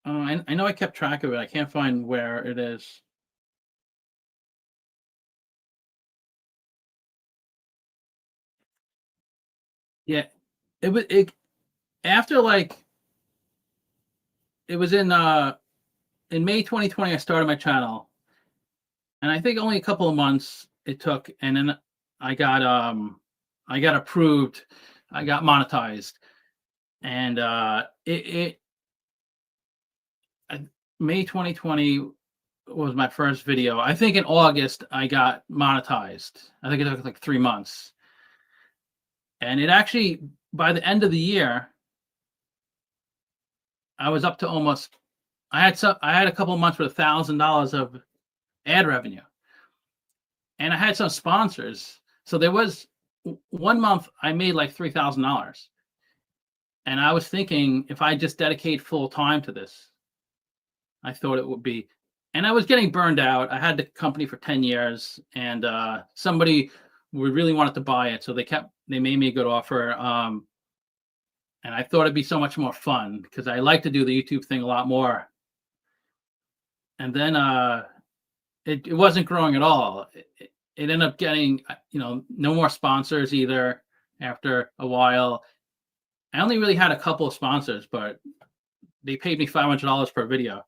I know I kept track of it. I can't find where it is. Yeah, it was it after like it was in May 2020 I started my channel, and I think only a couple of months it took, and then I got I got approved, I got monetized, and May 2020 was my first video. I think in August I got monetized. I think it took like 3 months, and it actually by the end of the year I was up to almost. I had a couple of months with $1,000 of ad revenue, and I had some sponsors. So there was one month I made like $3,000, and I was thinking if I just dedicate full time to this, I thought it would be. And I was getting burned out. I had the company for 10 years, and somebody would really wanted to buy it, so they made me a good offer. And I thought it'd be so much more fun because I like to do the YouTube thing a lot more. And then it wasn't growing at all. It ended up getting no more sponsors either after a while. I only really had a couple of sponsors, but they paid me $500 per video.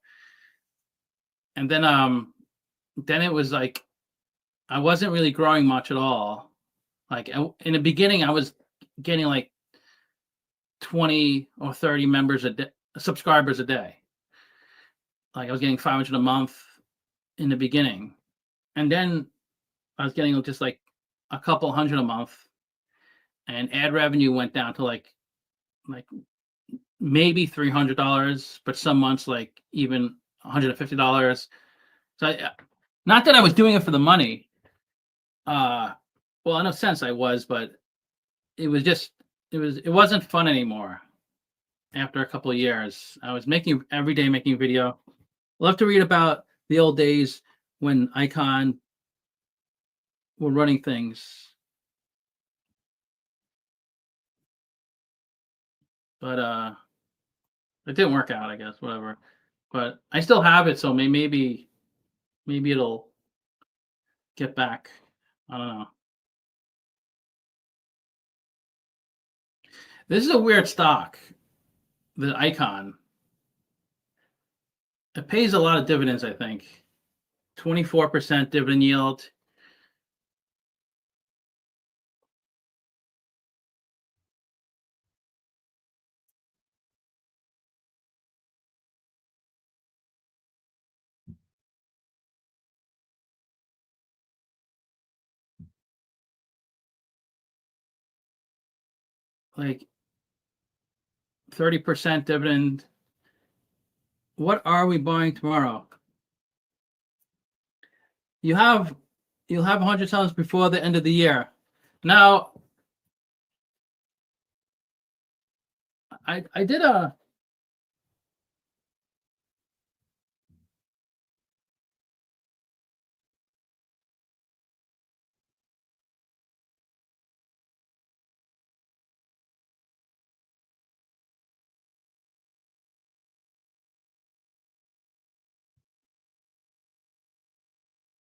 And then it was like I wasn't really growing much at all. Like in the beginning I was getting like 20 or 30 members a day, subscribers a day. Like I was getting 500 a month in the beginning. And then I was getting just like a couple hundred a month, and ad revenue went down to like maybe $300, but some months like even $150. So not that I was doing it for the money. Well, in a sense I was, but it was just it wasn't fun anymore. After a couple of years, I was making every day making video. Love to read about the old days when Icahn were running things. But it didn't work out, I guess, whatever. But I still have it, so maybe it'll get back. I don't know. This is a weird stock, the Icahn. It pays a lot of dividends, I think. 24% dividend yield. like 30% dividend. What are we buying tomorrow? You'll have 100 tons before the end of the year. Now, I did a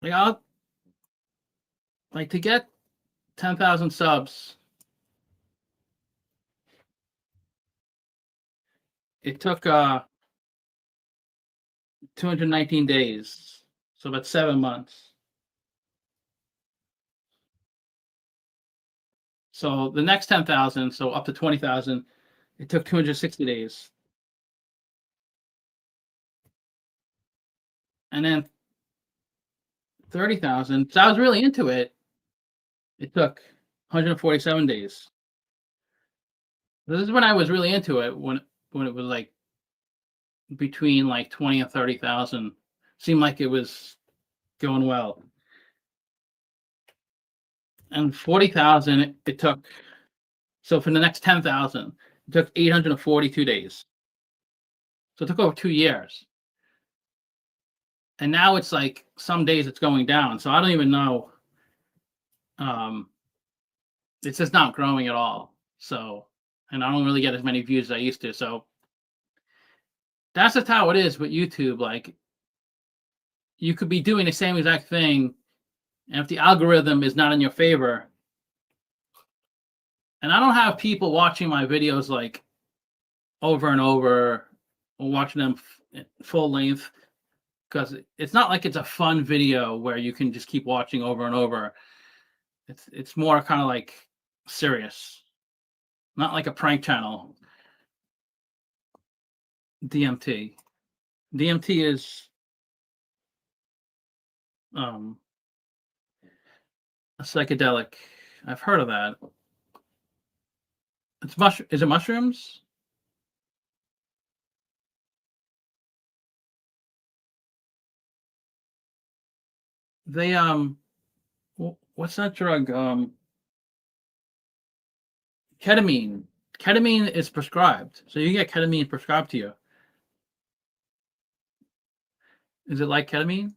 like I'll like to get 10,000 subs. It took 219 days, so about 7 months. So the next 10,000, so up to 20,000, it took 260 days. And then 30,000. So I was really into it. It took 147 days. This is when I was really into it, when it was like between like 20 and 30,000. Seemed like it was going well. And 40,000, it took, so for the next 10,000, it took 842 days. So it took over 2 years. And now it's like some days it's going down. So I don't even know. It's just not growing at all. So, and I don't really get as many views as I used to. So that's just how it is with YouTube. Like, you could be doing the same exact thing, and if the algorithm is not in your favor, and I don't have people watching my videos like over and over, or watching them full length, because it's not like it's a fun video where you can just keep watching over and over. It's more kind of like serious, not like a prank channel. DMT. DMT is a psychedelic. I've heard of that. It's is it mushrooms? They what's that drug? Ketamine. Ketamine is prescribed. So you get ketamine prescribed to you. Is it like ketamine?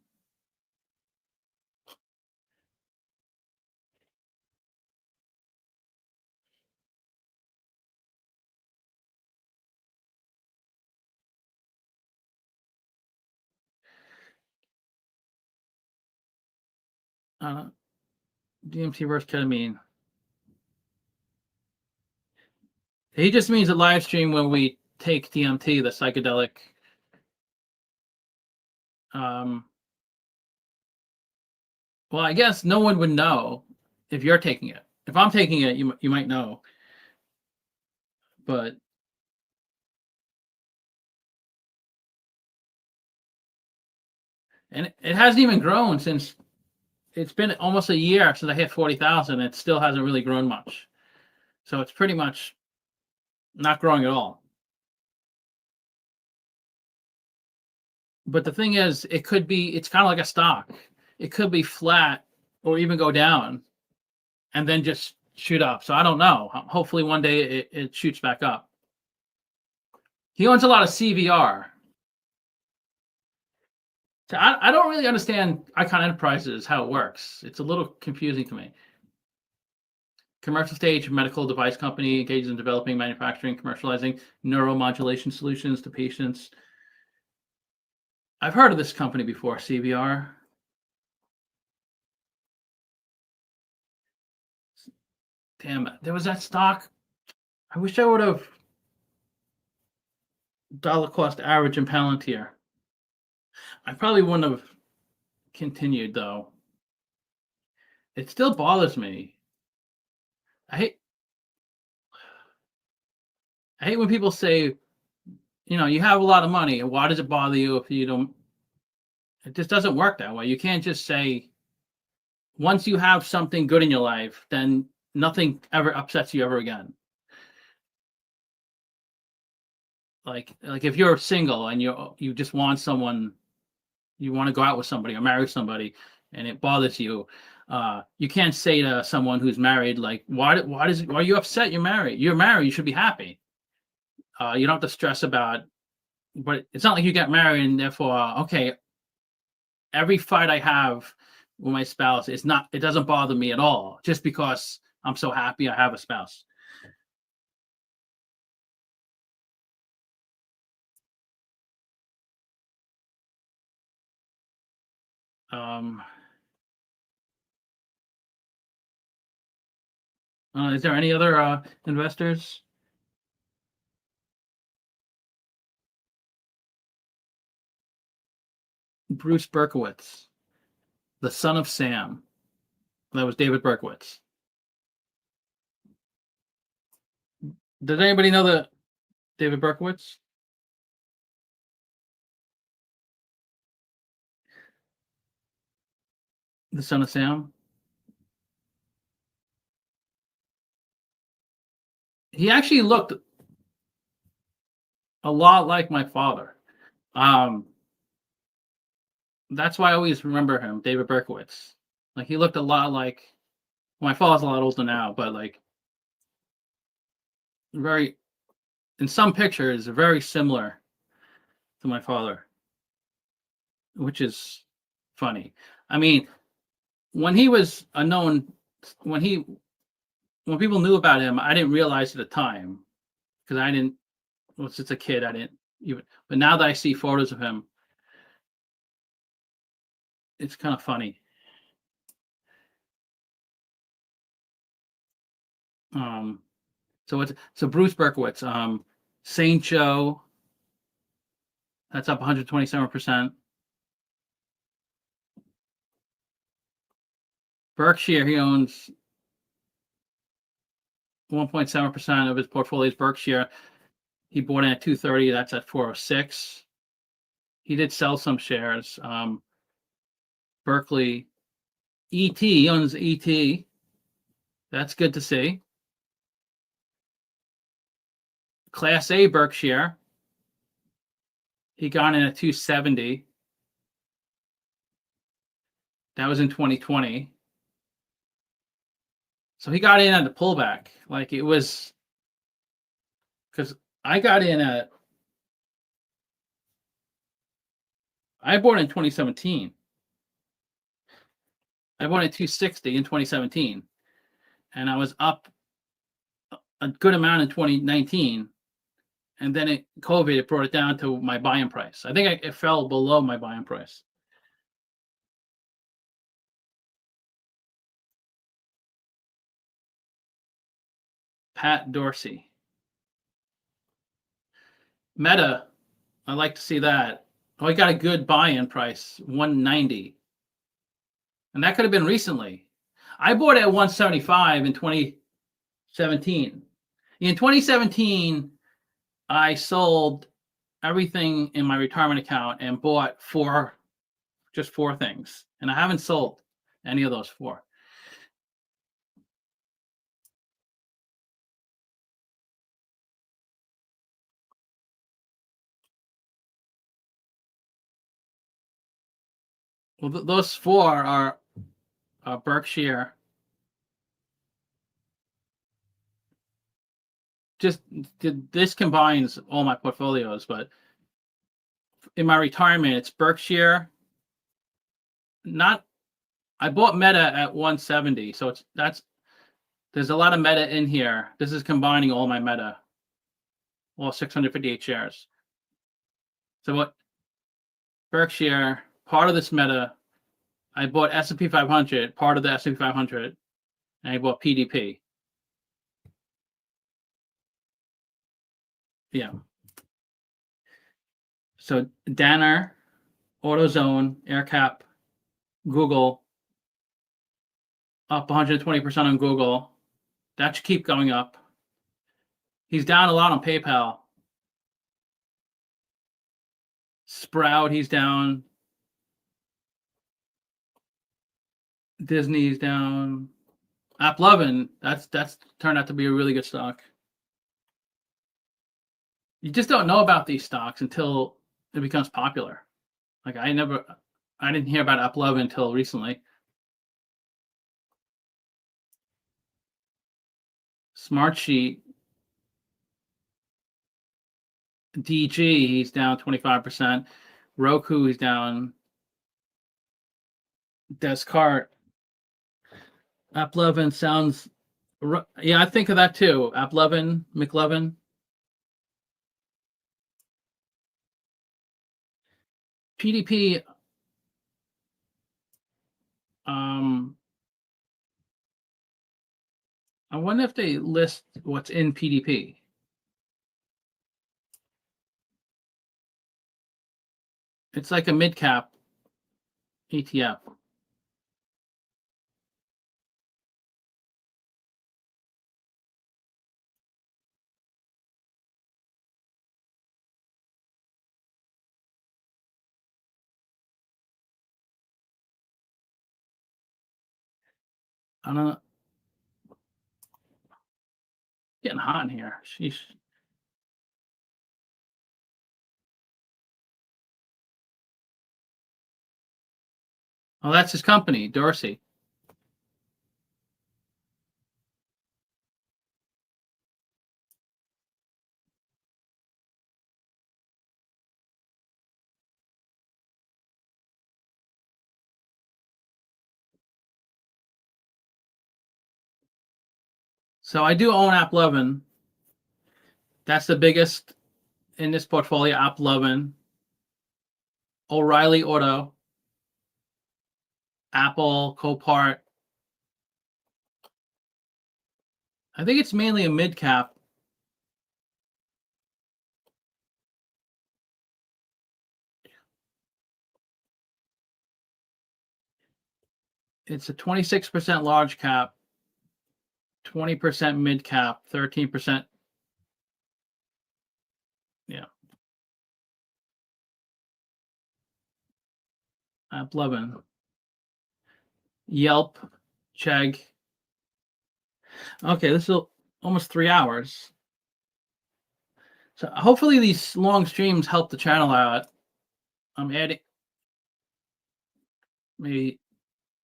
Uh, DMT versus ketamine. He just means a live stream when we take DMT, the psychedelic. Um, well, I guess no one would know if you're taking it. If I'm taking it, you might know. But and it hasn't even grown since, it's been almost a year since I hit 40,000. It still hasn't really grown much. So it's pretty much not growing at all. But the thing is, it's kind of like a stock. It could be flat or even go down and then just shoot up. So I don't know. Hopefully one day it shoots back up. He owns a lot of CVR. So I don't really understand Icon Enterprises, how it works. It's a little confusing to me. Commercial stage medical device company engages in developing, manufacturing, commercializing neuromodulation solutions to patients. I've heard of this company before, CVR. Damn it, there was that stock. I wish I would have dollar cost average in Palantir. I probably wouldn't have continued though. It still bothers me. I hate when people say, you have a lot of money, and why does it bother you if you don't? It just doesn't work that way. You can't just say, once you have something good in your life, then nothing ever upsets you ever again. like if you're single and you just want someone, you want to go out with somebody or marry somebody, and it bothers you, you can't say to someone who's married, like, why are you upset? You're married. You're married. You should be happy. You don't have to stress about. But it's not like you get married and therefore, okay, every fight I have with my spouse, it doesn't bother me at all just because I'm so happy I have a spouse. Um, is there any other investors? Bruce Berkowitz, the son of Sam. That was David Berkowitz. Does anybody know the David Berkowitz? The son of Sam? He actually looked a lot like my father. Um, that's why I always remember him, David Berkowitz. Like he looked a lot like my father's a lot older now, but like very in some pictures very similar to my father, which is funny. I mean, when he was a known when he when people knew about him, I didn't realize at the time because I didn't well, since a kid I didn't even but now that I see photos of him, it's kind of funny. Um so Bruce Berkowitz, Saint Joe, that's up 127%. Berkshire, he owns 1.7% of his portfolio is Berkshire. He bought in at 230. That's at 406. He did sell some shares. Berkeley, ET, he owns ET. That's good to see. Class A Berkshire, he got in at 270. That was in 2020. So he got in at the pullback. Like it was because I got in at I bought in 2017. I bought at 260 in 2017, and I was up a good amount in 2019, and then COVID it brought it down to my buying price. I think it fell below my buying price. Pat Dorsey, Meta, I like to see that. Oh, he got a good buy-in price, 190, and that could have been recently. I bought it at 175 in 2017. In 2017, I sold everything in my retirement account and bought just four things, and I haven't sold any of those four. Well, those four are Berkshire. Just this combines all my portfolios, but in my retirement, it's Berkshire. Not, I bought Meta at 170, so there's a lot of Meta in here. This is combining all my Meta, all 658 shares. So what Berkshire, part of this Meta, I bought S&P 500, part of the S&P 500, and I bought PDP. Yeah. So Danner, AutoZone, AirCap, Google, up 120% on Google. That should keep going up. He's down a lot on PayPal. Sprout, he's down. Disney's down. AppLovin, that's turned out to be a really good stock. You just don't know about these stocks until it becomes popular. Like I didn't hear about AppLovin until recently. Smartsheet, DG, he's down 25%. Roku, he's down. Descartes, AppLovin sounds. Yeah, I think of that too. AppLovin, McLovin. PDP. I wonder if they list what's in PDP. It's like a mid cap ETF. I don't know. Getting hot in here. Sheesh. Oh, that's his company, Dorsey. So I do own AppLovin. That's the biggest in this portfolio, AppLovin. O'Reilly Auto, Apple, Copart. I think it's mainly a mid cap. It's a 26% large cap, 20% mid cap, 13%. Yeah. AppLovin. Yelp, Chegg. Okay, this is almost 3 hours. So hopefully these long streams help the channel out. I'm adding maybe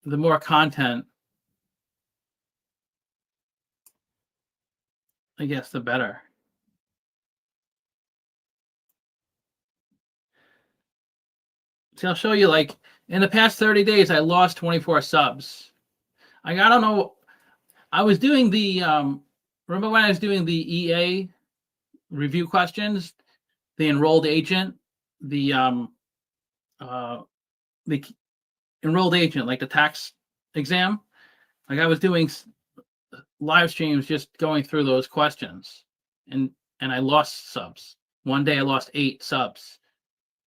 the more content, I guess, the better. See, I'll show you, like, in the past 30 days, I lost 24 subs. I don't know. I was doing the, remember when I was doing the EA review questions, the enrolled agent, the enrolled agent, like the tax exam? Like I was doing live streams just going through those questions, and I lost subs. One day I lost 8 subs.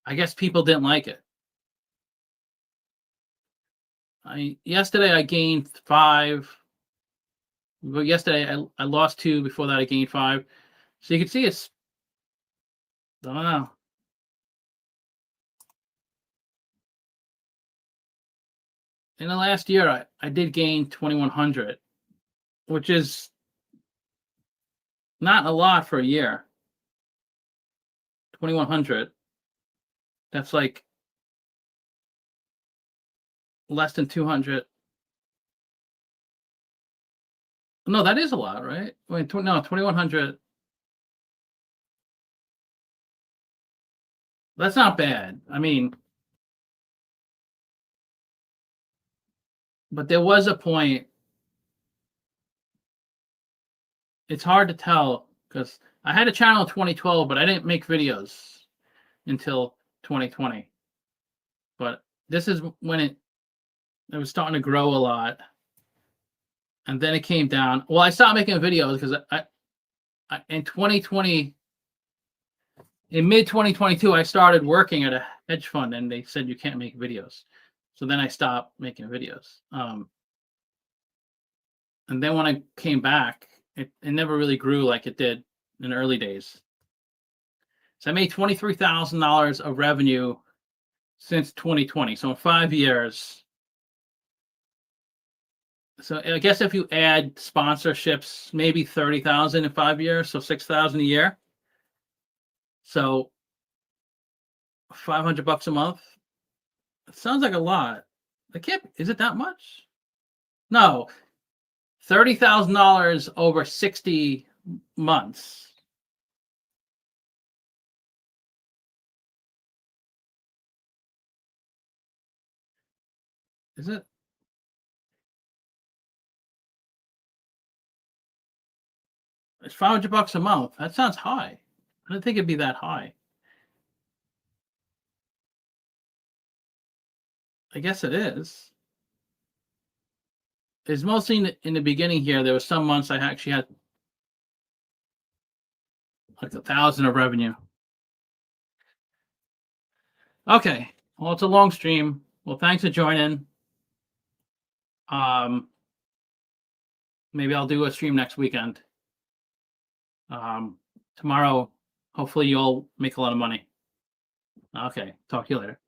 I guess people didn't like it. Yesterday I gained 5, but yesterday I lost 2. Before that I gained 5. So you can see it's, I don't know. In the last year I did gain 2,100, which is not a lot for a year. 2,100. That's like less than 200. No, that is a lot, right? Wait, no, 2,100. That's not bad. I mean, but there was a point. It's hard to tell because I had a channel in 2012, but I didn't make videos until 2020. But this is when it was starting to grow a lot, and then it came down. Well, I stopped making videos because I in 2020, in mid 2022, I started working at a hedge fund, and they said you can't make videos. So then I stopped making videos. And then when I came back, it never really grew like it did in the early days. So I made $23,000 of revenue since 2020. So in 5 years. So I guess if you add sponsorships, maybe 30,000 in 5 years, so 6,000 a year. So $500 a month. It sounds like a lot. It can't. Is it that much? No, $30,000 over 60 months. Is it? It's $500 a month. That sounds high. I didn't think it'd be that high. I guess it is. It's mostly in the beginning here. There was some months I actually had like 1,000 of revenue. Okay. Well, it's a long stream. Well, thanks for joining. Maybe I'll do a stream next weekend. Tomorrow, hopefully you'll make a lot of money. Okay. Talk to you later.